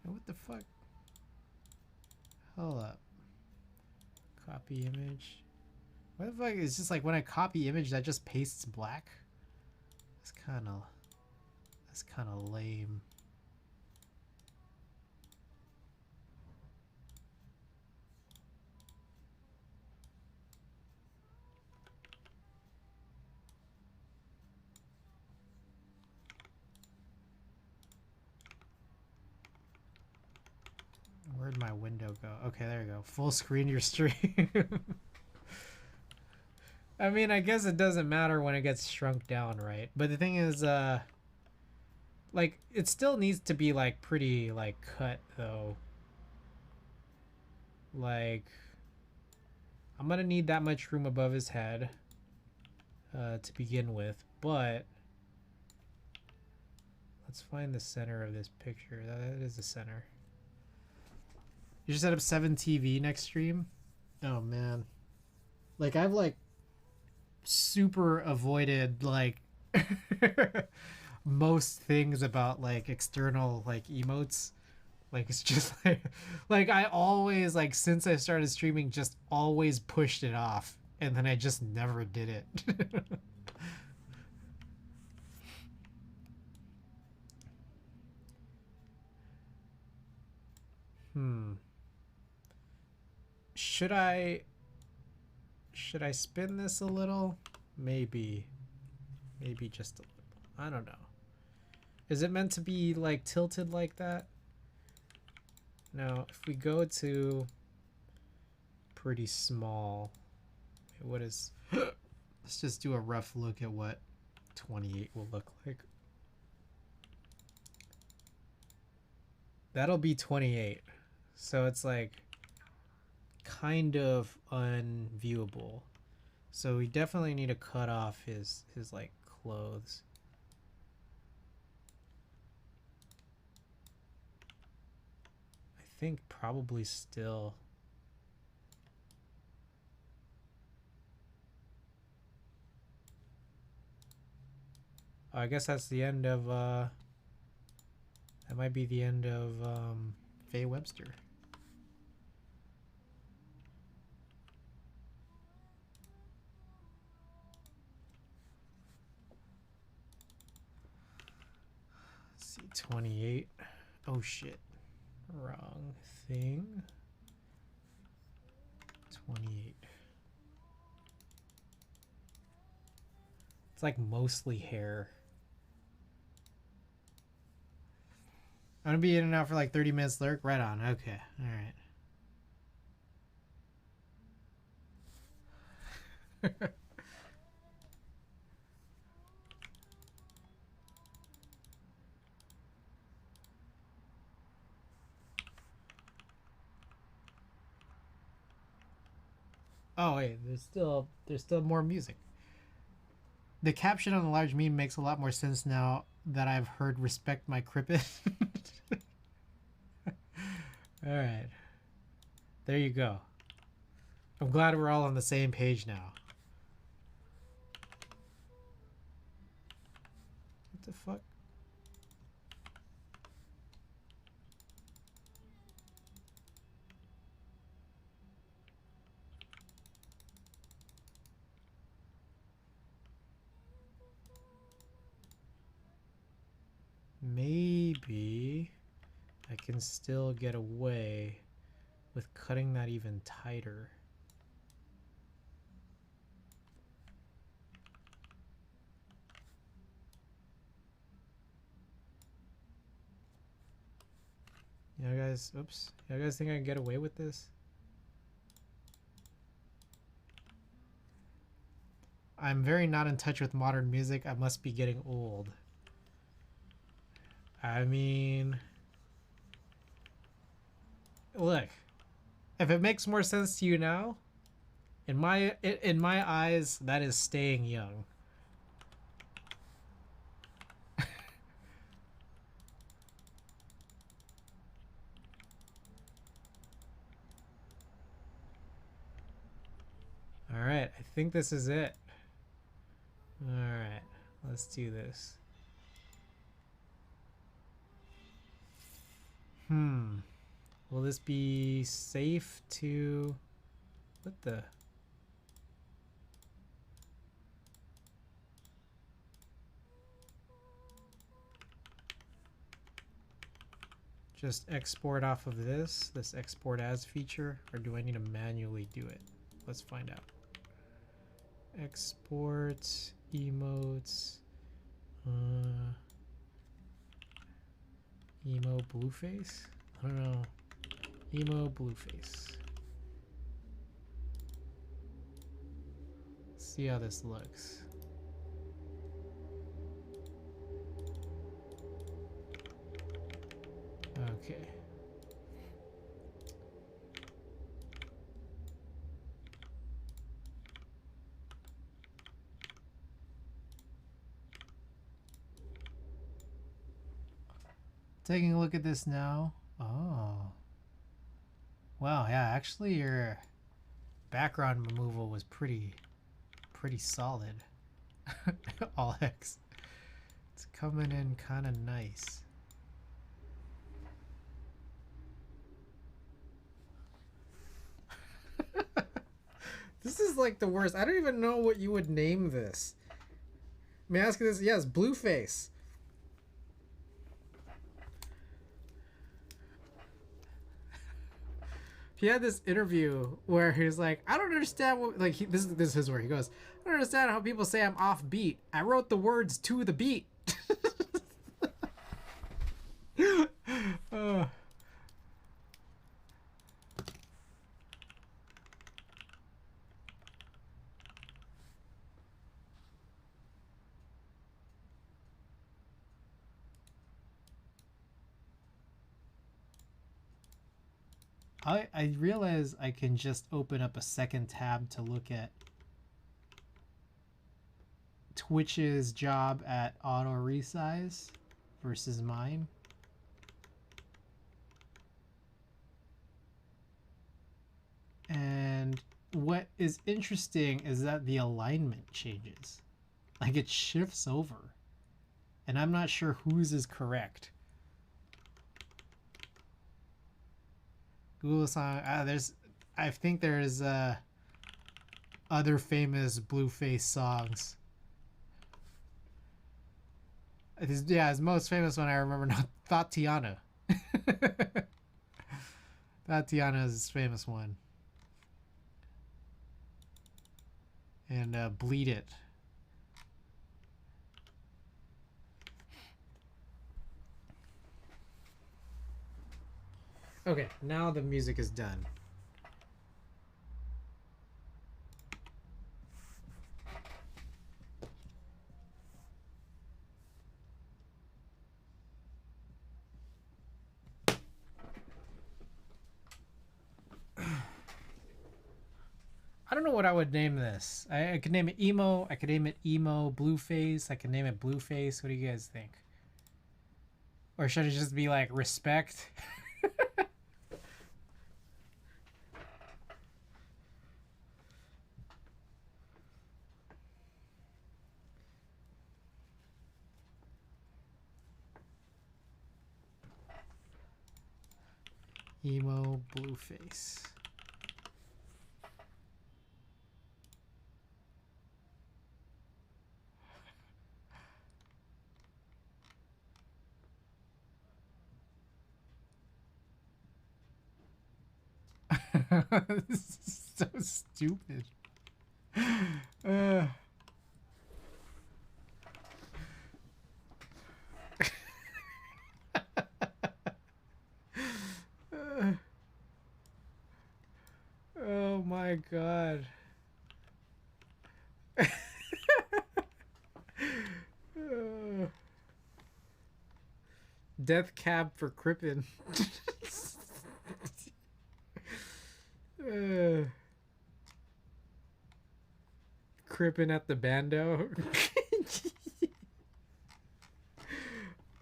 What the fuck? Hold up. Copy image. What the fuck? It's just like when I copy image that just pastes black? That's kinda lame. Where'd my window go? Okay, there you go. Full screen your stream. I mean, I guess it doesn't matter when it gets shrunk down, right? But the thing is, like, it still needs to be, like, pretty, like, cut, though. Like, I'm gonna need that much room above his head, to begin with, but let's find the center of this picture. That is the center. You just set up 7 TV next stream? Oh, man. Like, I've, like, super avoided, like, most things about, like, external, like, emotes. Like, it's just, like, I always, like, since I started streaming, just always pushed it off. And then I just never did it. Should I spin this a little? Maybe just a little. I don't know. Is it meant to be like tilted like that? Now, if we go to pretty small, what is, let's just do a rough look at what 28 will look like. That'll be 28. So it's like kind of unviewable. So we definitely need to cut off his like clothes. think probably still. Oh, I guess that's the end of that might be the end of Faye Webster. Let's see, 28. Oh shit. Wrong thing. 28. It's like mostly hair. I'm gonna be in and out for like 30 minutes, Lurk. Right on. Okay. Alright. Oh wait, there's still more music. The caption on the large meme makes a lot more sense now that I've heard "respect my crippet." All right, there you go. I'm glad we're all on the same page now. What the fuck? Maybe I can still get away with cutting that even tighter. Yeah, guys, oops. You guys think I can get away with this? I'm very not in touch with modern music. I must be getting old. I mean, look, if it makes more sense to you now, in my eyes, that is staying young. All right, I think this is it. All right, let's do this. Will this be safe to... What the... Just export off of this export as feature, or do I need to manually do it? Let's find out. Export emotes, emo blueface. I don't know. Emo blueface. Let's see how this looks. Okay. Taking a look at this now. Oh. Wow, yeah, actually your background removal was pretty solid. All X. It's coming in kind of nice. This is like the worst. I don't even know what you would name this. May I ask you this? Yes, Blueface. He had this interview where he was like, I don't understand what, like, this is his word. He goes, I don't understand how people say I'm off beat. I wrote the words to the beat. I realize I can just open up a second tab to look at Twitch's job at auto resize versus mine. And what is interesting is that the alignment changes. Like it shifts over. And I'm not sure whose is correct. Google song. I think there's other famous Blueface songs. His most famous one I remember now, Tatiana. Tatiana is his famous one. And Bleed It. Okay, now the music is done. I don't know what I would name this. I could name it emo. I could name it emo Blueface. I could name it Blueface. What do you guys think? Or should it just be like respect? Emo Blueface. This is so stupid. Oh my god. Death cab for Crippen. Crippen at the bando.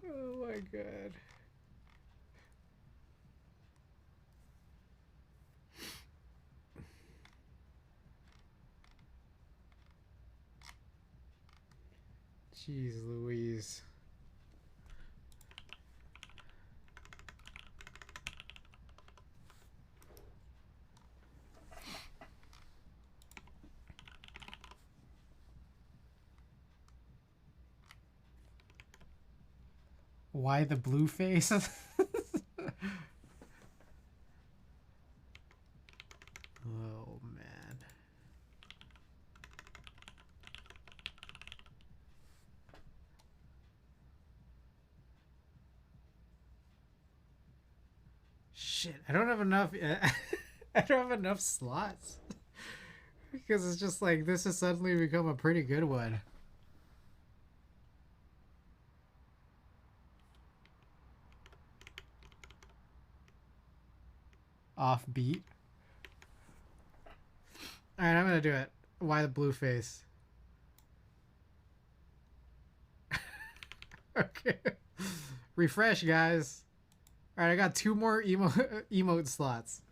Oh my god. Jeez Louise. Why the blue face? Oh man. Shit, I don't have enough. I don't have enough slots because it's just like this has suddenly become a pretty good one. Offbeat. All right, I'm gonna do it. Why the blue face? Okay. Refresh, guys. All right, I got 2 more emote slots.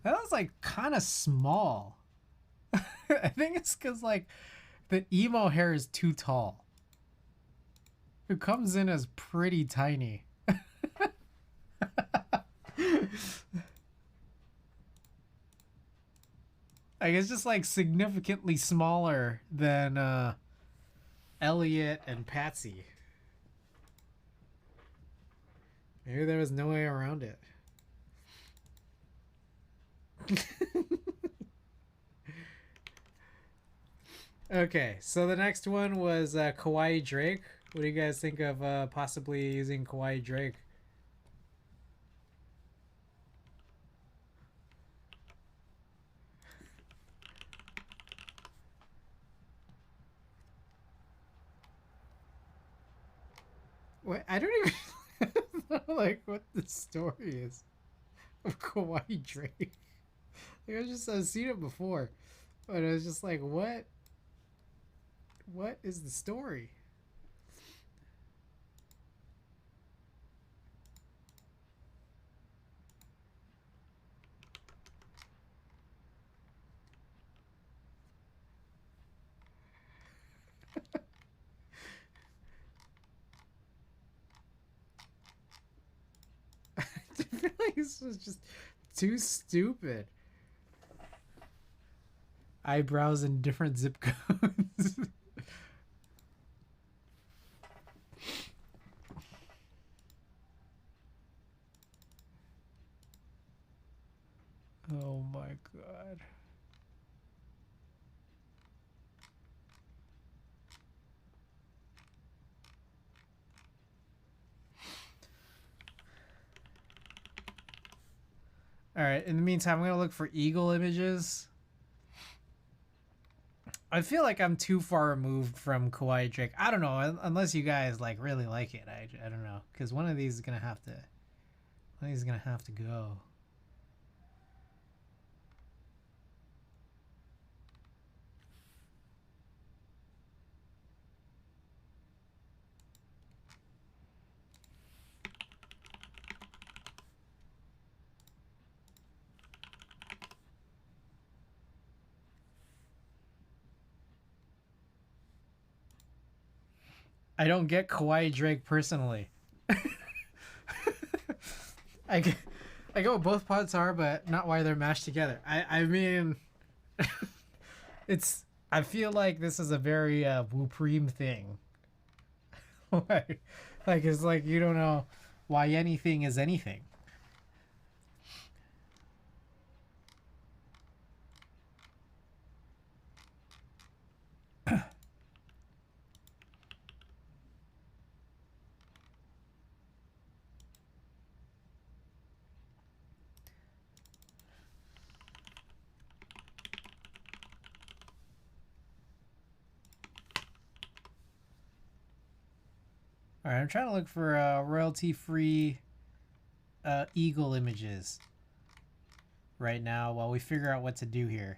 That was like kind of small. I think it's because like the emo hair is too tall. It comes in as pretty tiny. Like it's just like significantly smaller than Elliot and Patsy. Maybe there was no way around it. Okay, so the next one was Kawaii Drake. What do you guys think of possibly using Kawaii Drake? Wait, I don't even know like what the story is. of Kawaii Drake. Like I've seen it before, but I was just like, what? What is the story? I feel like this was just too stupid. Eyebrows in different zip codes. Oh my god. Alright, in the meantime, I'm gonna look for eagle images. I feel like I'm too far removed from Kawaii Drake. I don't know, unless you guys like really like it. I don't know, because one of these is gonna have to. One of these is gonna have to go. I don't get Kawaii Drake personally. I get, I get what both pods are, but not why they're mashed together. I mean, it's. I feel like this is a very Wupreem thing. like, it's like you don't know why anything is anything. All right, I'm trying to look for royalty-free eagle images right now while we figure out what to do here.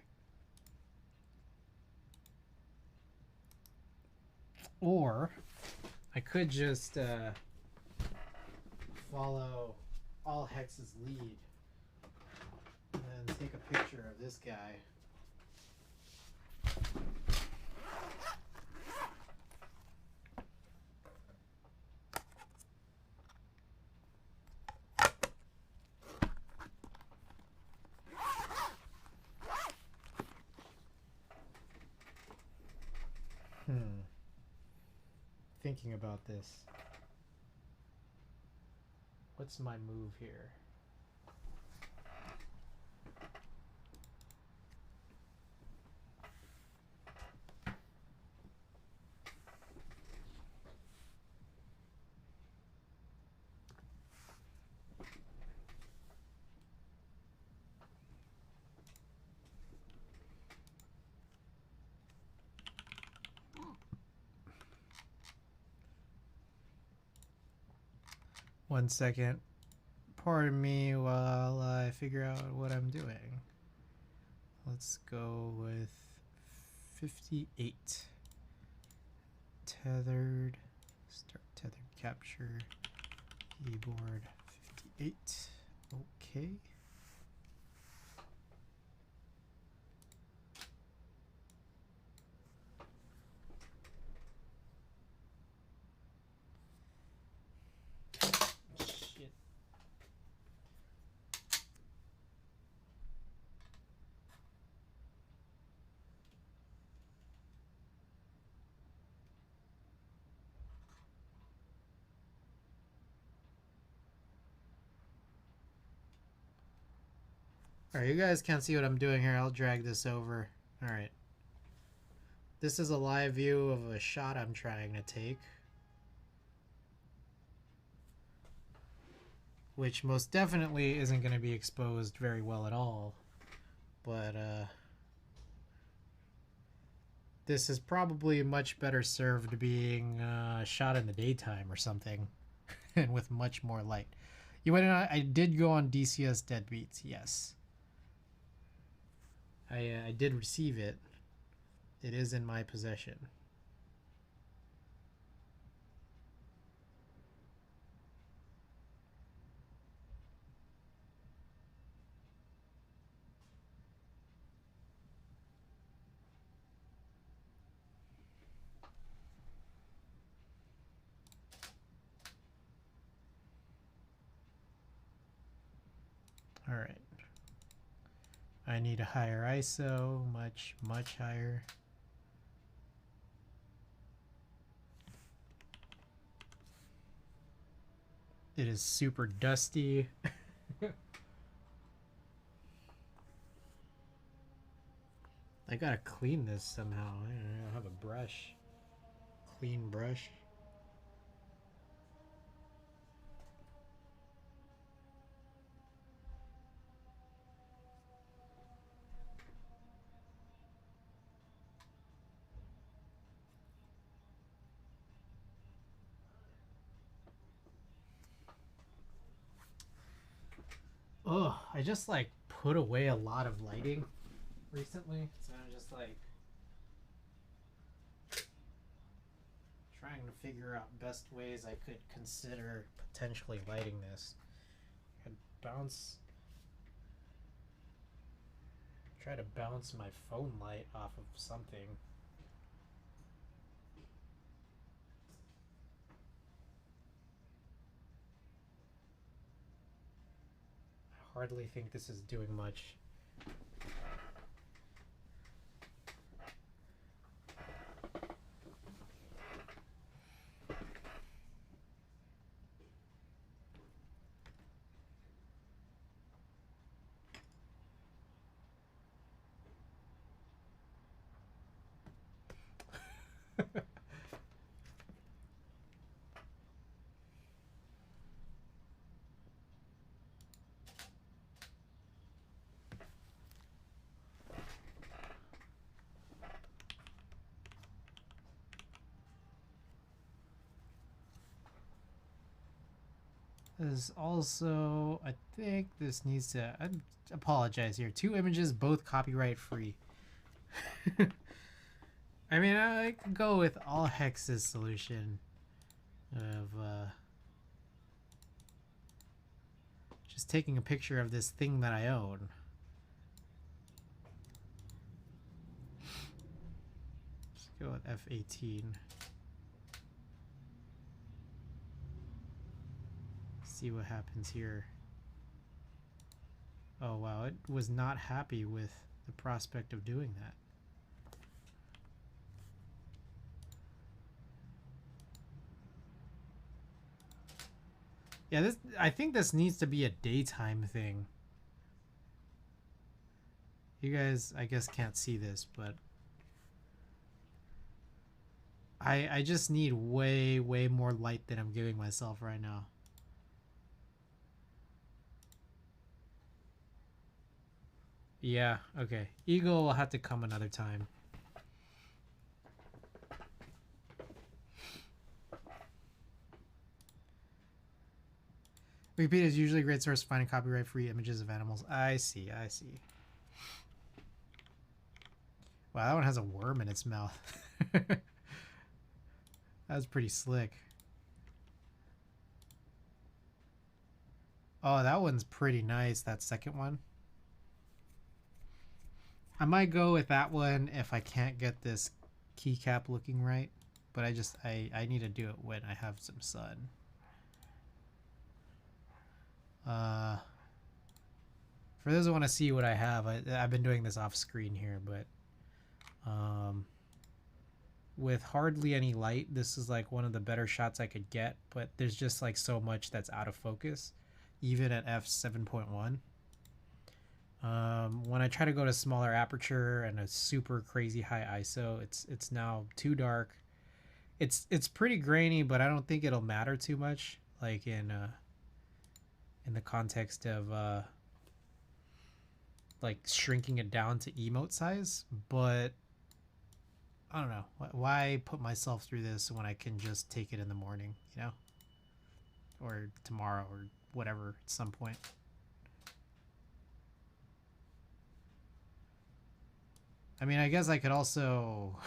Or I could just follow All Hex's lead and then take a picture of this guy. Thinking about this. What's my move here? One second. Pardon me while I figure out what I'm doing. Let's go with 58. Tethered. Start tethered capture. Keyboard 58. Okay. Alright, you guys can't see what I'm doing here. I'll drag this over. Alright. This is a live view of a shot I'm trying to take. Which most definitely isn't going to be exposed very well at all. But, this is probably much better served being shot in the daytime or something. And with much more light. You went on. I did go on DCS Deadbeats. Yes, I did receive it. It is in my possession. All right. I need a higher ISO, much higher. It is super dusty. I gotta clean this somehow. I don't have a brush. Clean brush. Oh, I just like put away a lot of lighting recently, so I'm just like trying to figure out best ways I could consider potentially lighting this. I'd try to bounce my phone light off of something. I hardly think this is doing much. There's also, I think this needs to, I apologize here. 2 images, both copyright free. I mean, I could go with all hex's solution of just taking a picture of this thing that I own. Let's go with F18. See what happens here. Oh wow, it was not happy with the prospect of doing that. Yeah, I think this needs to be a daytime thing. You guys, I guess, can't see this, but I just need way more light than I'm giving myself right now. Yeah, okay. Eagle will have to come another time. Wikipedia is usually a great source for finding copyright-free images of animals. I see. Wow, that one has a worm in its mouth. That was pretty slick. Oh, that one's pretty nice, that second one. I might go with that one if I can't get this keycap looking right. But I need to do it when I have some sun. For those who want to see what I have, I've been doing this off screen here, but with hardly any light, this is like one of the better shots I could get, but there's just like so much that's out of focus, even at f7.1. When I try to go to smaller aperture and a super crazy high ISO, it's now too dark. It's pretty grainy, but I don't think it'll matter too much, like in the context of like shrinking it down to emote size. But I don't know, why put myself through this when I can just take it in the morning, you know, or tomorrow or whatever at some point. I mean, I guess I could also...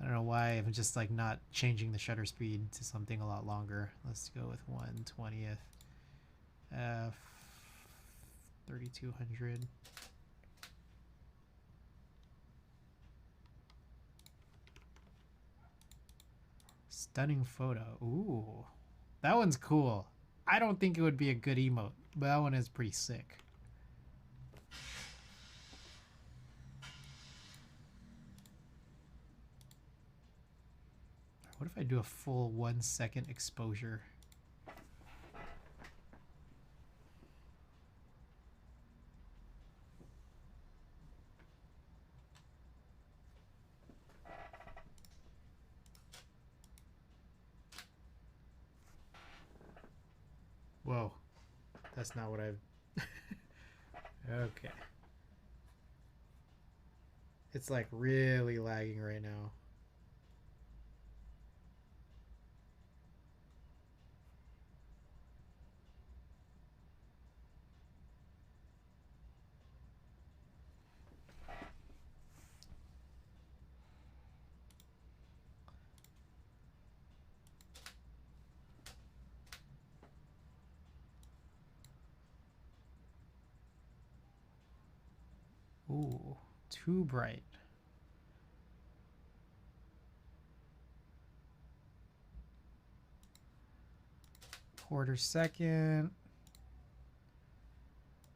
I don't know why I'm just like not changing the shutter speed to something a lot longer. Let's go with 1/20th f 3200. Stunning photo. Ooh, that one's cool. I don't think it would be a good emote, but that one is pretty sick. What if I do a full 1 second exposure? Whoa, that's not what I've... Okay. It's like really lagging right now. Ooh, too bright. Quarter second.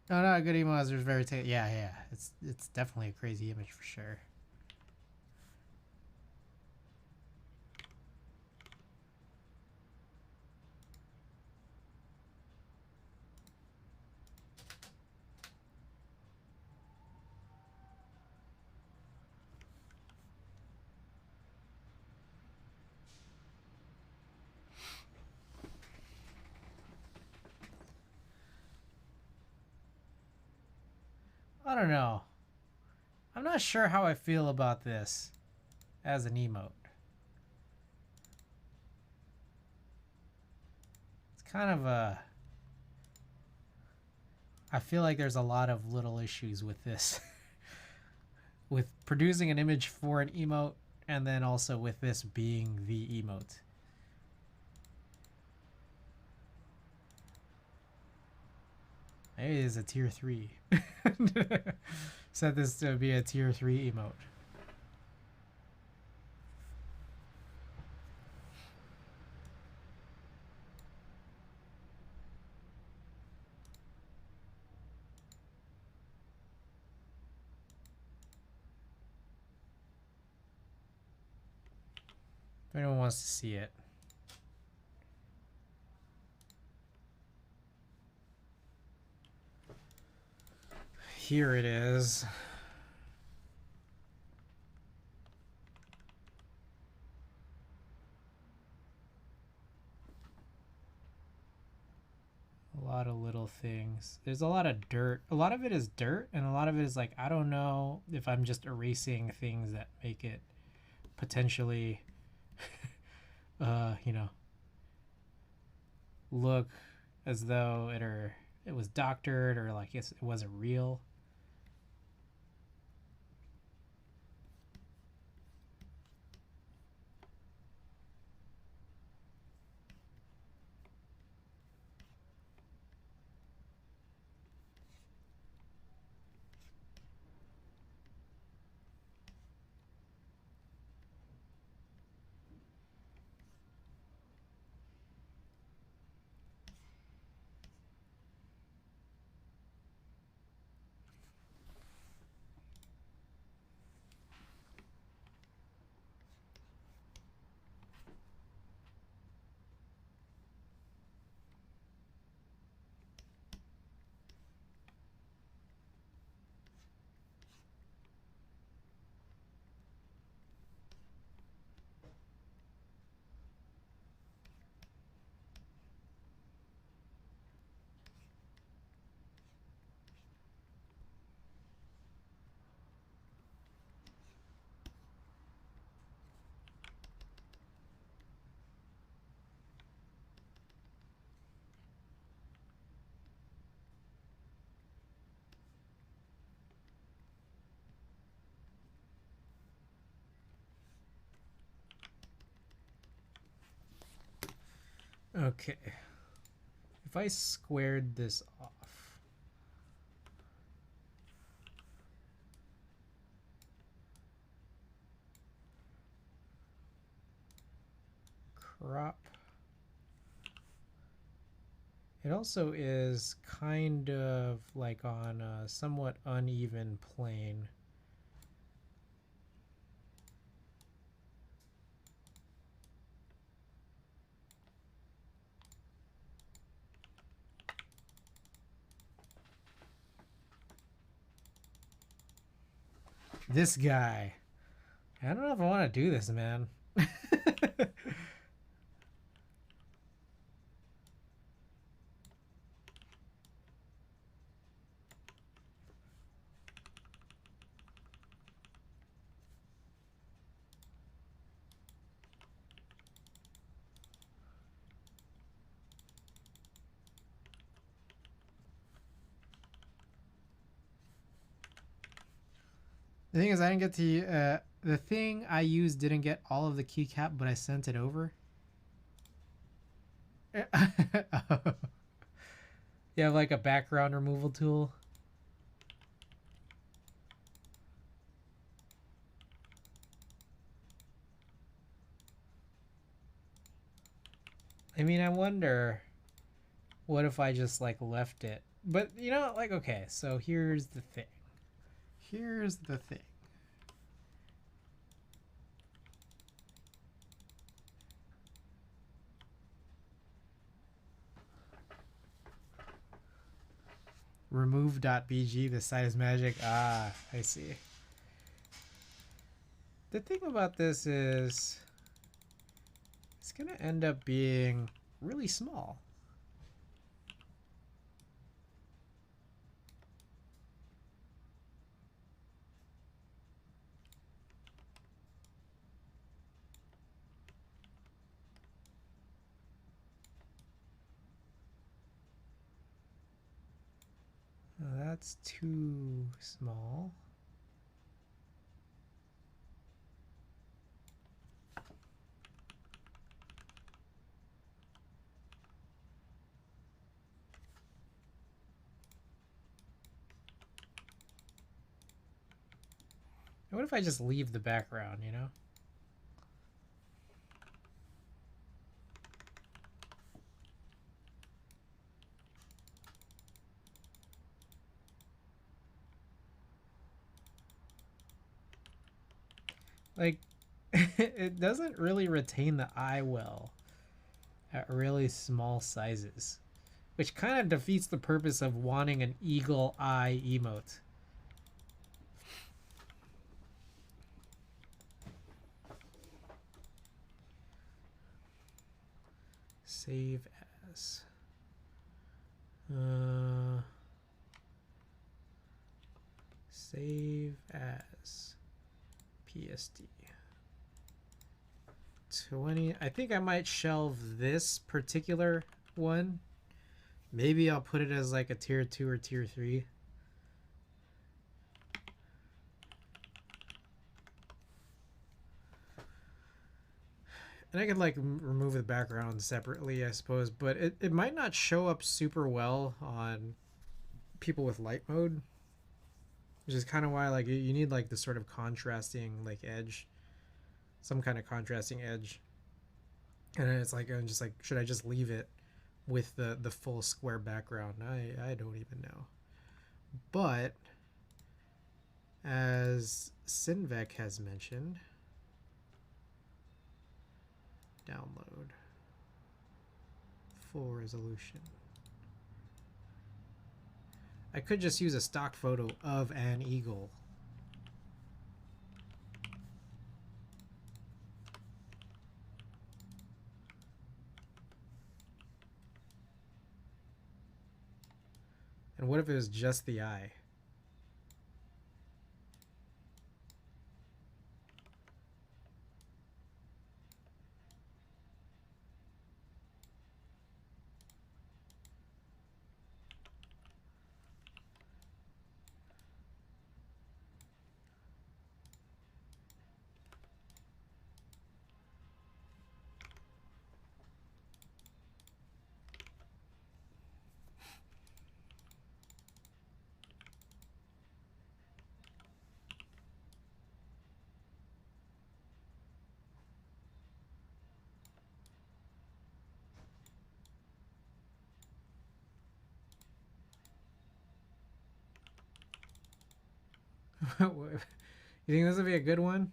No, not a good emo. There's very yeah. It's definitely a crazy image for sure. I don't know. I'm not sure how I feel about this as an emote. It's kind of a... I feel like there's a lot of little issues with this. With producing an image for an emote, and then also with this being the emote. Maybe it's a tier 3. Set this to be a tier 3 emote. If anyone wants to see it. Here it is. A lot of little things. There's a lot of dirt. A lot of it is dirt, and a lot of it is like, I don't know if I'm just erasing things that make it potentially, you know, look as though it was doctored, or like it wasn't real. Okay. If I squared this off. Crop. It also is kind of like on a somewhat uneven plane. This guy. I don't know if I want to do this, man. The thing is, I didn't get to. The thing I used didn't get all of the keycap, but I sent it over. You have like a background removal tool. I mean, I wonder what if I just like left it. But you know, like, okay, so here's the thing. Here's the thing. Remove.bg, the site is magic. Ah, I see. The thing about this is it's going to end up being really small. That's too small. What if I just leave the background, you know? Like, it doesn't really retain the eye well at really small sizes, which kind of defeats the purpose of wanting an eagle eye emote. Save as. Save as PSD. 20. I think I might shelve this particular one. Maybe I'll put it as like a tier 2 or tier 3. And I could like remove the background separately, I suppose, but it might not show up super well on people with light mode, which is kind of why like you need like this sort of contrasting like edge, some kind of contrasting edge. And it's like I'm just like, should I just leave it with the full square background? I don't even know. But as Sinvec has mentioned, download full resolution. I could just use a stock photo of an eagle. And what if it was just the eye? You think this would be a good one?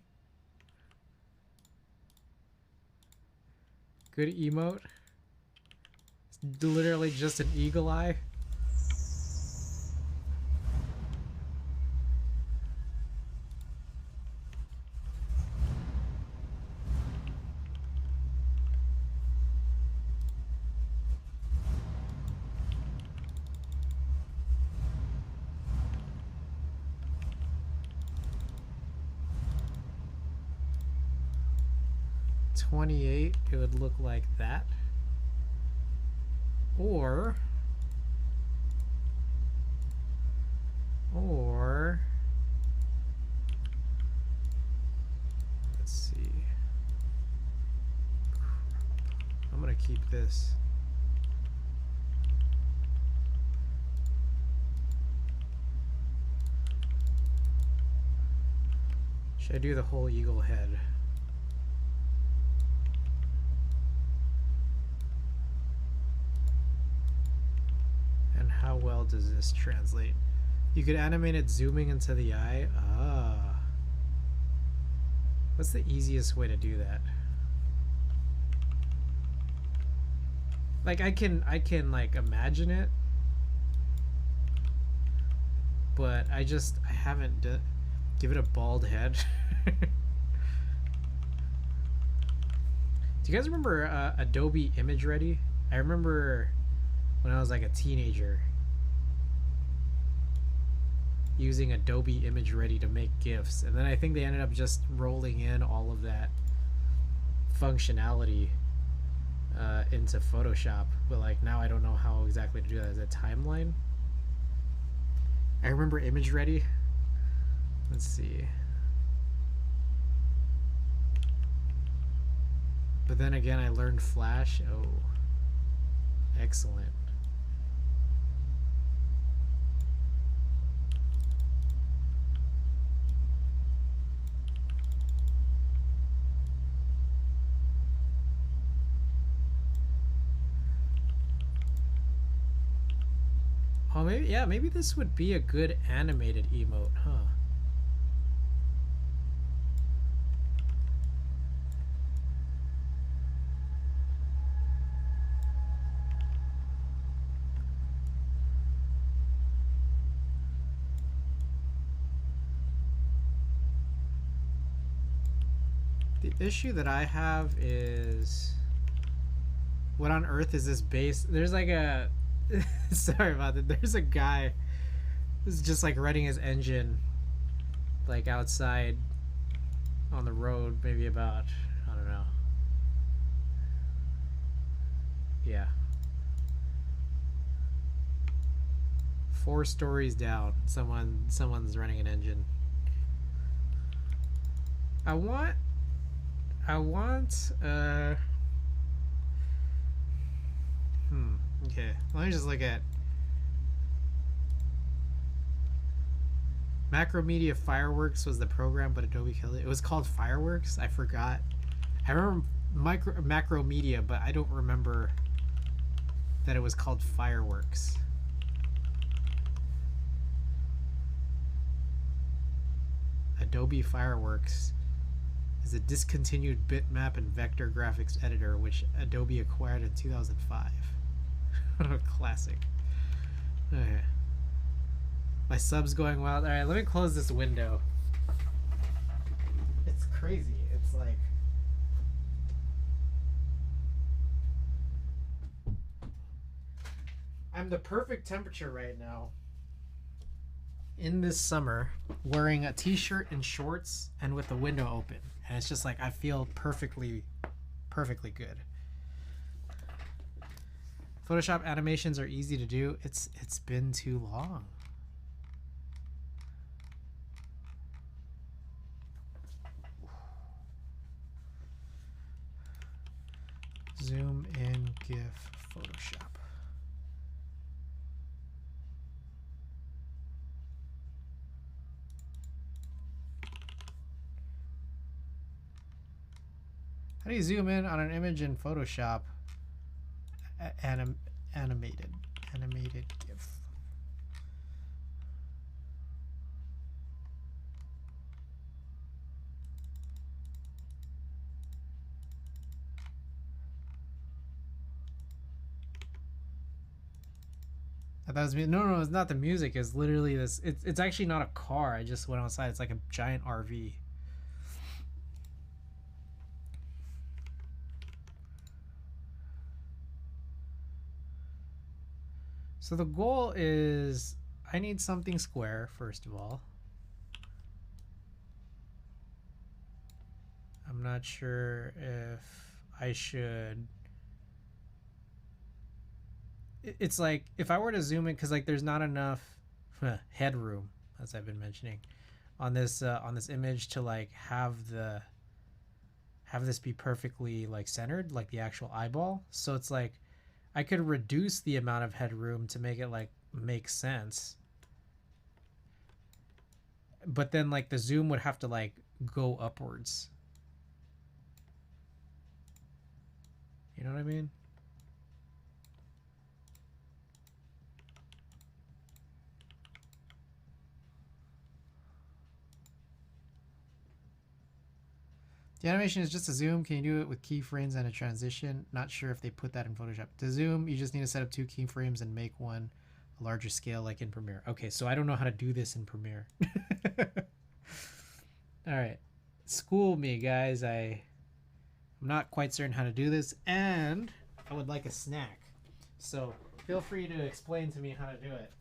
Good emote? It's literally just an eagle eye. $28, it would look like that. Or let's see. I'm gonna keep this. Should I do the whole eagle head? And how well does this translate? You could animate it zooming into the eye. Ah. What's the easiest way to do that? Like I can like imagine it, but I haven't give it a bald head. Do you guys remember Adobe ImageReady? I remember when I was like a teenager using Adobe ImageReady to make GIFs, and then I think they ended up just rolling in all of that functionality into Photoshop, but like now I don't know how exactly to do that. Is it timeline? I remember ImageReady. Let's see. But then again, I learned Flash. Oh, excellent. Oh, maybe, yeah, maybe this would be a good animated emote, huh? The issue that I have is, what on earth is this base? There's like a sorry about that. There's a guy who's just like running his engine like outside on the road, maybe about, I don't know. Yeah. 4 stories down, someone's running an engine. I want okay, let me just look at Macromedia Fireworks was the program, but Adobe killed it. It was called Fireworks. I forgot. I remember Macromedia, but I don't remember that it was called Fireworks. Adobe Fireworks is a discontinued bitmap and vector graphics editor which Adobe acquired in 2005. Classic. Okay. My sub's going wild. Alright, let me close this window. It's crazy. It's like... I'm the perfect temperature right now. In this summer, wearing a t-shirt and shorts and with the window open. And it's just like, I feel perfectly good. Photoshop animations are easy to do. It's been too long. Zoom in GIF Photoshop. How do you zoom in on an image in Photoshop? Animated GIF. I thought it was no, no, it's not the music. It's literally this. It's actually not a car. I just went outside. It's like a giant RV. So the goal is I need something square first of all. I'm not sure if I should. It's like if I were to zoom in, because like there's not enough headroom, as I've been mentioning, on this image to like have this be perfectly like centered, like the actual eyeball. So it's like I could reduce the amount of headroom to make it like make sense, but then like the zoom would have to like go upwards. You know what I mean? The animation is just a zoom. Can you do it with keyframes and a transition? Not sure if they put that in Photoshop. To zoom, you just need to set up 2 keyframes and make one a larger scale like in Premiere. Okay, so I don't know how to do this in Premiere. All right. School me, guys. I'm not quite certain how to do this, and I would like a snack. So feel free to explain to me how to do it.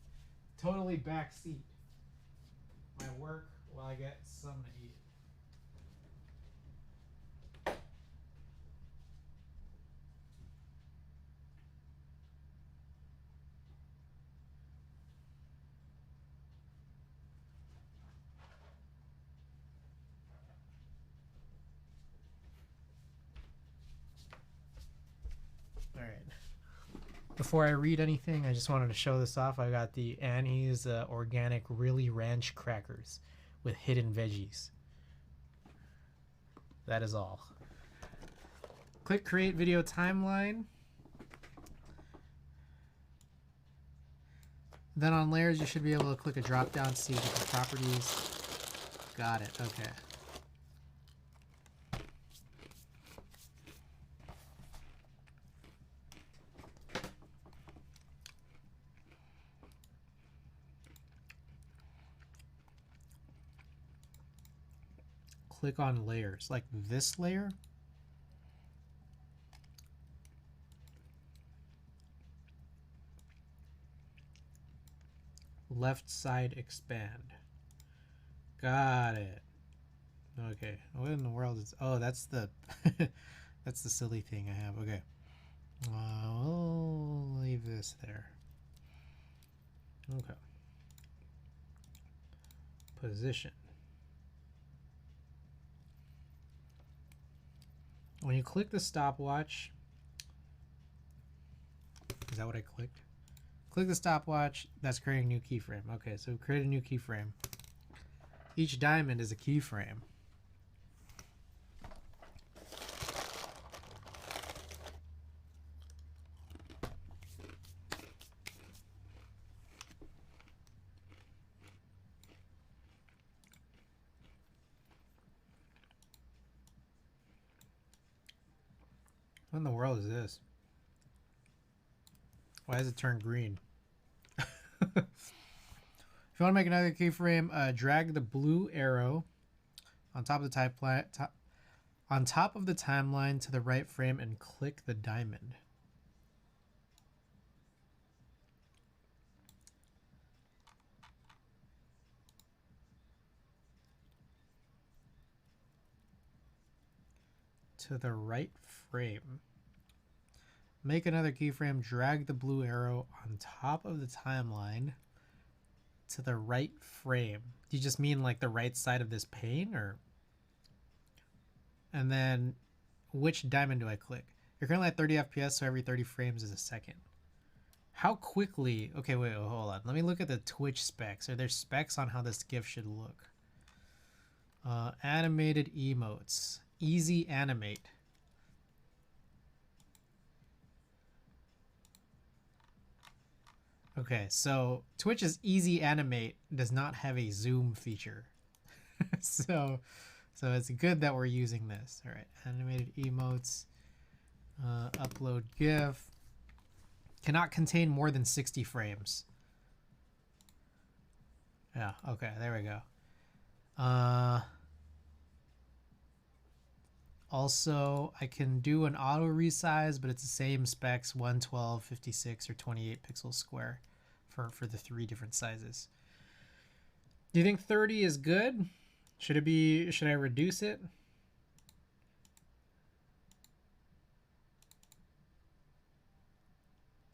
Totally backseat my work while I get something to eat. All right. Before I read anything, I just wanted to show this off. I got the Annie's organic really ranch crackers with hidden veggies. That is all. Click create video timeline. Then on layers, you should be able to click a drop down to see different properties. Got it. Okay. Click on layers, like this layer. Left side expand. Got it. Okay. What in the world is? Oh, that's the that's the silly thing I have. Okay. We'll leave this there. Okay. Position. When you click the stopwatch, is that what I clicked? Click the stopwatch, that's creating a new keyframe. Okay, so create a new keyframe. Each diamond is a keyframe. What in the world is this? Why does it turn green? If you want to make another keyframe, drag the blue arrow on top of the timeline to the right frame and click the diamond. To the right frame. Make another keyframe, drag the blue arrow on top of the timeline to the right frame. Do you just mean like the right side of this pane, or? And then which diamond do I click? You're currently at 30 FPS, so every 30 frames is a second. How quickly? Okay, wait, hold on. Let me look at the Twitch specs. Are there specs on how this GIF should look? Animated emotes. Easy animate. Okay, so Twitch's easy animate does not have a zoom feature. so it's good that we're using this. All right, animated emotes, upload GIF. Cannot contain more than 60 frames. Yeah, okay, there we go. Also, I can do an auto resize, but it's the same specs, 112, 56, or 28 pixels square for the 3 different sizes. Do you think 30 is good? Should I reduce it?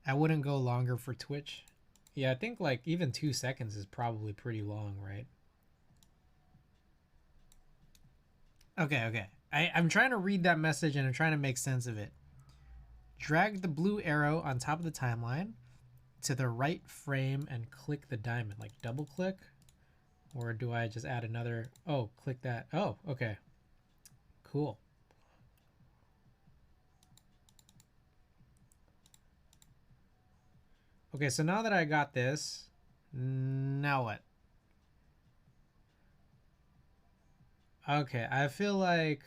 I wouldn't go longer for Twitch. Yeah, I think like even 2 seconds is probably pretty long, right? Okay. I'm trying to read that message and I'm trying to make sense of it. Drag the blue arrow on top of the timeline to the right frame and click the diamond. Like double click? Or do I just add another? Oh, click that. Oh, okay. Cool. Okay, so now that I got this, now what? Okay, I feel like...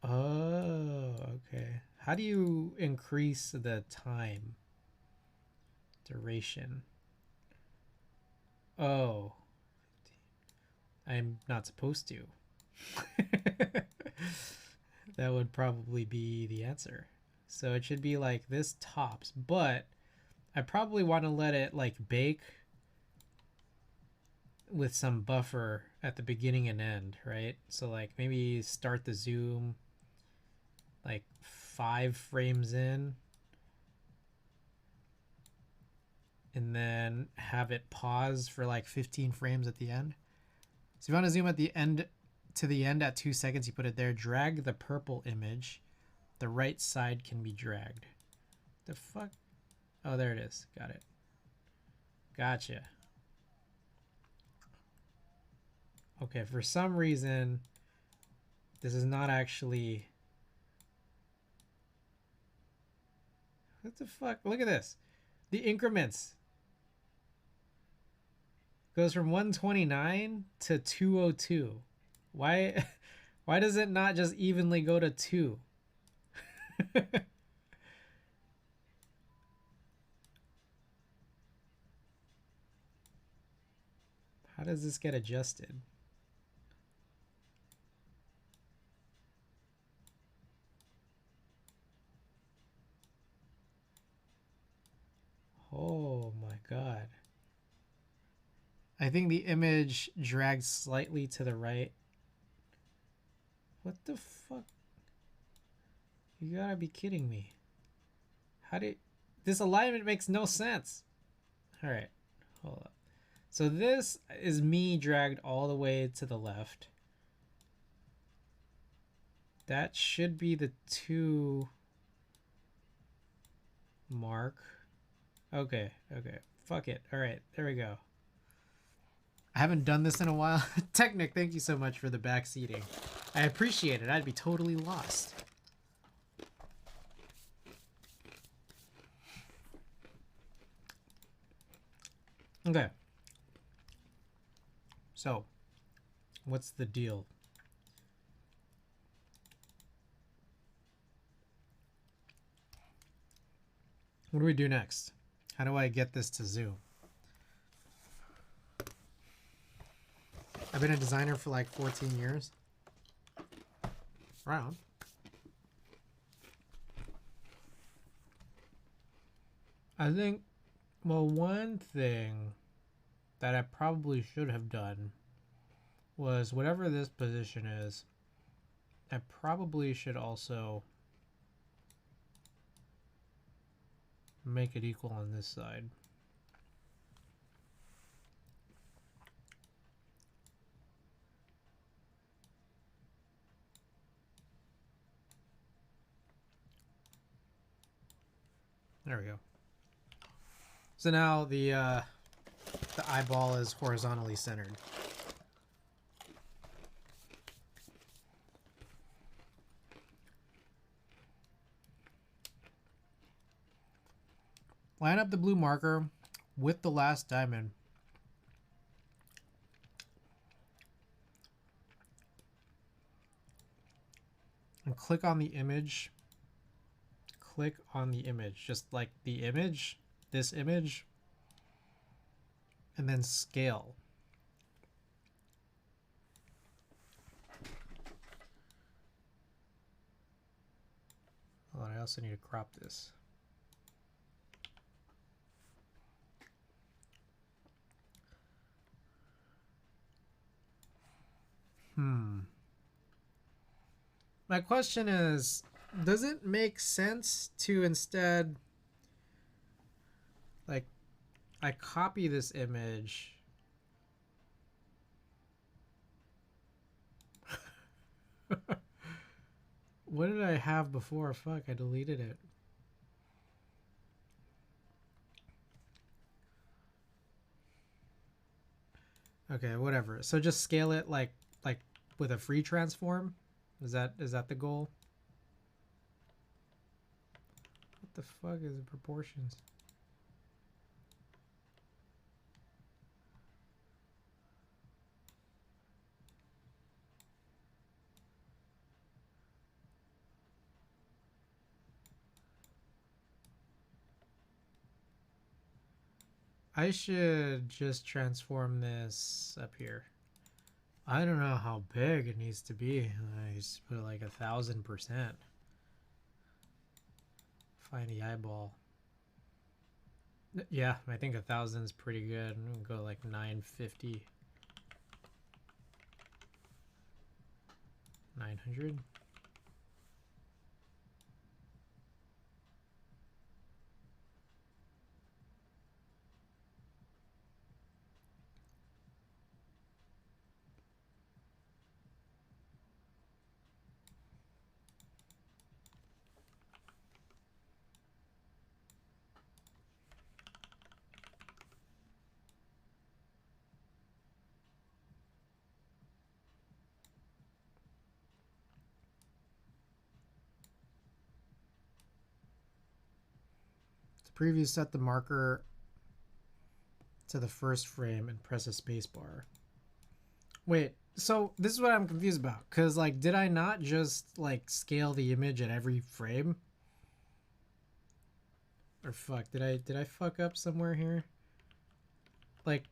Oh, okay. How do you increase the time? Duration. Oh, I'm not supposed to. That would probably be the answer. So it should be like this tops, but I probably want to let it like bake with some buffer at the beginning and end, right? So like maybe start the zoom like 5 frames in and then have it pause for like 15 frames at the end. So if you want to zoom at the end to the end at 2 seconds, you put it there. Drag the purple image. The right side can be dragged. The fuck? Oh, there it is. Got it. Gotcha. Okay, for some reason, this is not actually... What the fuck? Look at this. The increments goes from 129 to 202. Why why does it not just evenly go to 2? How does this get adjusted? Oh my god. I think the image drags slightly to the right. What the fuck? You gotta be kidding me. How did... This alignment makes no sense. Alright, hold up. So this is me dragged all the way to the left. That should be the 2 mark. Okay. Fuck it. Alright, there we go. I haven't done this in a while. Technic, thank you so much for the back seating. I appreciate it. I'd be totally lost. Okay. So, what's the deal? What do we do next? How do I get this to zoom? I've been a designer for like 14 years. Around. I think, well, one thing that I probably should have done was whatever this position is, I probably should also make it equal on this side. There we go. So now the eyeball is horizontally centered. Line up the blue marker with the last diamond. And click on the image. Click on the image. Just like the image, this image. and then scale. Hold on, I also need to crop this. My question is, does it make sense to instead, like, I copy this image. What did I have before? Fuck, I deleted it. Okay, whatever. So just scale it like with a free transform? Is that the goal? What the fuck is the proportions? I should just transform this up here. I don't know how big it needs to be. I just put like 1,000%. Find the eyeball. Yeah, I think 1,000 is pretty good. I'm gonna go like 950. 900. To preview, set the marker to the first frame and press a space bar. Wait, so this is what I'm confused about, because like, did I not just like scale the image at every frame? Or fuck, did I fuck up somewhere here? Like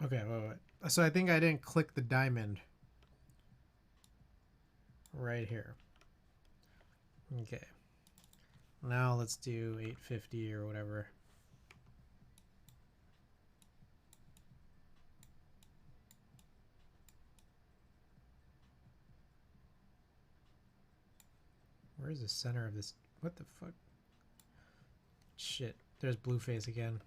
okay, wait. So I think I didn't click the diamond right here. Okay. Now let's do 850 or whatever. Where's the center of this? What the fuck? Shit. There's Blueface again.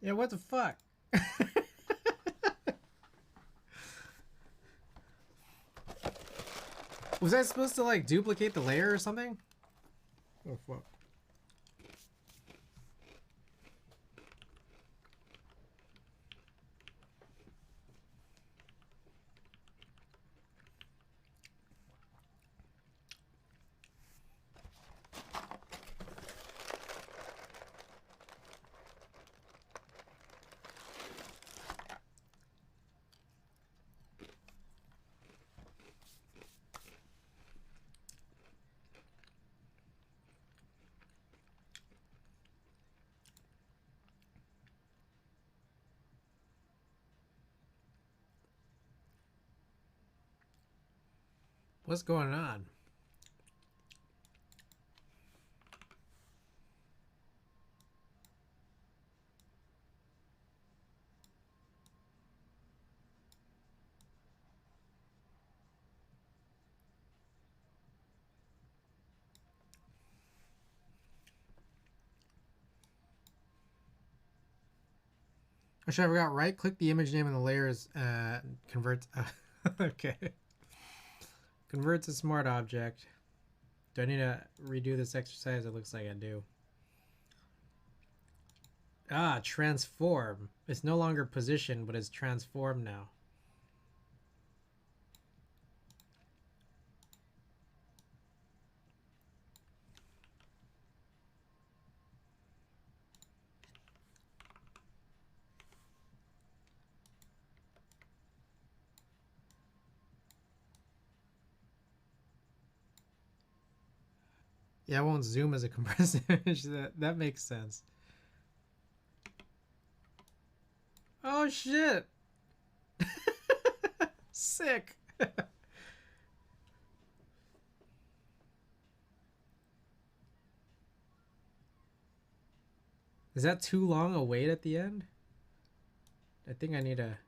Yeah, what the fuck? Was I supposed to like duplicate the layer or something? Oh fuck. What's going on? Actually, I forgot. Right click the image name in the layers and convert. Okay. Convert to smart object. Do I need to redo this exercise? It looks like I do. Ah, transform. It's no longer position, but it's transform now. Yeah, I won't zoom as a compressed image. That makes sense. Oh shit! Sick. Is that too long a wait at the end? I think I need a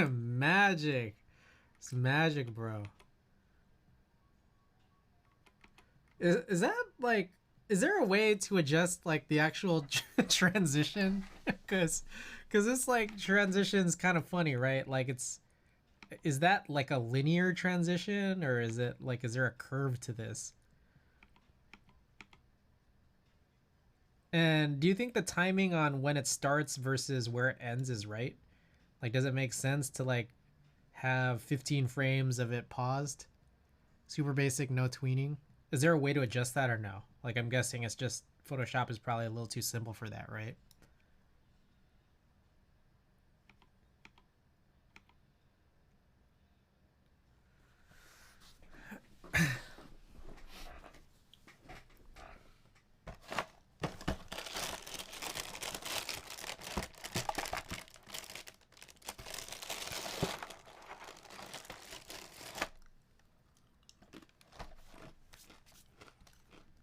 magic. It's magic, bro. Is that like? Is there a way to adjust like the actual transition? Because this like transition's kind of funny, right? Like is that like a linear transition, or is it like, is there a curve to this? And do you think the timing on when it starts versus where it ends is right? Like, does it make sense to like have 15 frames of it paused? Super basic, no tweening. Is there a way to adjust that or no? Like, I'm guessing it's just Photoshop is probably a little too simple for that, right?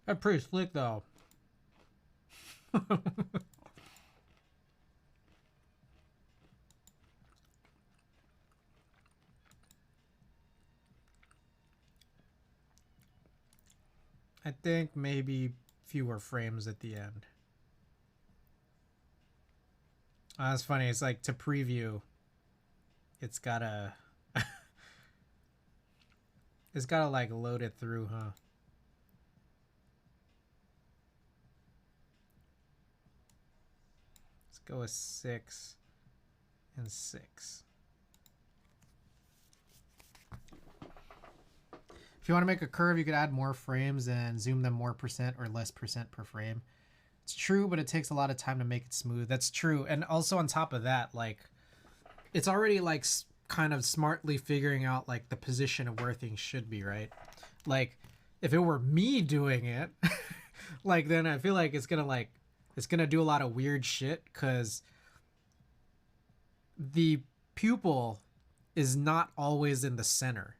That's pretty slick though. I think maybe fewer frames at the end. That's funny. It's like to preview. It's gotta. It's gotta like load it through, huh? Let's go with 6 and 6. If you want to make a curve, you could add more frames and zoom them more percent or less percent per frame. It's true, but it takes a lot of time to make it smooth. That's true. And also on top of that, like, it's already like kind of smartly figuring out like the position of where things should be, right? Like, if it were me doing it, like, then I feel like it's gonna do a lot of weird shit because the pupil is not always in the center.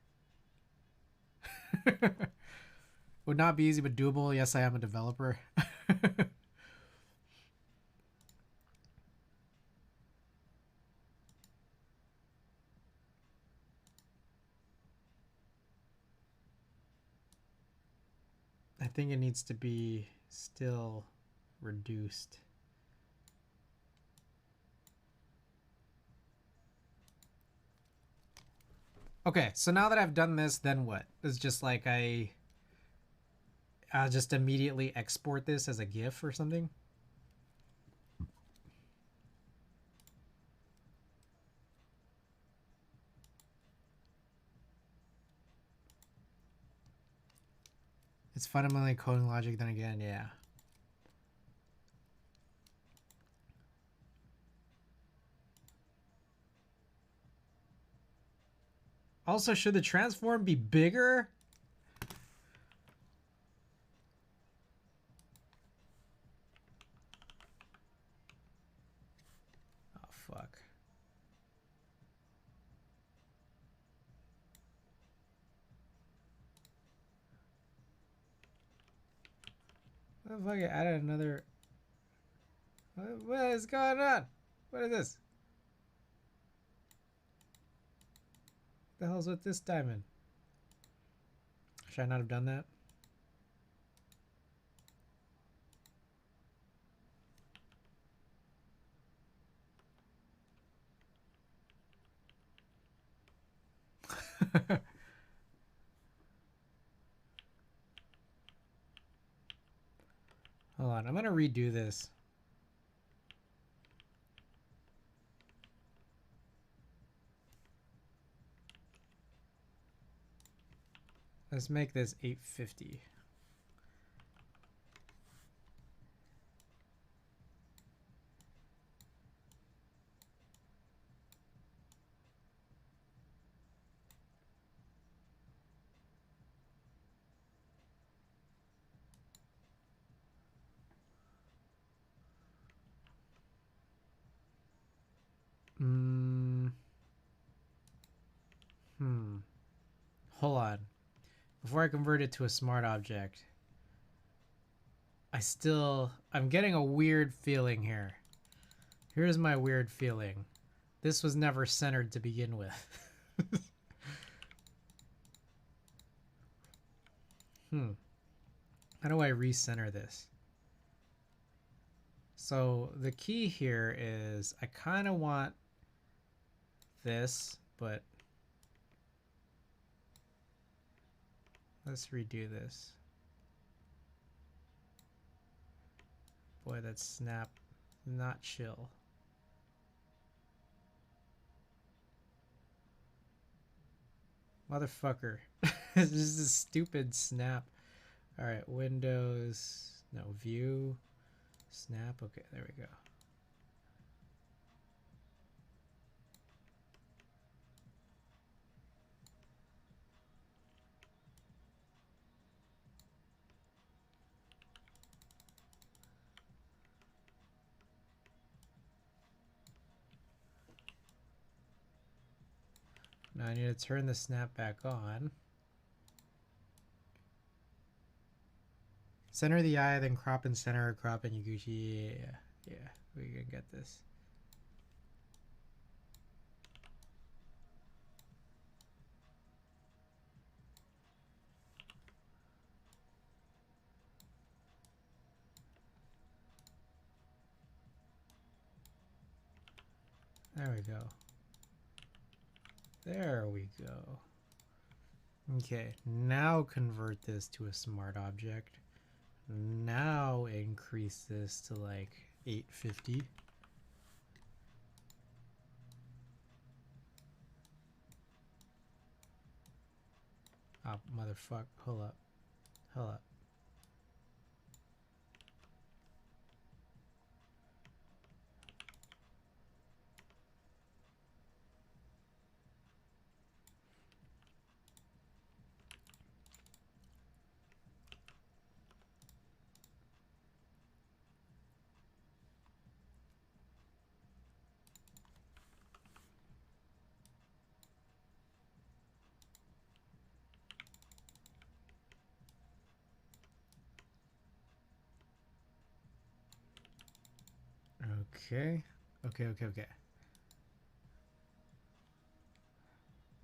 Would not be easy but doable. Yes, I am a developer. I think it needs to be still reduced. Okay, so now that I've done this, then what? It's just like I'll just immediately export this as a GIF or something. It's fundamentally coding logic then again, yeah. Also, should the transform be bigger? Oh, fuck. What the fuck? I added another. What is going on? What is this? What the hell's with this diamond? Should I not have done that? Hold on, I'm gonna redo this. Let's make this 850. Hold on. Before I convert it to a smart object, I'm getting a weird feeling here. Here's my weird feeling. This was never centered to begin with. How do I recenter this? So the key here is I kind of want this, but let's redo this. Boy, that snap, not chill. Motherfucker. This is a stupid snap. All right, Windows, no, view, snap. Okay, there we go. Now I need to turn the snap back on. Center the eye, then crop and center, crop and Yaguchi. Yeah, we can get this. There we go. There we go. Okay, now convert this to a smart object. Now increase this to like 850. Oh, motherfucker. Hold up. Hold up. Okay. Okay.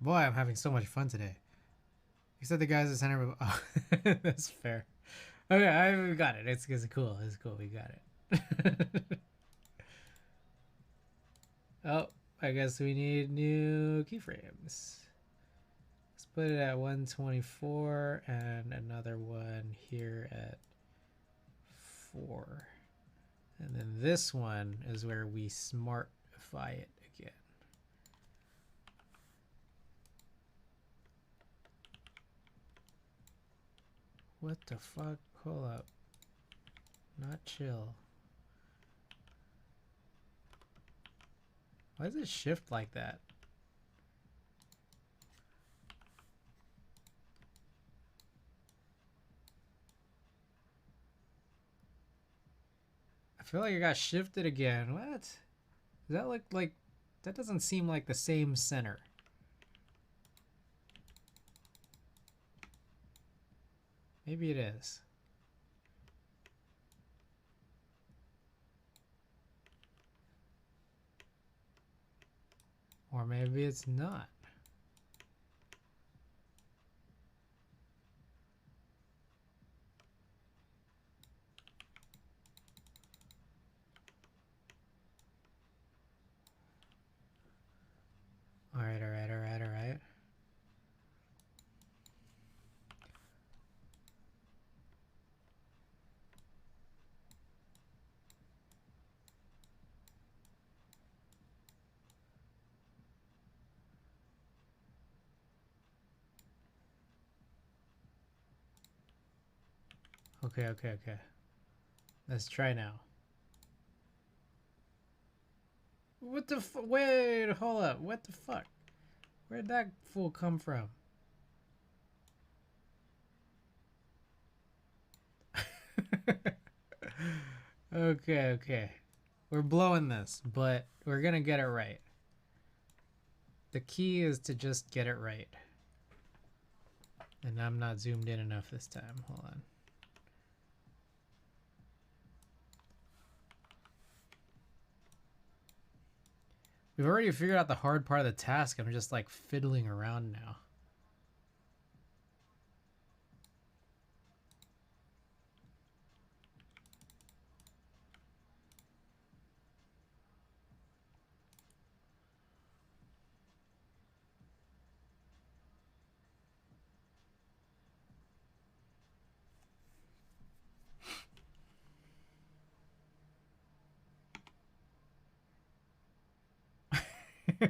Boy, I'm having so much fun today. You said the guy's the center of... Oh, that's fair. Okay, we got it. It's cool. It's cool. We got it. Oh, I guess we need new keyframes. Let's put it at 124 and another one here at 4. And then this one is where we smartify it again. What the fuck? Hold up. Not chill. Why does it shift like that? I feel like it got shifted again. What? Does that look like... That doesn't seem like the same center. Maybe it is. Or maybe it's not. Alright. Okay, okay, okay. Let's try now. What the wait, hold up. What the fuck? Where'd that fool come from? Okay, okay. We're blowing this, but we're gonna get it right. The key is to just get it right. And I'm not zoomed in enough this time. Hold on. We've already figured out the hard part of the task. I'm just like fiddling around now.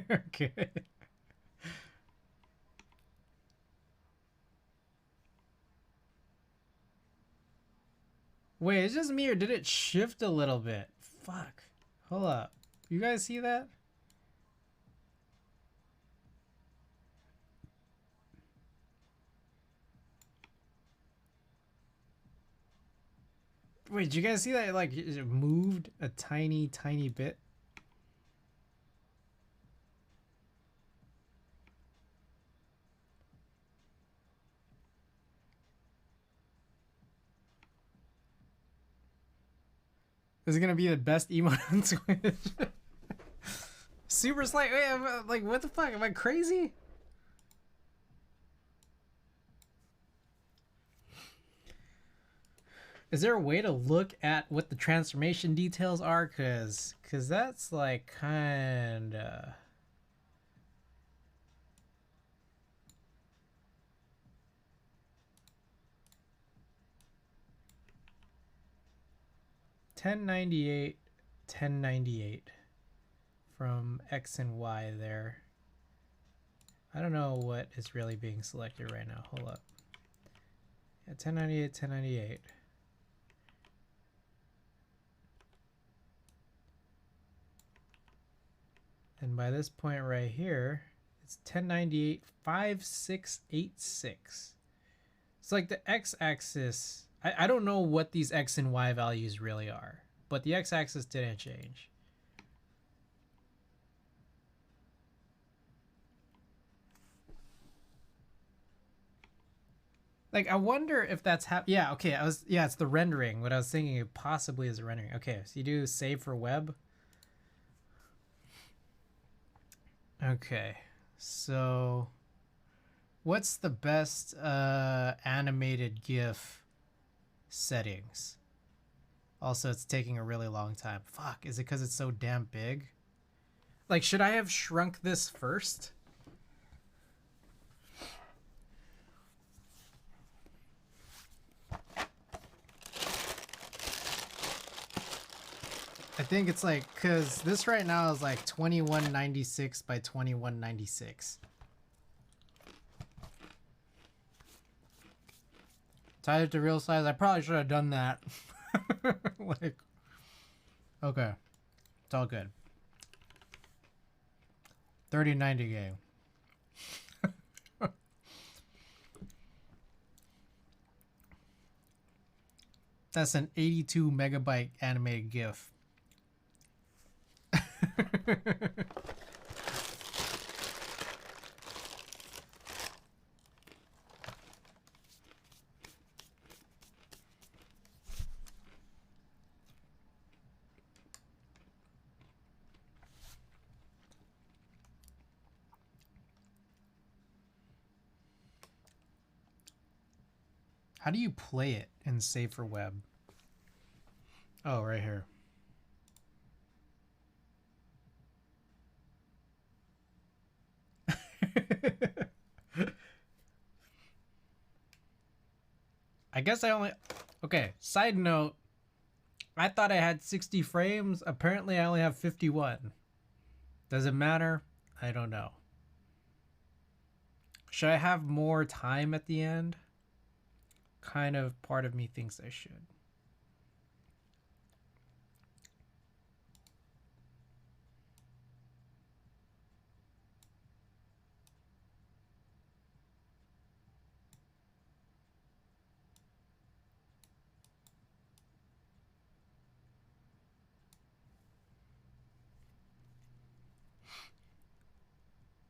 Okay. Wait, it's just me or did it shift a little bit? Fuck. Hold up. You guys see that? Wait, did you guys see that? Like, it moved a tiny, tiny bit? This is gonna be the best emote on Twitch. Super slight. Wait, like, what the fuck? Am I crazy? Is there a way to look at what the transformation details are? Cause that's like kinda. $10.98, $10.98 from X and Y there. I don't know what is really being selected right now. Hold up. Yeah, $10.98, $10.98. And by this point right here, it's 1098, 5686. It's like the x-axis. I don't know what these x and y values really are, but the x-axis didn't change. Like, I wonder if that's yeah, okay, it's the rendering. What I was thinking it possibly is a rendering. Okay, so you do save for web. Okay, so what's the best animated GIF settings? Also, it's taking a really long time. Fuck, is it because it's so damn big? Like, should I have shrunk this first? I think it's like, because this right now is like 2196 by 2196. Tied it to real size. I probably should have done that. Like, okay. It's all good. 3090 game. That's an 82 megabyte animated GIF. How do you play it in Save for Web? Oh, right here. I guess I only... Okay, side note. I thought I had 60 frames. Apparently, I only have 51. Does it matter? I don't know. Should I have more time at the end? kind of part of me thinks I should.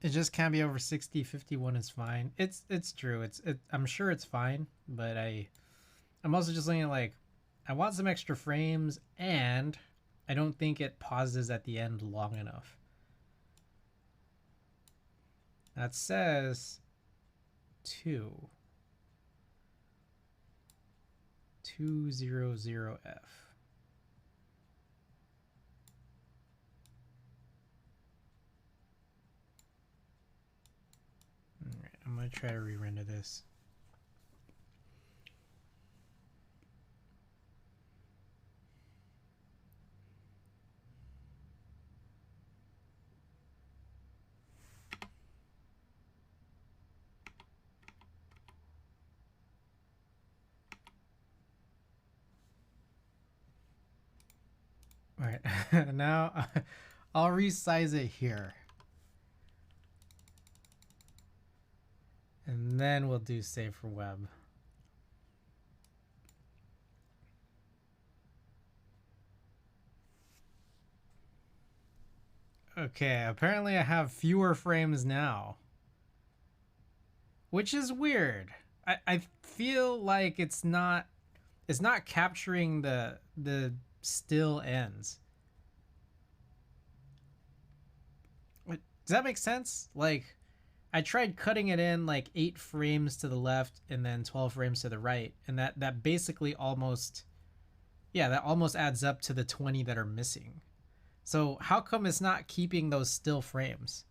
It just can't be over 60. 51 is fine. It's true. I'm sure it's fine, but I'm also just looking at like I want some extra frames and I don't think it pauses at the end long enough. That says 200F. Alright, I'm gonna try to re-render this. Alright, now I'll resize it here. And then we'll do save for web. Okay, apparently I have fewer frames now. Which is weird. I feel like it's not capturing the still ends. Does that make sense? Like I tried cutting it in like 8 frames to the left and then 12 frames to the right, and that basically almost adds up to the 20 that are missing. So how come it's not keeping those still frames?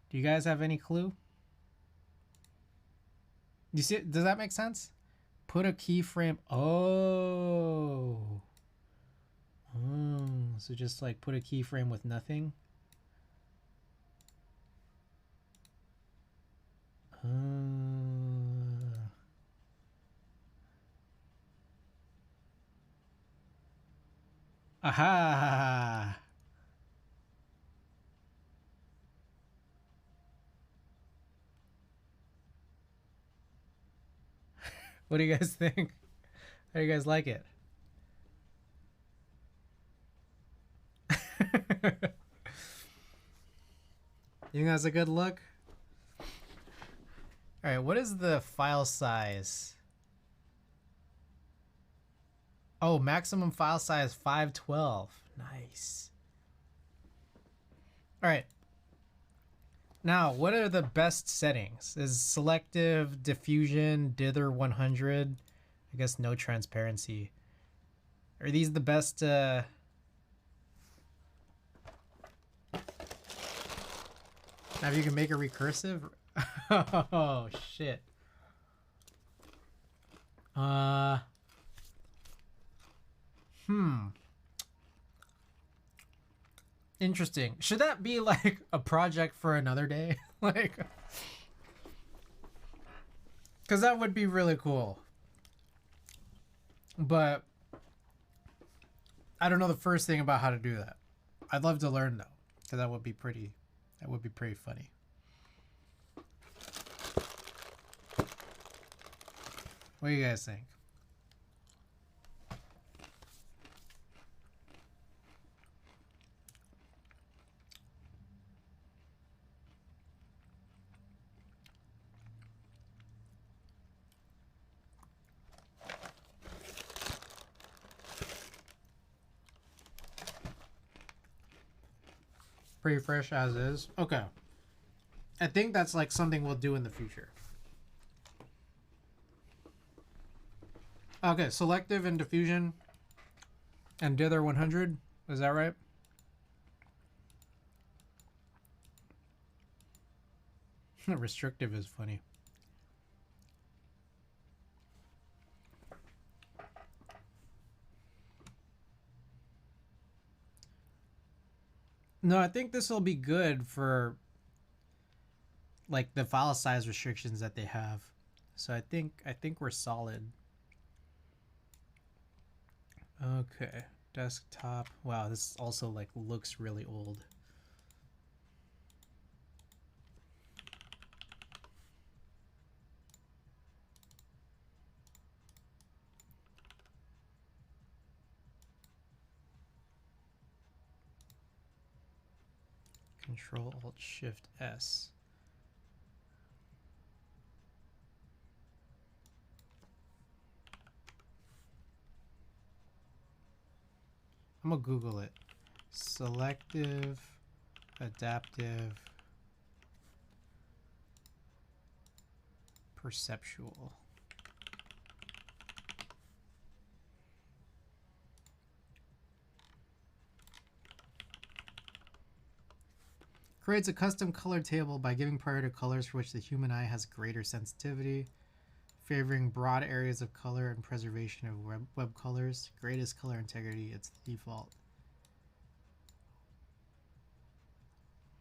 Do you guys have any clue? You see, does that make sense? Put a keyframe. Oh, so just like put a keyframe with nothing. Aha. What do you guys think? How do you guys like it? You think that's a good look? All right, what is the file size? Oh, maximum file size 512. Nice. All right. Now, what are the best settings? Is selective, diffusion, dither 100? I guess no transparency. Are these the best? Now if you can make it recursive. Oh shit. Interesting. Should that be like a project for another day? Like, because that would be really cool. But I don't know the first thing about how to do that. I'd love to learn though, because that would be pretty funny. What do you guys think? Pretty fresh as is. Okay. I think that's like something we'll do in the future. Okay, selective and diffusion and dither 100. Is that right? Restrictive is funny. No, I think this will be good for like the file size restrictions that they have. So I think we're solid. Okay, desktop. Wow, this also like looks really old. Control Alt Shift S. I'm gonna Google it. Selective adaptive perceptual. Creates a custom color table by giving priority to colors for which the human eye has greater sensitivity, favoring broad areas of color and preservation of web colors. Greatest color integrity, it's the default.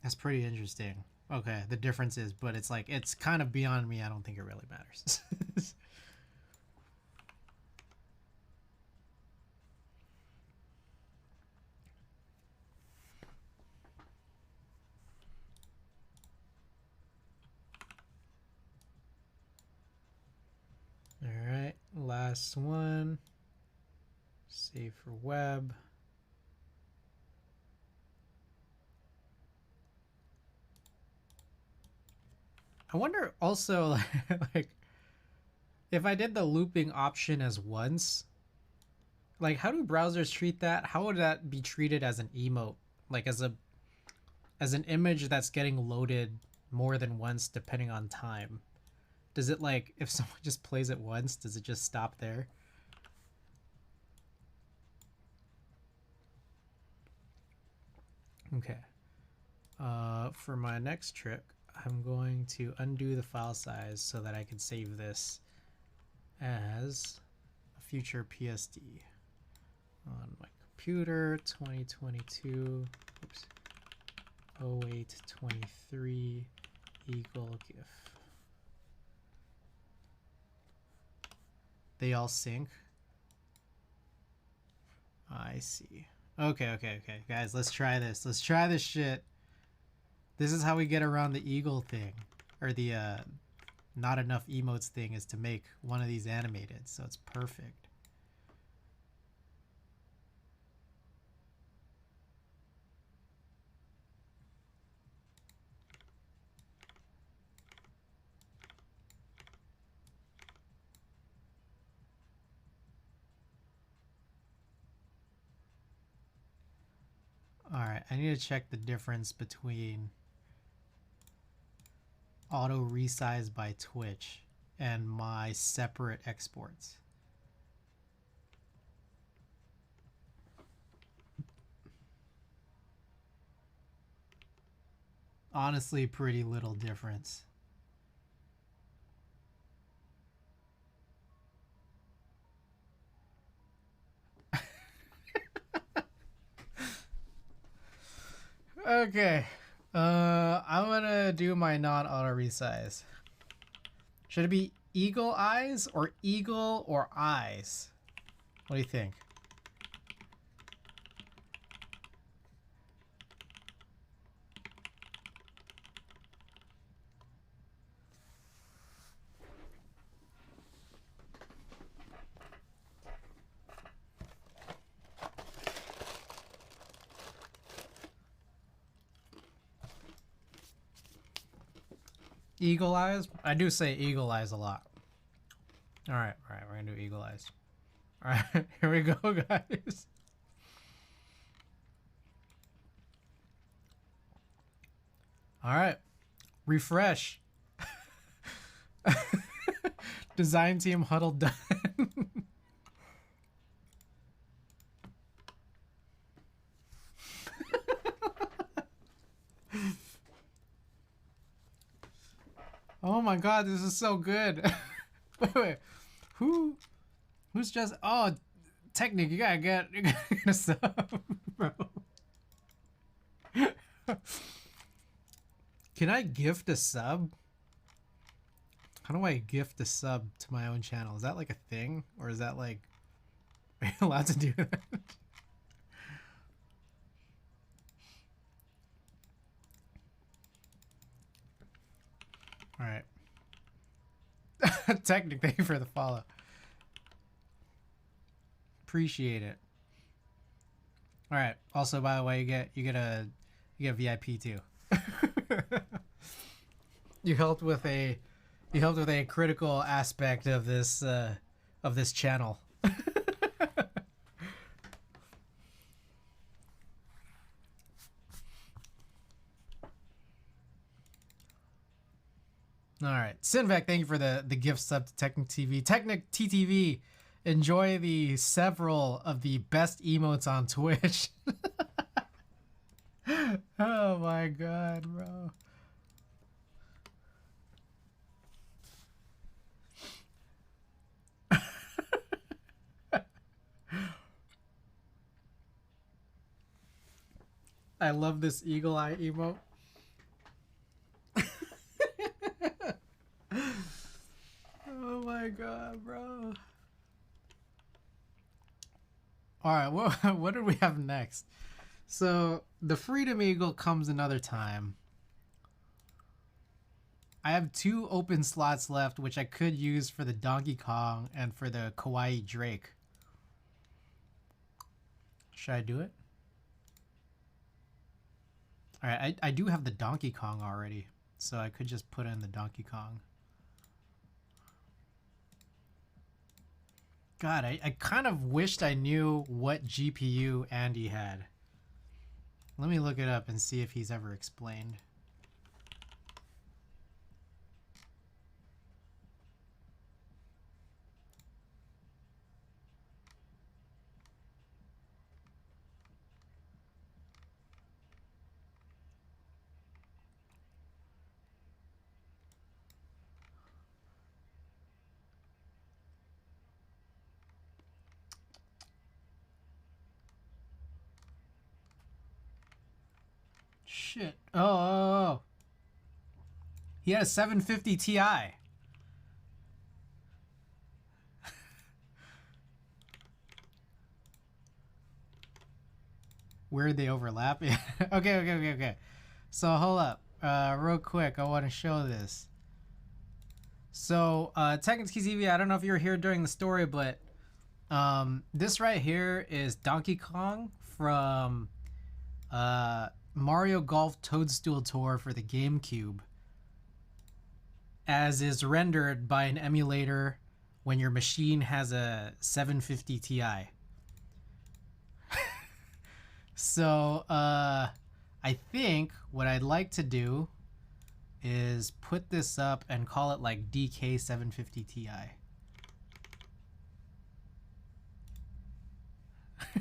That's pretty interesting. Okay, the difference is, but it's like, it's kind of beyond me. I don't think it really matters. All right, last one. Save for web. I wonder also, like, if I did the looping option as once, like, how do browsers treat that? How would that be treated as an emote? Like, as an image that's getting loaded more than once depending on time? Does it, like, if someone just plays it once, does it just stop there? Okay. For my next trick, I'm going to undo the file size so that I can save this as a future PSD on my computer. 2022 oops 0823 eagle gif. They all sync. I see. Okay, guys, let's try this. Let's try this shit. This is how we get around the eagle thing, or the not enough emotes thing, is to make one of these animated, so it's perfect. All right, I need to check the difference between auto resize by Twitch and my separate exports. Honestly, pretty little difference. Okay. I'm gonna do my non-auto resize. Should it be eagle eyes or eagle or eyes? What do you think? Eagle eyes? I do say eagle eyes a lot. All right, we're gonna do eagle eyes. All right, here we go, guys. All right, refresh. Design team huddle done. Oh my god, this is so good. wait. Who's just, oh, Technic, you gotta get a sub, bro. Can I gift a sub? How do I gift a sub to my own channel? Is that like a thing? Or is that like... Are you allowed to do that? Alright. Technic, thank you for the follow. Appreciate it. Alright. Also, by the way, you get VIP too. You helped with a critical aspect of this channel. All right, Sinvac, thank you for the gift sub to Technic TV. Technic TTV, enjoy the several of the best emotes on Twitch. Oh my god, bro. I love this eagle eye emote. Oh my god, bro. Alright, what do we have next? So, the Freedom Eagle comes another time. I have 2 open slots left, which I could use for the Donkey Kong and for the Kawaii Drake. Should I do it? Alright, I do have the Donkey Kong already, so I could just put in the Donkey Kong. God, I kind of wished I knew what GPU Andy had. Let me look it up and see if he's ever explained. Shit. Oh. He had a 750 Ti. Where'd they overlap? Okay. So hold up. Real quick, I want to show this. So, Tekken TV, I don't know if you were here during the story, but this right here is Donkey Kong from Mario Golf Toadstool Tour for the GameCube, as is rendered by an emulator when your machine has a 750 Ti. So, I think what I'd like to do is put this up and call it like DK 750 Ti.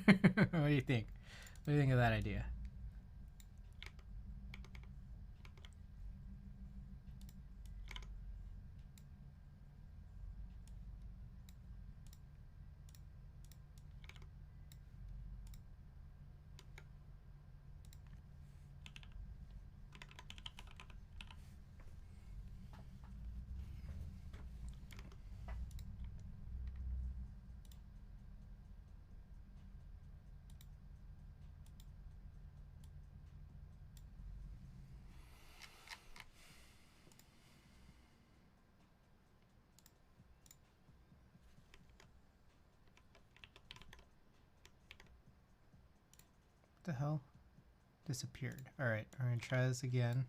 What do you think? What do you think of that idea? What the hell? Disappeared. Alright, we're gonna try this again.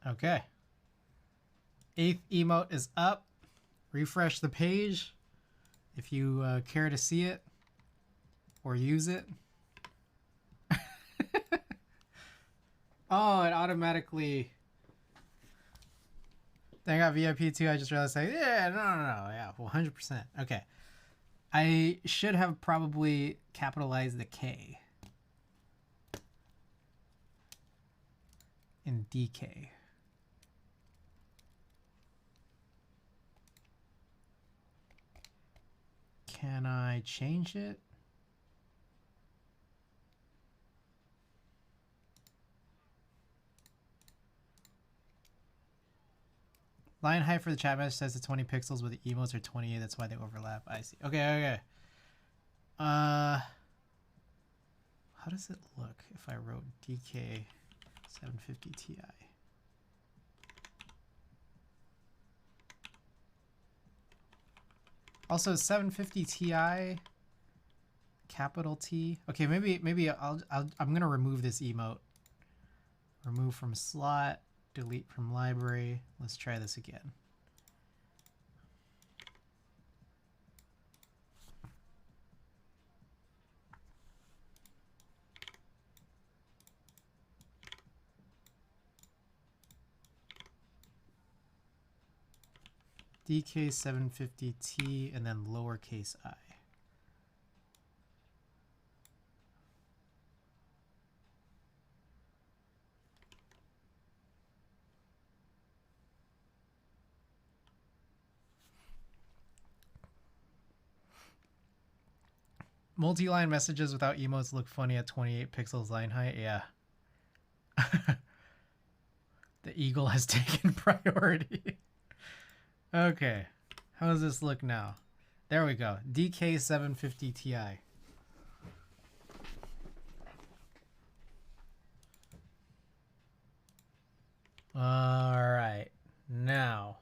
Okay. 8th emote is up. Refresh the page if you care to see it or use it. Oh, it automatically... I got VIP too. I just realized, like, yeah, no, yeah, 100%. Okay. I should have probably capitalized the K in DK. Can I change it? Line height for the chat message says it's 20 pixels, but the emotes are 28. That's why they overlap. I see. Okay, okay. How does it look if I wrote DK 750 Ti? Also, 750 Ti, capital T. Okay, maybe I'm gonna remove this emote. Remove from slot, delete from library. Let's try this again. DK750T and then lowercase I. Multi-line messages without emotes look funny at 28 pixels line height. Yeah. The eagle has taken priority. Okay. How does this look now? There we go. DK750 Ti. All right. Now,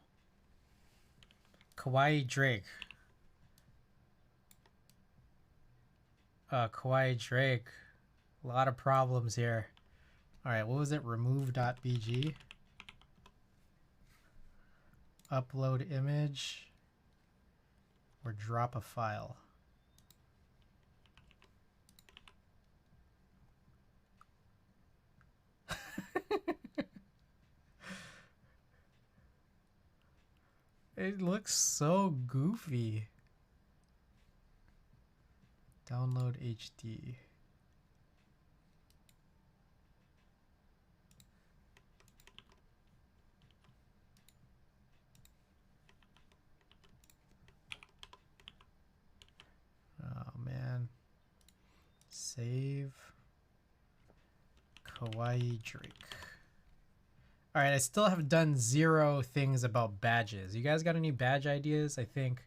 Kawaii Drake. Kawaii Drake. A lot of problems here. All right, what was it? Remove.bg. Upload image. Or drop a file. It looks so goofy. Download HD. Oh man. Save. Kawaii Drake. All right, I still have done 0 things about badges. You guys got any badge ideas? I think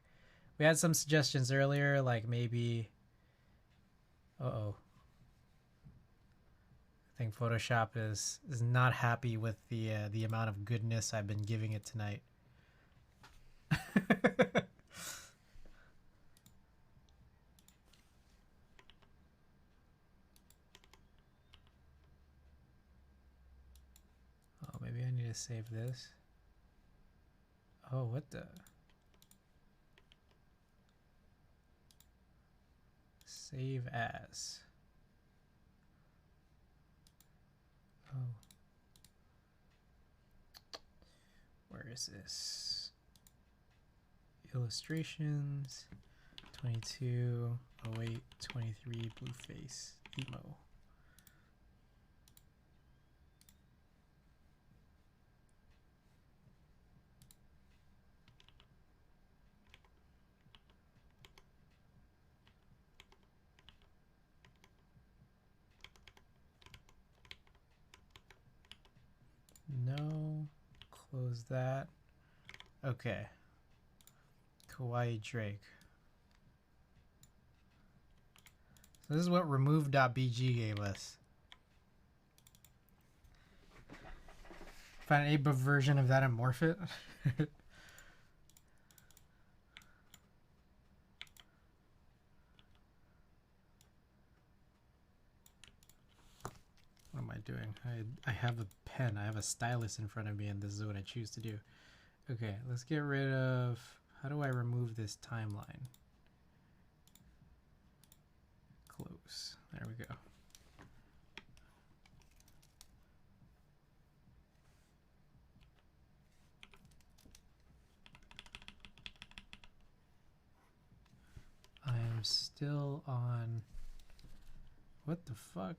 we had some suggestions earlier, like maybe... Uh-oh. I think Photoshop is not happy with the amount of goodness I've been giving it tonight. Oh, maybe I need to save this. Oh, what the? Save as. Oh. Where is this? Illustrations. 22, 08, 23, blue face, emo. No, close that. Okay. Kawaii Drake. So this is what remove.bg gave us. Find an 8-bit version of that and morph it. What am I doing? I have a pen. I have a stylus in front of me, and this is what I choose to do. Okay, let's get rid of... How do I remove this timeline? Close. There we go. I am still on... What the fuck?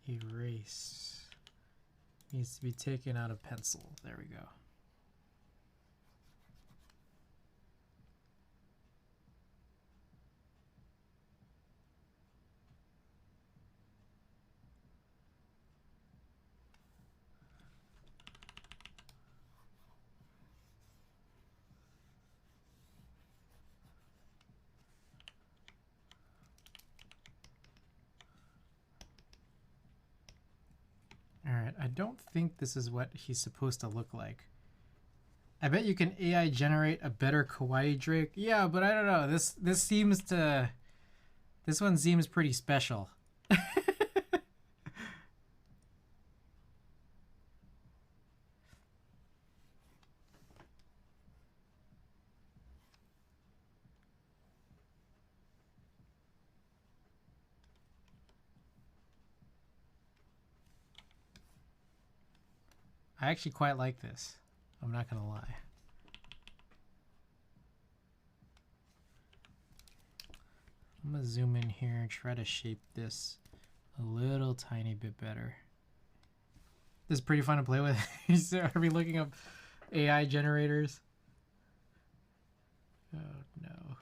Erase. Needs to be taken out of pencil. There we go. don't think this is what he's supposed to look like. I bet you can AI generate a better kawaii Drake. Yeah, but I don't know. This one seems pretty special. I actually quite like this. I'm not gonna lie. I'm gonna zoom in here and try to shape this a little tiny bit better. This is pretty fun to play with. Are we looking up AI generators? Oh no.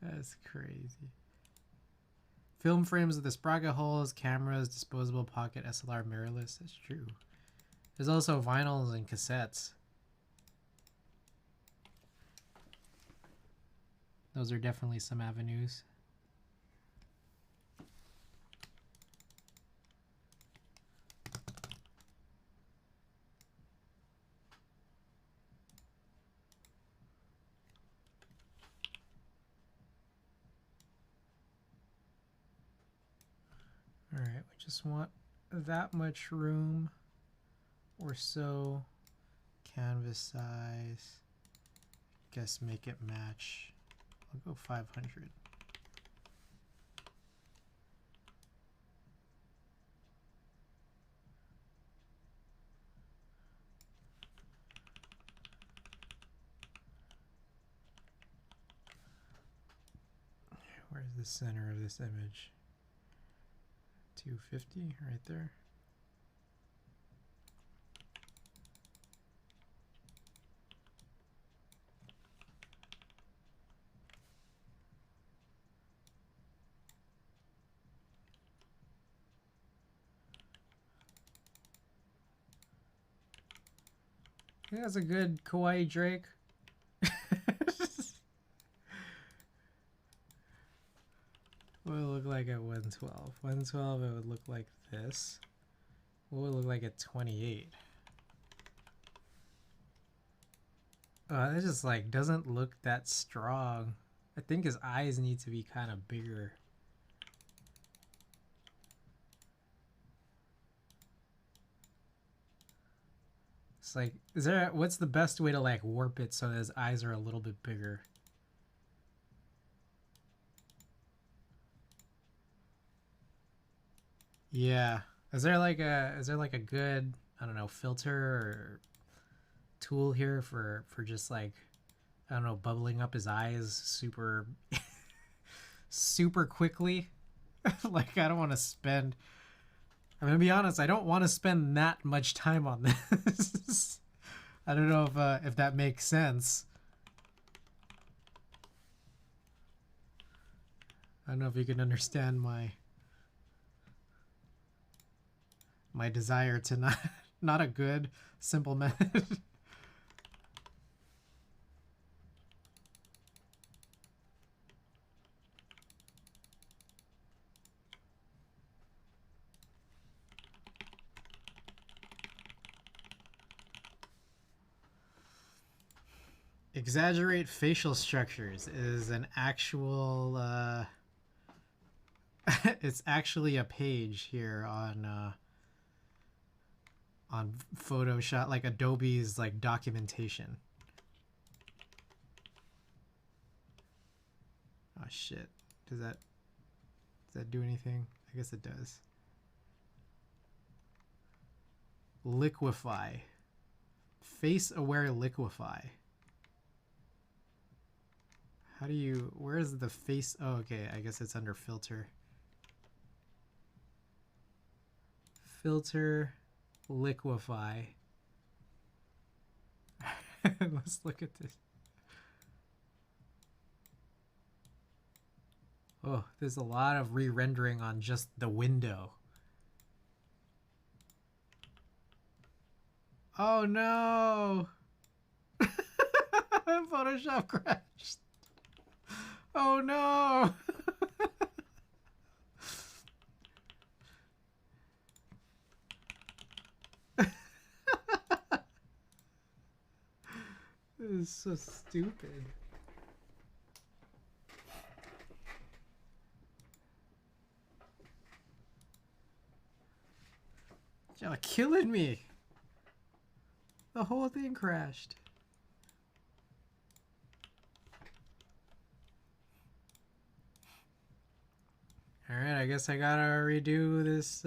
That's crazy. Film frames with the sprocket holes, cameras, disposable pocket SLR mirrorless. That's true. There's also vinyls and cassettes. Those are definitely some avenues. All right, we just want that much room or so. Canvas size. Guess make it match. I'll go 500. Where's the center of this image? 250 right there. I think that's a good kawaii Drake. What would it look like at 112? 112, it would look like this. What would it look like at 28? That just like doesn't look that strong. I think his eyes need to be kind of bigger. It's like, what's the best way to like warp it so his eyes are a little bit bigger? Yeah. Is there like a good, I don't know, filter or tool here for just like, I don't know, bubbling up his eyes super super quickly? Like I don't want to spend, I'm gonna be honest, I don't want to spend that much time on this. I don't know if that makes sense. I don't know if you can understand my desire to not a good simple method. Exaggerate facial structures is an actual it's actually a page here on Photoshop, like Adobe's like documentation. Oh shit. Does that do anything? I guess it does. Liquify. Face aware liquify. How do you, where's the face? Oh, okay. I guess it's under filter. Filter, liquify. Let's look at this. Oh, there's a lot of re-rendering on just the window. Oh no! Photoshop crashed. Oh no! is so stupid. Y'all killing me. The whole thing crashed. Alright, I guess I gotta redo this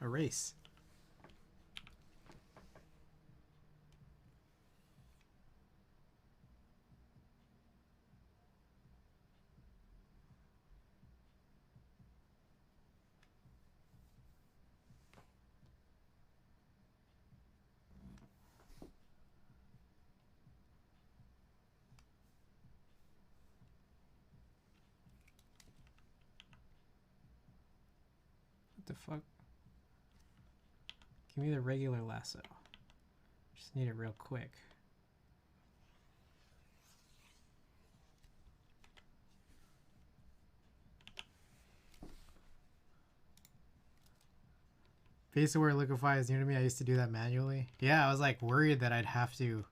erase. What the fuck? Give me the regular lasso. Just need it real quick. Basically where liquefy is new to me, I used to do that manually. Yeah, I was like worried that I'd have to.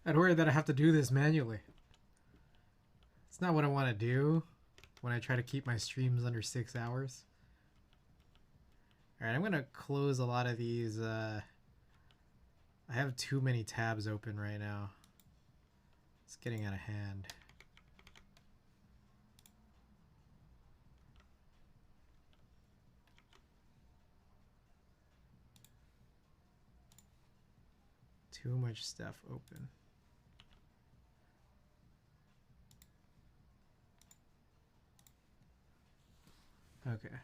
I'd worried that I have to do this manually. It's not what I want to do when I try to keep my streams under 6 hours. Alright, I'm going to close a lot of these. I have too many tabs open right now. It's getting out of hand. Too much stuff open. Okay.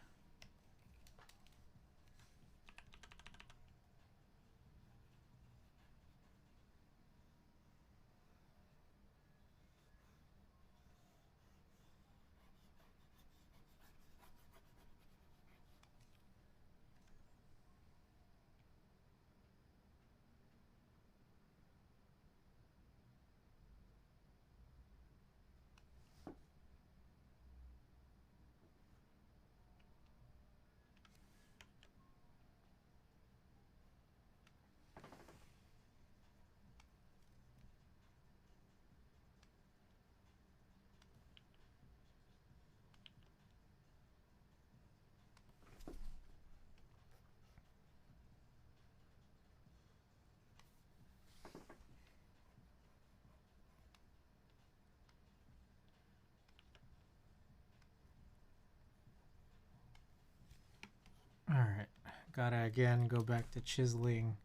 Alright, gotta again go back to chiseling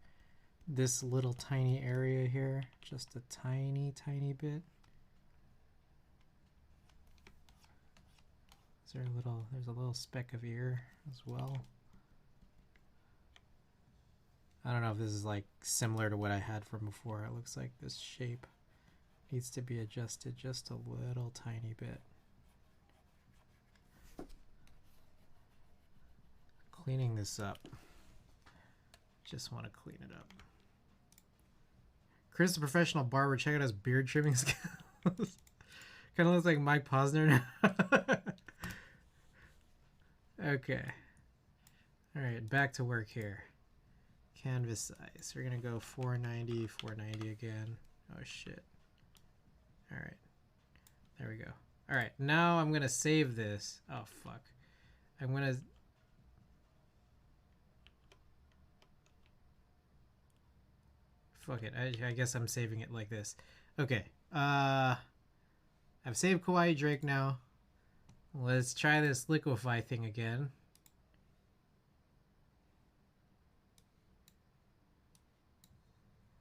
this little tiny area here, just a tiny bit. There's a little speck of ear as well. I don't know if this is like similar to what I had from before. It looks like this shape needs to be adjusted just a little tiny bit. Cleaning this up. Just want to clean it up. Chris, the professional barber, check out his beard trimming skills. Kind of looks like Mike Posner now. Okay. Alright, back to work here. Canvas size. We're going to go 490, 490 again. Oh shit. Alright. There we go. Alright, now I'm going to save this. Oh fuck. I'm going to... Fuck it. I guess I'm saving it like this. Okay. I've saved Kawaii Drake now. Let's try this liquefy thing again.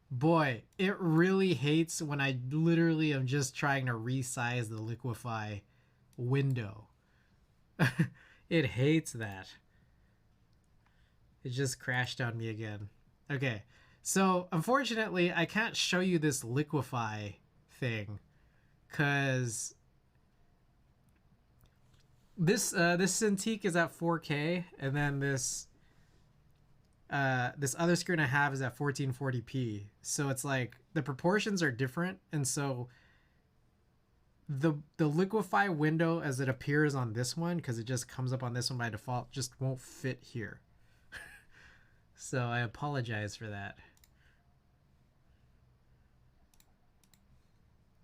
Boy, it really hates when I literally am just trying to resize the liquefy window. It hates that. It just crashed on me again. Okay. So, unfortunately, I can't show you this liquefy thing because this Cintiq is at 4K, and then this other screen I have is at 1440p. So it's like the proportions are different, and so the liquefy window as it appears on this one, because it just comes up on this one by default, just won't fit here. So I apologize for that.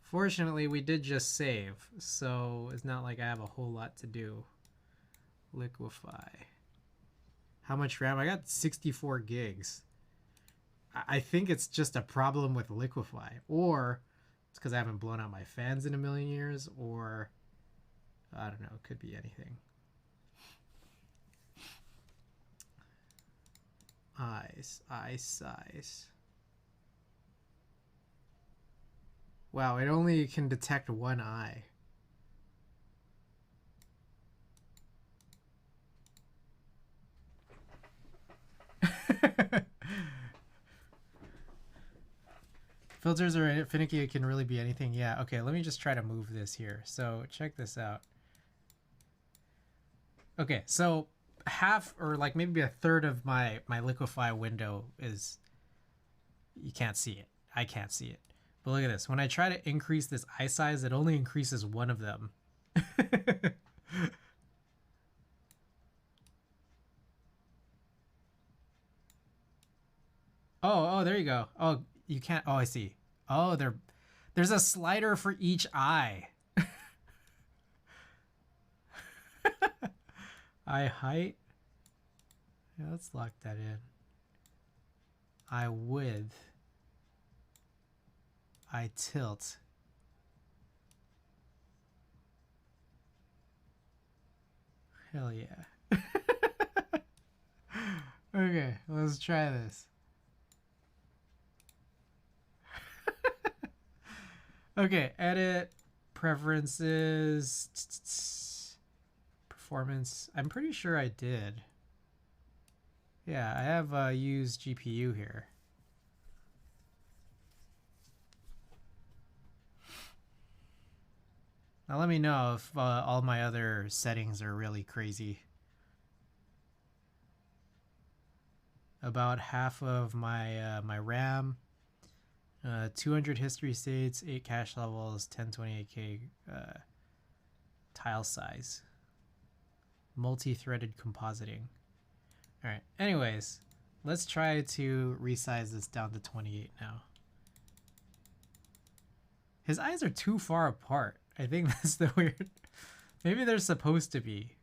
Fortunately, we did just save, so it's not like I have a whole lot to do. Liquify. How much RAM? I got 64 gigs. I think it's just a problem with Liquify, or it's because I haven't blown out my fans in a million years, or I don't know, it could be anything. Eyes, eye size. Wow, it only can detect one eye. Filters are finicky, it can really be anything. Yeah, okay, let me just try to move this here. So check this out. Okay, so half or like maybe a third of my liquify window is, you can't see it. I can't see it. But look at this. When I try to increase this eye size, it only increases one of them. Oh, there you go. Oh, you can't. Oh, I see. Oh, there's a slider for each eye. Eye height. Yeah, let's lock that in. Eye width. Eye tilt. Hell yeah. Okay, let's try this. Okay, edit, preferences, performance. I'm pretty sure I did. Yeah, I have used GPU here. Now let me know if all my other settings are really crazy. About half of my my RAM, 200 history states, 8 cache levels, 1028K tile size, multi-threaded compositing. All right. Anyways, let's try to resize this down to 28 now. His eyes are too far apart. I think that's the weird. Maybe they're supposed to be.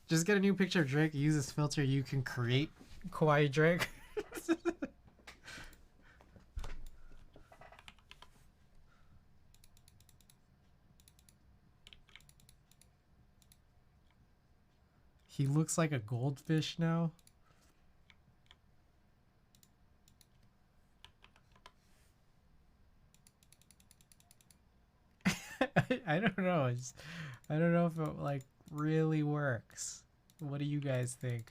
Just get a new picture of Drake. Use this filter. You can create Kawaii Drake. He looks like a goldfish now. I don't know. I don't know if it like really works. What do you guys think?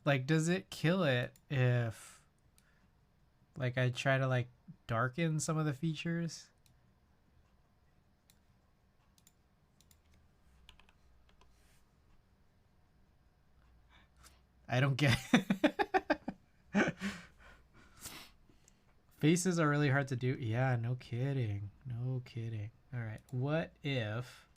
Like, does it kill it if like I try to like darken some of the features? I don't get it. Faces are really hard to do. Yeah, no kidding. No kidding. All right. What if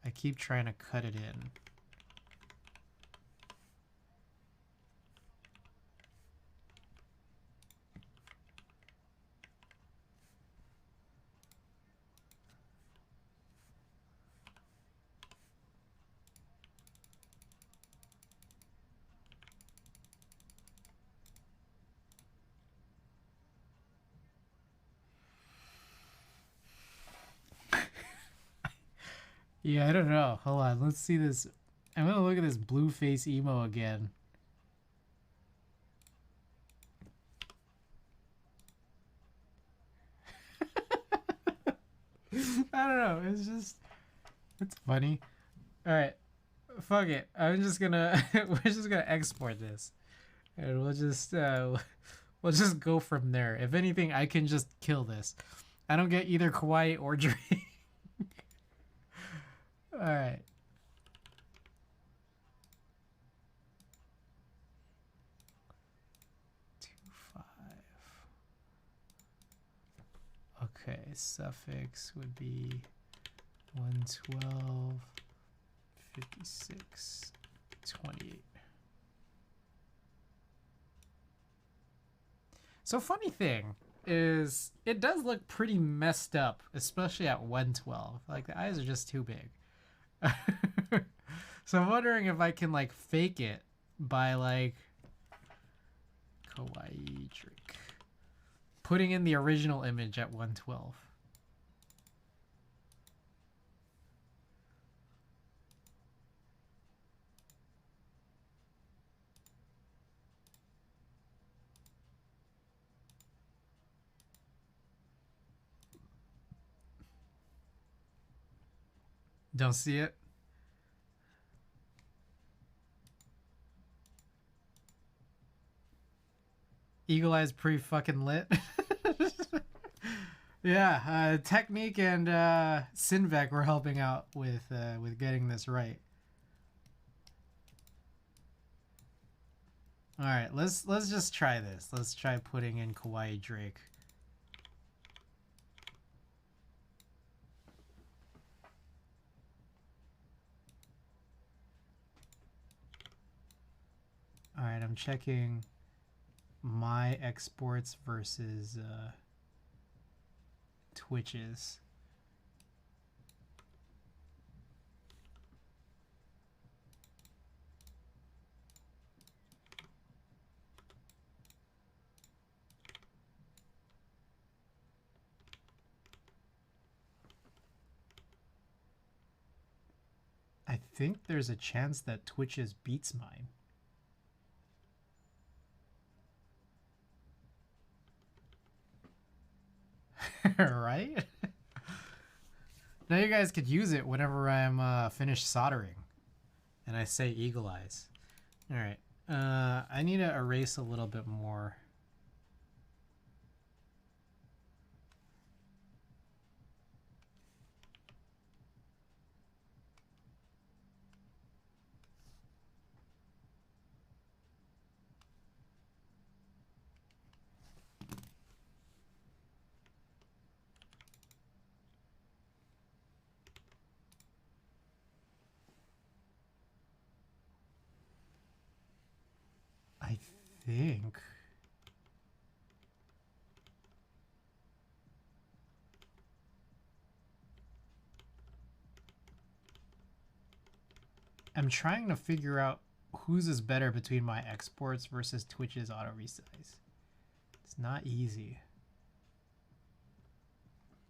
I keep trying to cut it in? Yeah, I don't know. Hold on. Let's see this. I'm going to look at this blue face emo again. I don't know. It's funny. All right. Fuck it. I'm just going to, we're just going to export this. And we'll just go from there. If anything, I can just kill this. I don't get either Kawaii or Drake. All right. Okay, suffix would be 112, 56, 28. So funny thing is it does look pretty messed up, especially at 112. Like the eyes are just too big. So I'm wondering if I can like fake it by like kawaii trick. Putting in the original image at 112. Don't see it? Eagle Eye's pretty fucking lit. Yeah, Technique and Sinvec were helping out with getting this right. All right, let's just try this. Let's try putting in Kawaii Drake. All right, I'm checking my exports versus Twitch's. I think there's a chance that Twitch's beats mine. Right? Now you guys could use it whenever I'm finished soldering and I say Eagle Eyes. All right. I need to erase a little bit more. I think I'm trying to figure out whose is better between my exports versus Twitch's auto resize. It's not easy.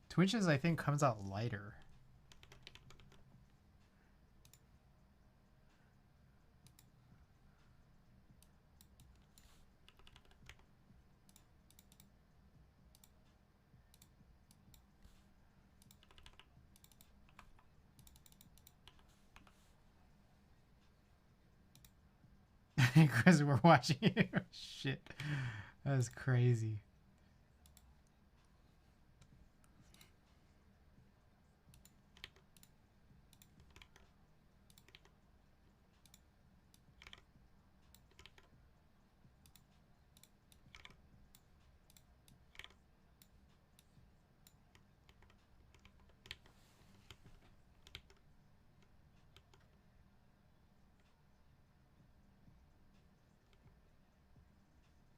Twitch's, I think, comes out lighter. Because we're watching it. Shit. That was crazy.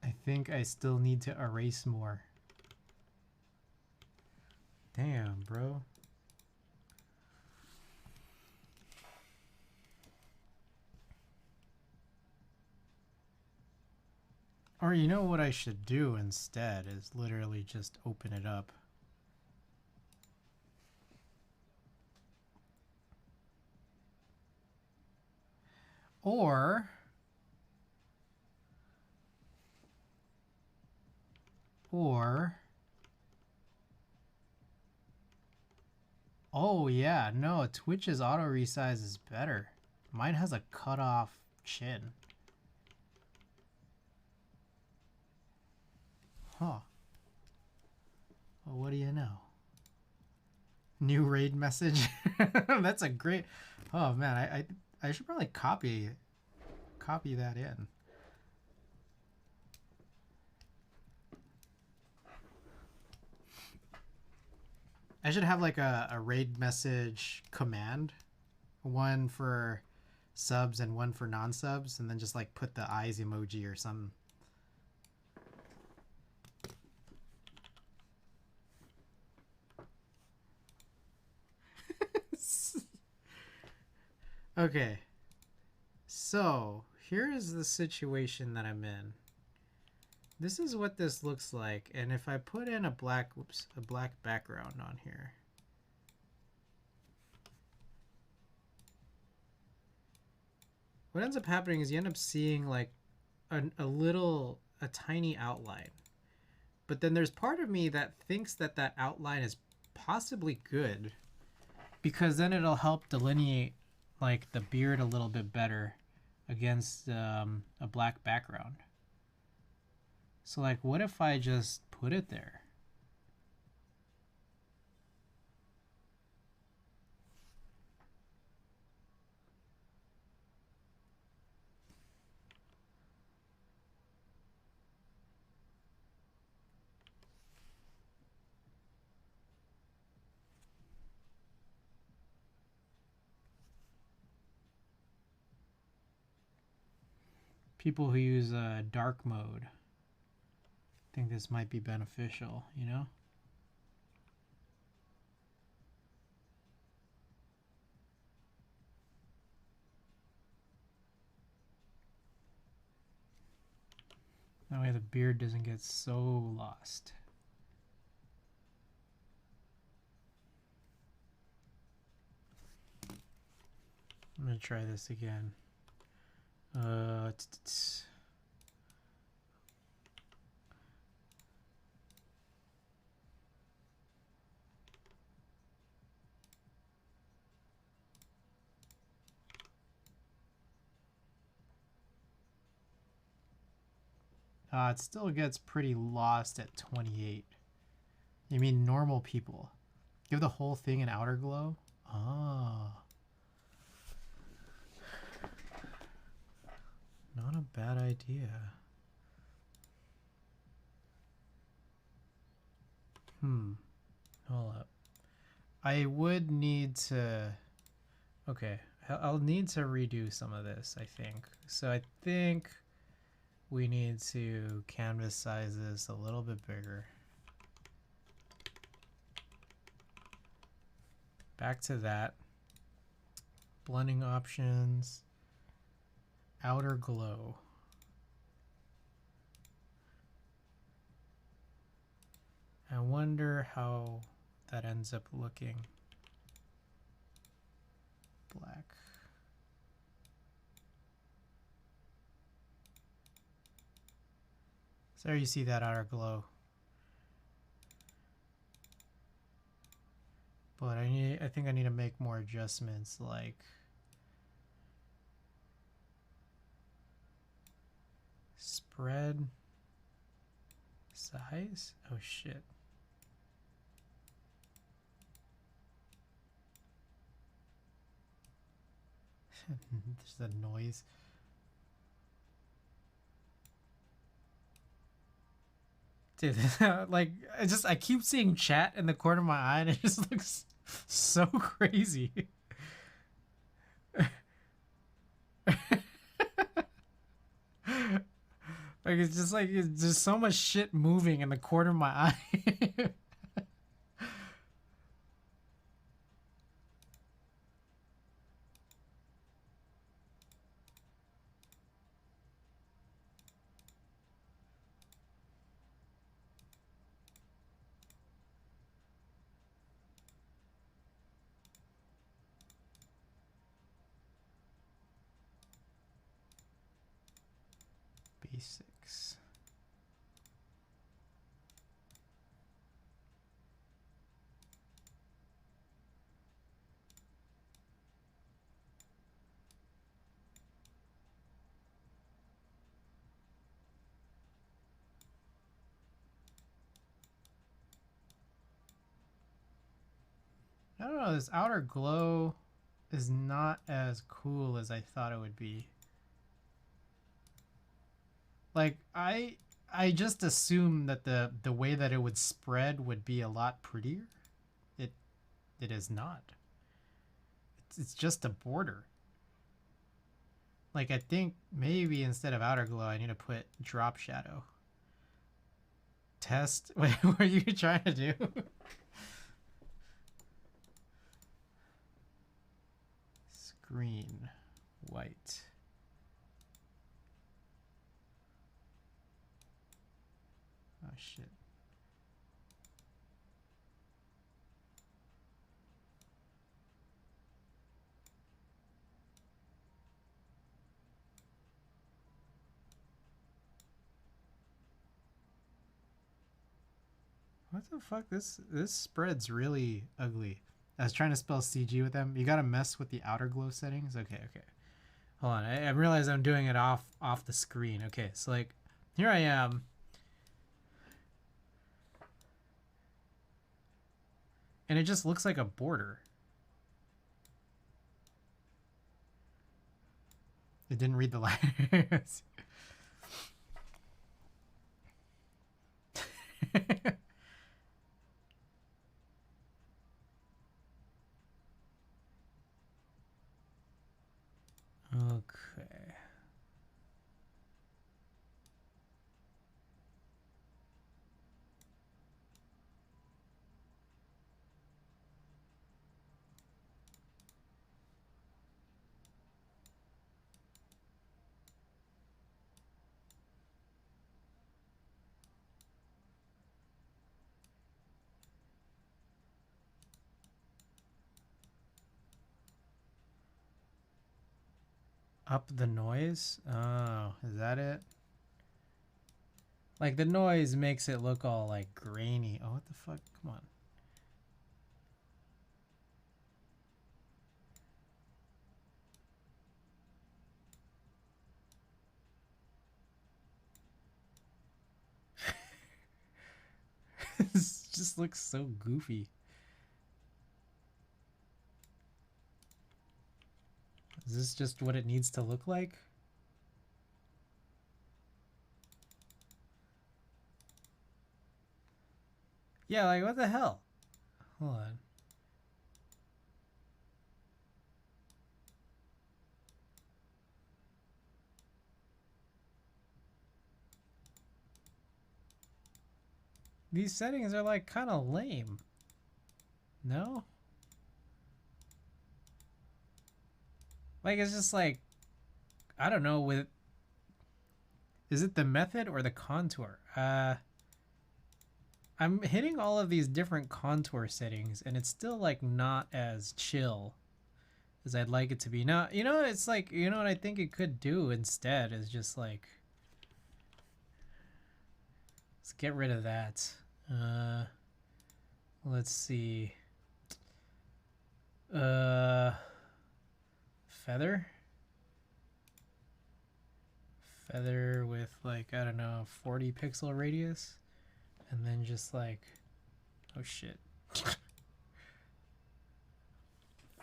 I think I still need to erase more. Damn, bro. Or you know what I should do instead is literally just open it up. Or oh yeah, no, Twitch's auto resize is better. Mine has a cut off chin. Huh. Well, what do you know? New raid message. That's a great. Oh man, I should probably copy that in. I should have like a raid message command, one for subs and one for non-subs, and then just like put the eyes emoji or something. Okay, so here is the situation that I'm in. This is what this looks like, and if I put in a black background on here, what ends up happening is you end up seeing like a tiny outline. But then there's part of me that thinks that that outline is possibly good, because then it'll help delineate like the beard a little bit better against a black background. So like, what if I just put it there? People who use dark mode think this might be beneficial, you know? That way the beard doesn't get so lost. I'm gonna try this again. It still gets pretty lost at 28. You mean normal people? Give the whole thing an outer glow? Oh. Not a bad idea. Hold up. I would need to... Okay, I'll need to redo some of this, I think. So I think we need to canvas size this a little bit bigger. Back to that. Blending options. Outer glow. I wonder how that ends up looking. Black. So there you see that outer glow. But I think I need to make more adjustments, like spread size. Oh shit. There's the noise. Dude, like I keep seeing chat in the corner of my eye and it just looks so crazy. Like it's just so much shit moving in the corner of my eye. Basics. I don't know, this outer glow is not as cool as I thought it would be. Like I just assumed that the way that it would spread would be a lot prettier. it is not. It's just a border. Like, I think maybe instead of outer glow, I need to put drop shadow. Test. Wait, what are you trying to do? Screen white. Oh shit. What the fuck? This spread's really ugly. I was trying to spell CG with them. You gotta mess with the outer glow settings. Okay, okay. Hold on. I realize I'm doing it off the screen. Okay, so like here I am. And it just looks like a border. It didn't read the letters. Okay. Up the noise? Oh, is that it? Like the noise makes it look all like grainy. Oh, what the fuck? Come on. This just looks so goofy. Is this just what it needs to look like? Yeah, like what the hell? Hold on. These settings are like kind of lame. No? Like it's just like, I don't know, with, is it the method or the contour? I'm hitting all of these different contour settings and it's still like not as chill as I'd like it to be. Now, you know, it's like, you know what I think it could do instead is just like, let's get rid of that. Let's see. Feather? Feather with like, I don't know, 40 pixel radius. And then just like, oh shit.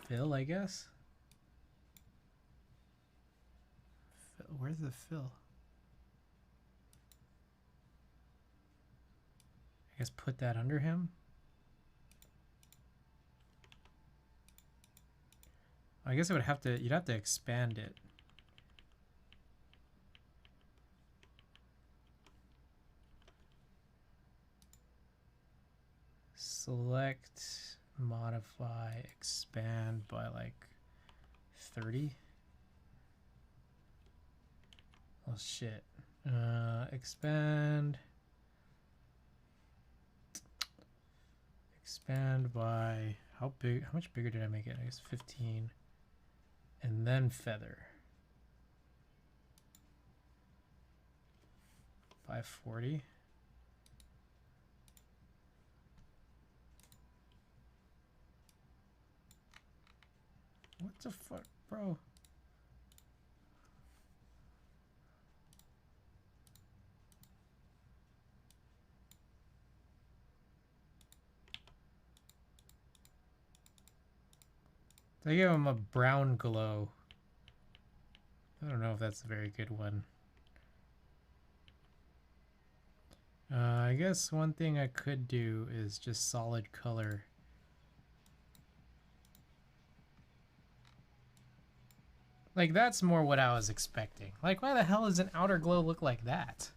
Fill, I guess? Where's the fill? I guess put that under him. I guess it would have to, you'd have to expand it. Select, modify, expand by like 30. Oh shit. Expand by how big, how much bigger did I make it? I guess 15. And then feather. 540. What the fuck, bro? They give him a brown glow. I don't know if that's a very good one. I guess one thing I could do is just solid color Like, that's more what I was expecting. Like, why the hell does an outer glow look like that?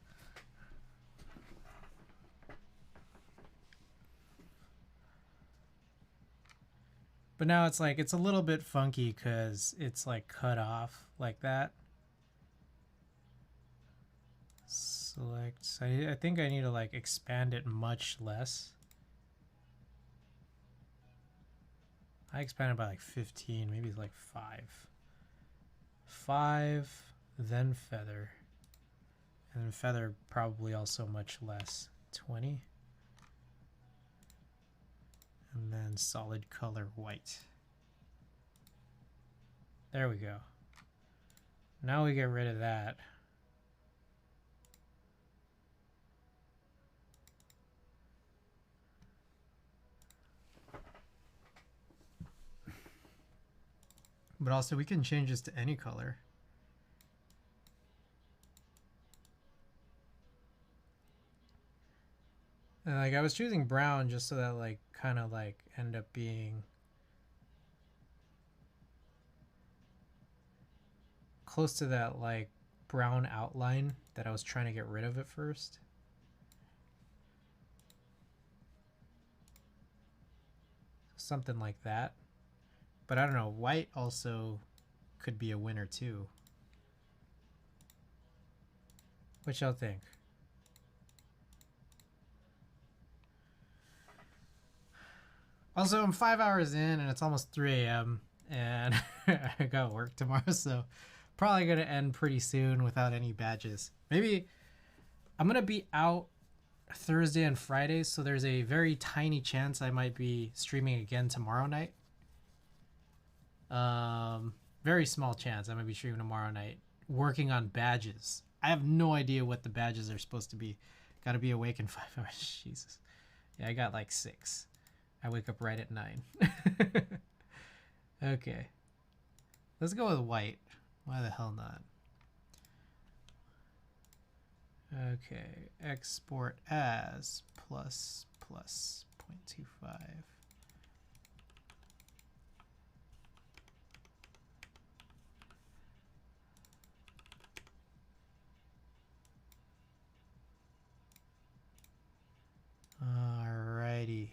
But now it's like, it's a little bit funky because it's like cut off like that. Select. I think I need to like expand it much less. I expanded by like 15, maybe like 5. 5, then feather. And then feather probably also much less. 20. And then solid color white. There we go. Now we get rid of that. But also we can change this to any color. And like I was choosing brown just so that like kind of like end up being close to that like brown outline that I was trying to get rid of at first. Something like that. But I don't know, white also could be a winner too. What y'all think? Also, I'm 5 hours in and it's almost 3 a.m. and I got work tomorrow, so probably gonna end pretty soon without any badges. Maybe I'm gonna be out Thursday and Friday, so there's a very tiny chance I might be streaming again tomorrow night. Very small chance I might be streaming tomorrow night, working on badges. I have no idea what the badges are supposed to be. Gotta be awake in 5 hours. Jesus. Yeah, I got like 6. I wake up right at 9. Okay. Let's go with white. Why the hell not? Okay. Export as plus 0.25. Alrighty.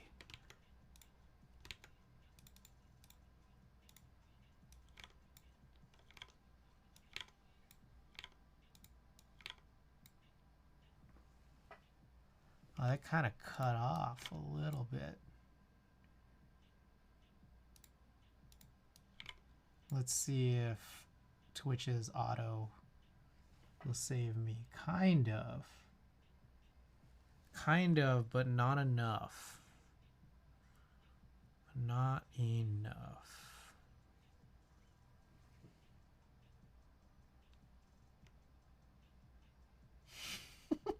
Oh, that kind of cut off a little bit. Let's see if Twitch's auto will save me. Kind of. Kind of, but not enough. Not enough.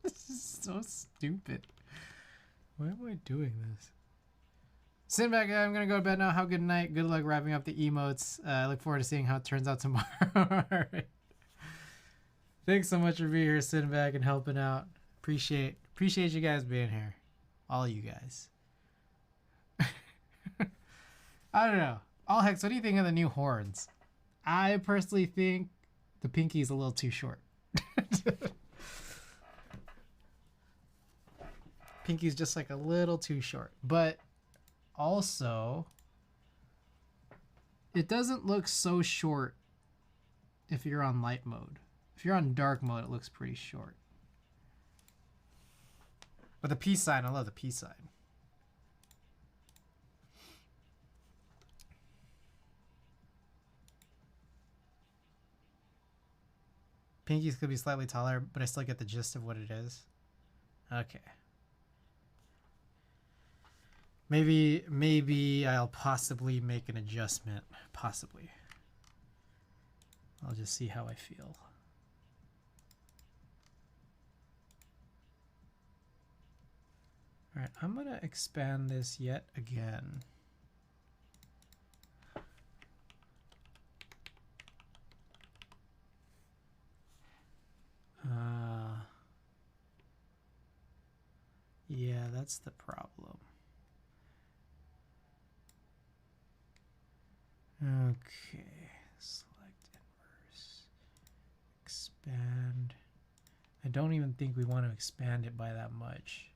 This is so stupid. Why am I doing this? Sinbad, I'm gonna go to bed now. Have a good night. Good luck wrapping up the emotes. I look forward to seeing how it turns out tomorrow. All right. Thanks so much for being here, sitting back and helping out. Appreciate you guys being here. All you guys. I don't know. All Hex, what do you think of the new horns? I personally think the pinky's a little too short. Pinky's just like a little too short. But also, it doesn't look so short if you're on light mode. If you're on dark mode, it looks pretty short. But the peace sign, I love the peace sign. Pinkies could be slightly taller, but I still get the gist of what it is. Okay. Maybe I'll possibly make an adjustment. Possibly. I'll just see how I feel. All right, I'm gonna expand this yet again. Yeah, that's the problem. Okay, select invert. don't even think we want to expand it by that much.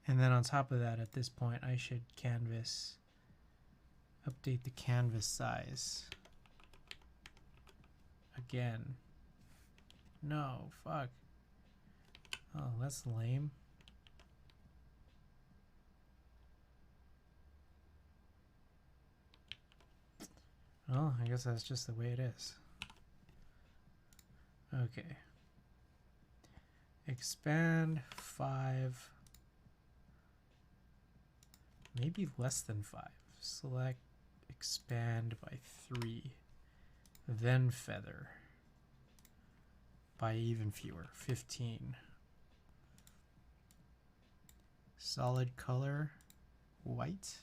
And then on top of that, at this point, I should canvas, update the canvas size. Again. No, fuck. Oh, that's lame. Well, I guess that's just the way it is. Okay. Expand 5. Maybe less than 5. Select expand by 3. Then feather by even fewer, 15. Solid color, white.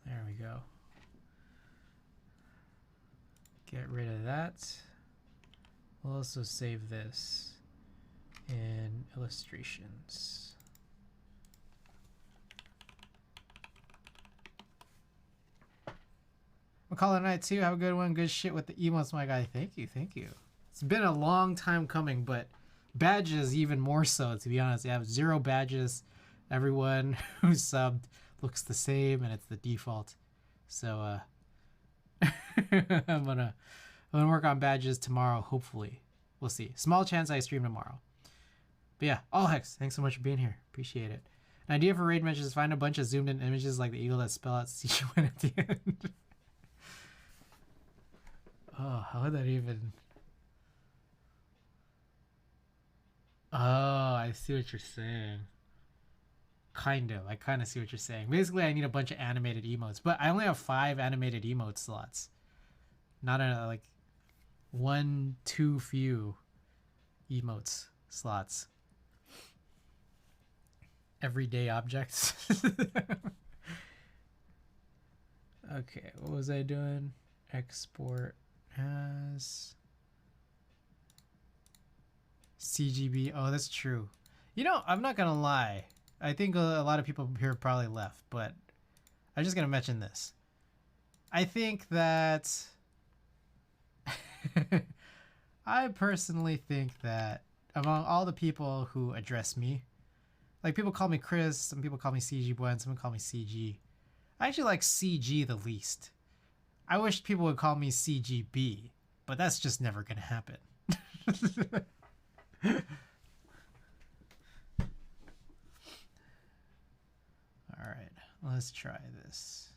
There we go. Get rid of that. We'll also save this in illustrations. We'll call it a night too. Have a good one. Good shit with the emotes, my guy. Thank you, thank you. It's been a long time coming, but badges even more so, to be honest. I have 0 badges. Everyone who subbed looks the same, and it's the default. So I'm gonna work on badges tomorrow, hopefully. We'll see. Small chance I stream tomorrow. But yeah, all hex, thanks so much for being here. Appreciate it. An idea for raid mentions is find a bunch of zoomed in images like the eagle that spell out CG1 at the end. Oh, how would that even... Oh, I see what you're saying. Kind of. I kind of see what you're saying. Basically, I need a bunch of animated emotes. But I only have 5 animated emote slots. Not a, like, 1 too few emotes slots. Everyday objects. Okay, what was I doing? Export as CGB. Oh, that's true. You know, I'm not gonna lie. I think a lot of people here probably left, but I'm just gonna mention this. I think that I personally think that among all the people who address me, like people call me Chris, some people call me CG Boy, and some call me CG. I actually like CG the least. I wish people would call me CGB, but that's just never gonna happen. All right, let's try this.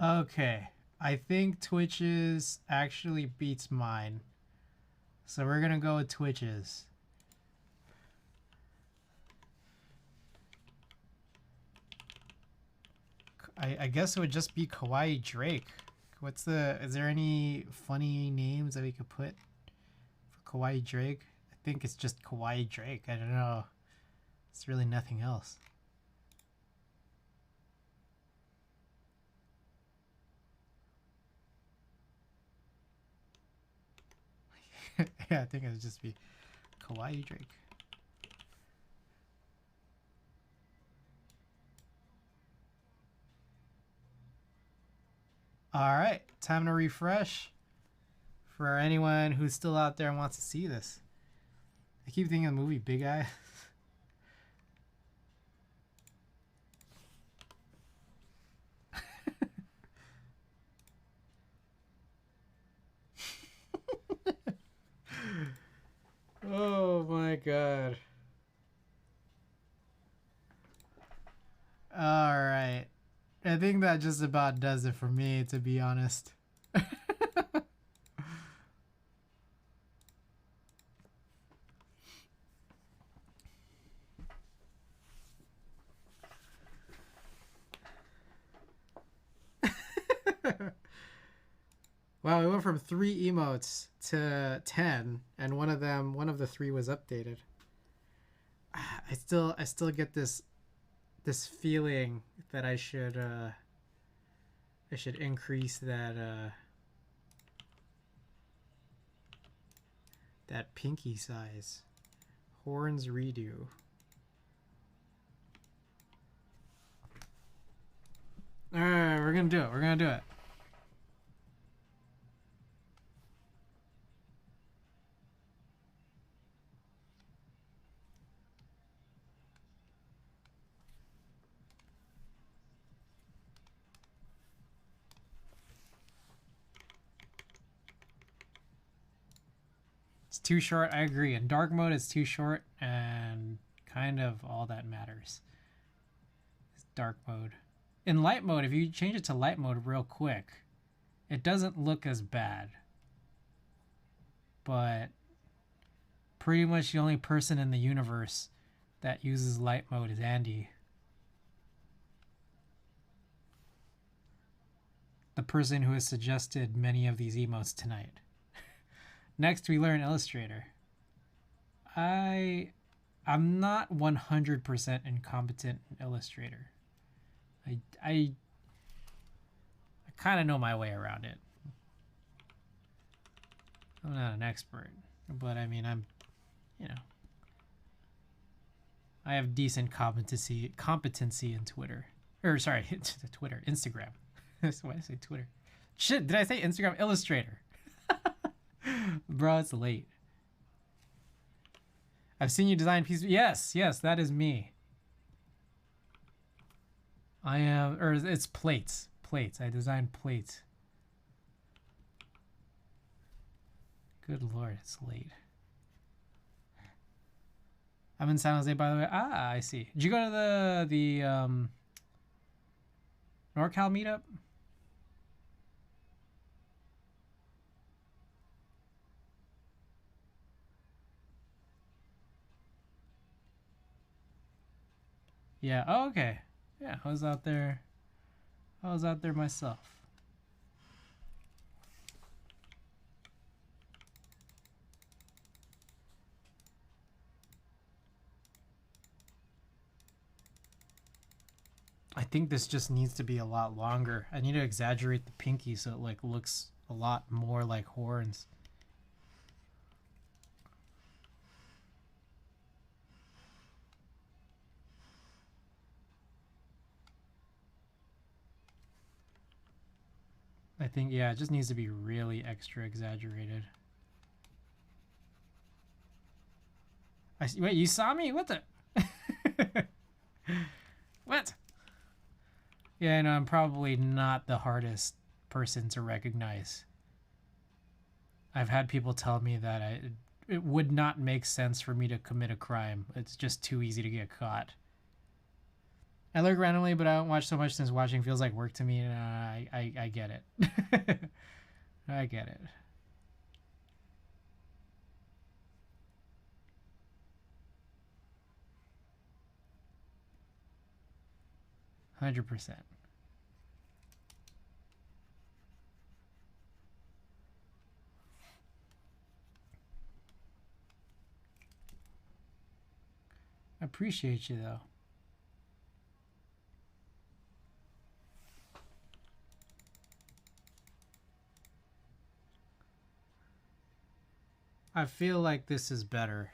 Okay, I think Twitch's actually beats mine. So we're gonna go with Twitch's. I guess it would just be Kawaii Drake. Is there any funny names that we could put for Kawaii Drake? I think it's just Kawaii Drake. I don't know. It's really nothing else. Yeah, I think it would just be Kawaii Drake. All right, time to refresh for anyone who's still out there and wants to see this. I keep thinking of the movie Big Eye. Oh my god. All right. I think that just about does it for me, to be honest. Wow, we went from 3 emotes to 10, and one of the 3 was updated. I still get this feeling that I should increase that pinky size. Horns redo. All right, we're gonna do it. We're gonna do it. It's too short. I agree. In dark mode, it's too short, and kind of all that matters is dark mode. In light mode, if you change it to light mode real quick, it doesn't look as bad. But pretty much the only person in the universe that uses light mode is Andy. The person who has suggested many of these emotes tonight. Next, we learn Illustrator. I'm not 100% incompetent in Illustrator. I kind of know my way around it. I'm not an expert, but I mean, I have decent competency in Twitter. Or sorry, Twitter, Instagram. Why did I say Twitter? Shit, did I say Instagram? Illustrator. Bro, it's late. I've seen you design pieces. Yes, that is me. I am, or it's plates. I design plates. Good Lord, it's late. I'm in San Jose, by the way. Ah, I see. Did you go to the NorCal meetup? Yeah. Oh, okay. Yeah, I was out there myself. I think this just needs to be a lot longer. I need to exaggerate the pinky so it like looks a lot more like horns. I think, yeah, it just needs to be really extra exaggerated. I see, wait, you saw me? What the? What? Yeah, I know, I'm probably not the hardest person to recognize. I've had people tell me that it would not make sense for me to commit a crime. It's just too easy to get caught. I lurk randomly, but I don't watch so much since watching feels like work to me. And I get it. I get it. $100%. I appreciate you though. I feel like this is better.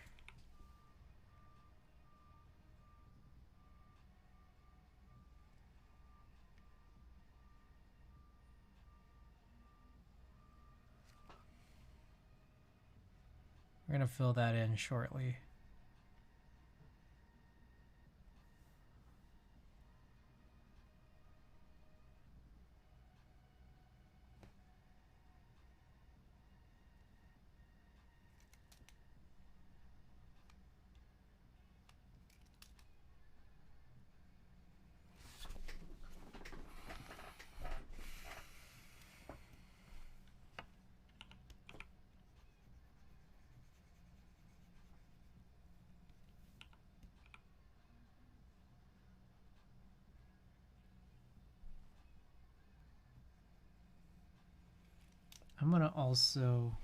We're gonna fill that in shortly. I'm gonna also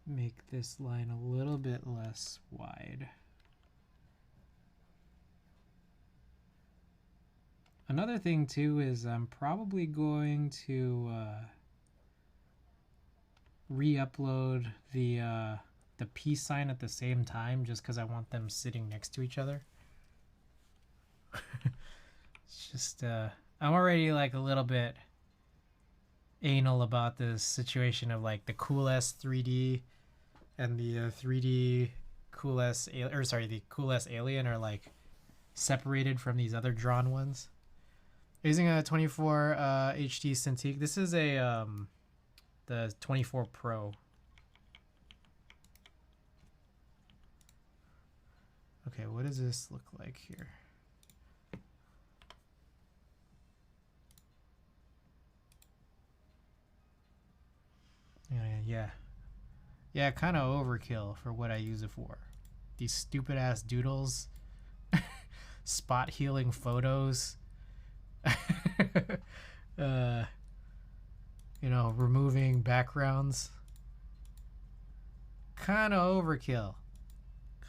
make this line a little bit less wide. Another thing too is I'm probably going to re-upload the peace sign at the same time, just because I want them sitting next to each other. It's just I'm already like a little bit anal about this situation of like the cool S 3D and the 3D cool S the cool S alien are like separated from these other drawn ones. Using a 24 HD Cintiq. This is a the 24 Pro. Okay, what does this look like here? Yeah, kind of overkill for what I use it for. These stupid ass doodles, spot healing photos, removing backgrounds. Kind of overkill.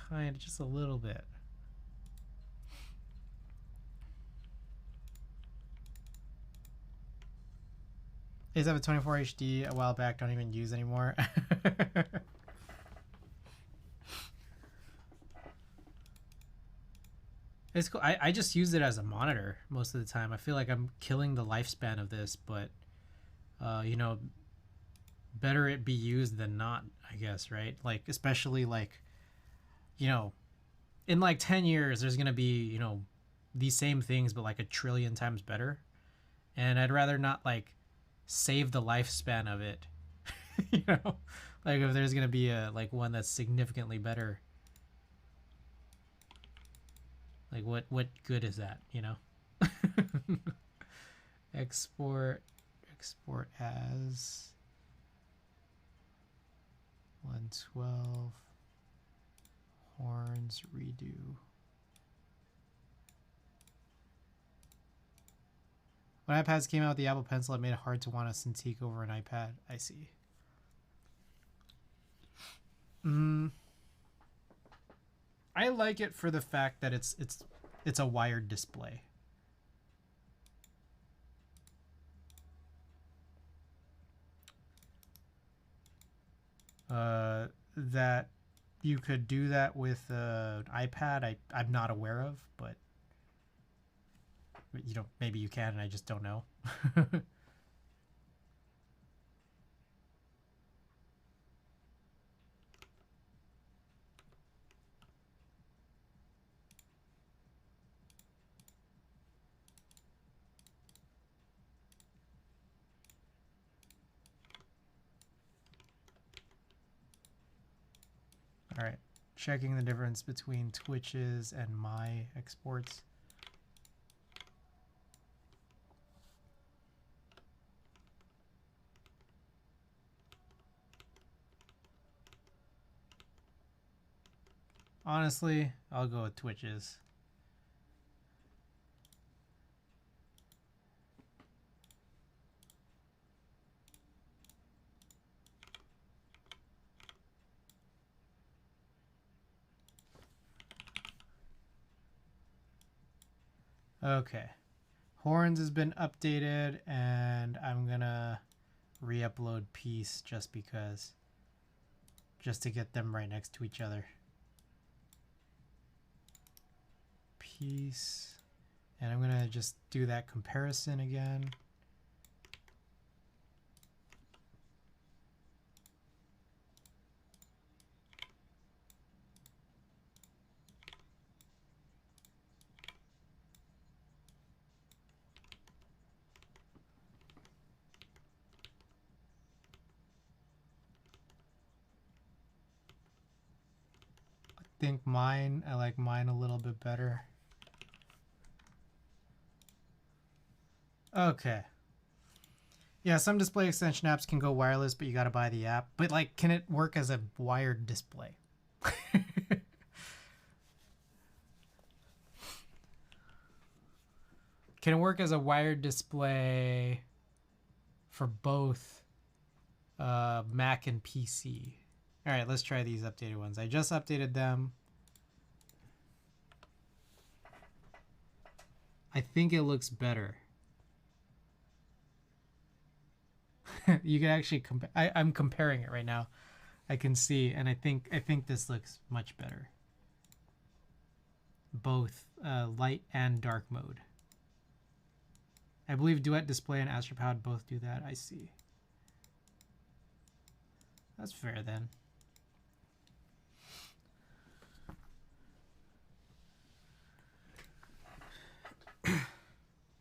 Kind of just a little bit. I used to have a 24 HD a while back, don't even use anymore. It's cool. I just use it as a monitor most of the time. I feel like I'm killing the lifespan of this, but better it be used than not, I guess, right? Like, especially like, in like 10 years, there's going to be, these same things, but like a trillion times better. And I'd rather not like save the lifespan of it, like if there's going to be a, like one that's significantly better. Like what good is that, export as 112 horns redo. When iPads came out with the Apple Pencil, it made it hard to want a Cintiq over an iPad. I see. I like it for the fact that it's a wired display. That you could do that with an iPad, I'm not aware of, but maybe you can, and I just don't know. All right, checking the difference between Twitches and my exports. Honestly, I'll go with Twitches. Okay. Horns has been updated, and I'm gonna re-upload Peace just because. Just to get them right next to each other. Peace. And I'm gonna just do that comparison again. I like mine a little bit better. Okay. Yeah, some display extension apps can go wireless, but you gotta buy the app. But like, can it work as a wired display? Can it work as a wired display for both Mac and PC. All right, let's try these updated ones. I just updated them. I think it looks better. You can actually compare. I'm comparing it right now. I can see, and I think this looks much better. Both light and dark mode. I believe Duet Display and Astropod both do that. I see. That's fair then.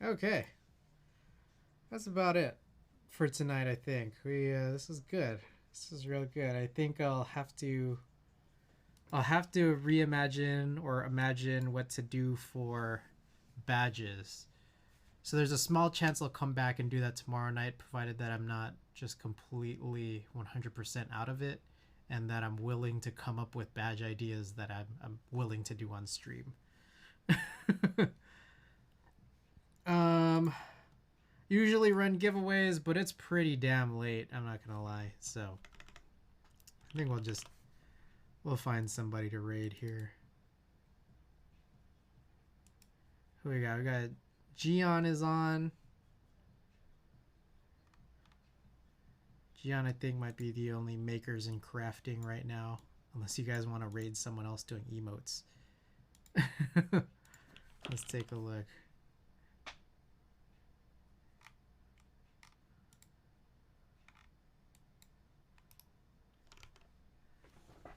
Okay. That's about it for tonight, I think. This is good. This is real good. I think I'll have to reimagine or imagine what to do for badges. So there's a small chance I'll come back and do that tomorrow night, provided that I'm not just completely 100% out of it, and that I'm willing to come up with badge ideas that I'm willing to do on stream. Usually run giveaways, but it's pretty damn late, I'm not gonna lie. So I think we'll find somebody to raid here. Who we got? We got Gion is on. Gion, I think, might be the only makers in crafting right now, unless you guys want to raid someone else doing emotes. Let's take a look.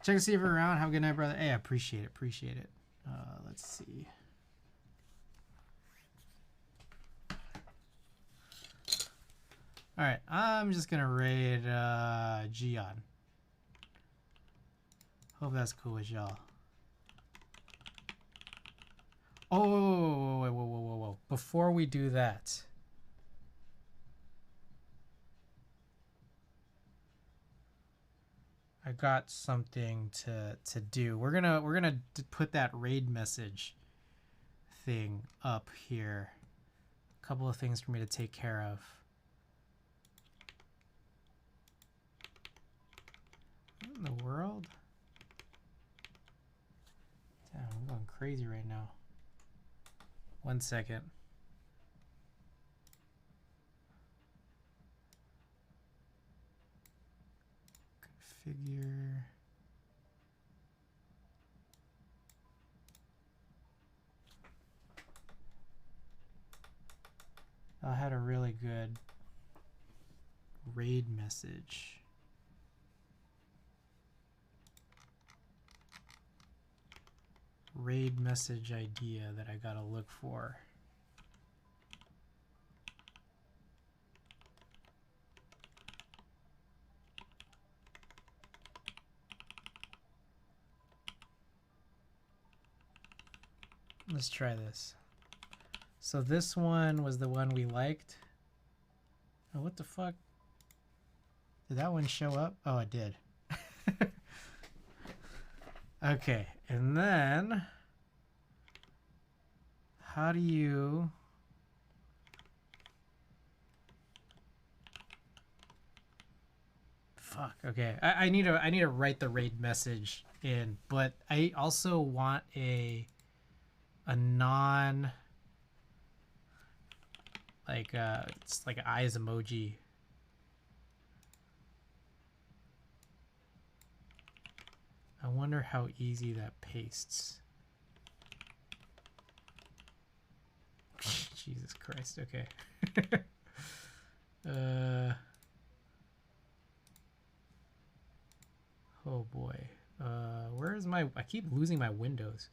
Check to see if you're around. Have a good night, brother. Hey, I appreciate it. Let's see. All right, I'm just gonna raid Gion. Hope that's cool with y'all. Oh, whoa. Before we do that, I got something to do. We're gonna put that raid message thing up here. A couple of things for me to take care of. What in the world? Damn, I'm going crazy right now. 1 second. Configure. I had a really good raid message. Raid message idea that I gotta look for. Let's try this. So this one was the one we liked. Oh, what the fuck? Did that one show up? Oh, it did. Okay, and then how do you okay. I need to write the raid message in, but I also want a non it's like an eyes emoji. I wonder how easy that pastes. Jesus Christ, okay. Oh boy. Where is my... I keep losing my windows.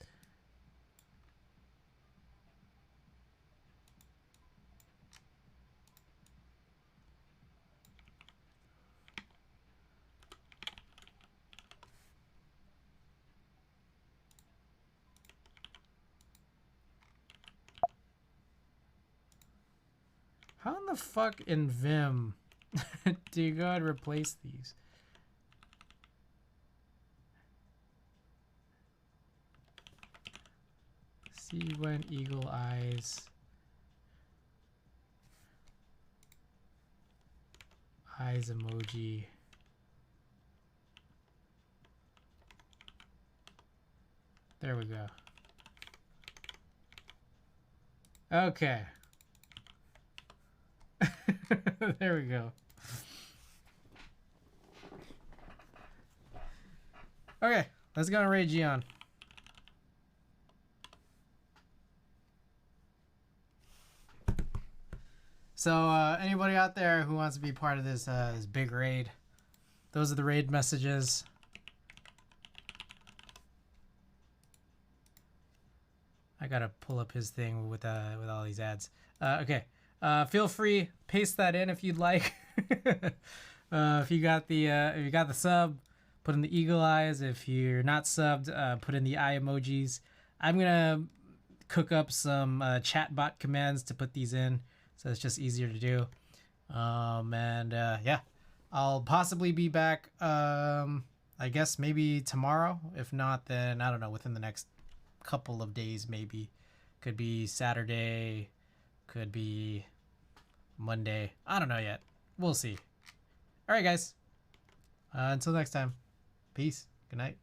How in the fuck in Vim do you go and replace these? See when eagle eyes. Eyes emoji. There we go. Okay. There we go. Okay, let's go and raid Gion. So anybody out there who wants to be part of this this big raid, those are the raid messages. I gotta pull up his thing with all these ads. Okay, feel free, paste that in if you'd like. If you got the sub, put in the eagle eyes. If you're not subbed, put in the eye emojis. I'm gonna cook up some chatbot commands to put these in, so it's just easier to do. Yeah, I'll possibly be back. I guess maybe tomorrow. If not, then I don't know. Within the next couple of days, maybe. Could be Saturday, could be Monday. I don't know yet. We'll see. All right, guys. Until next time. Peace. Good night.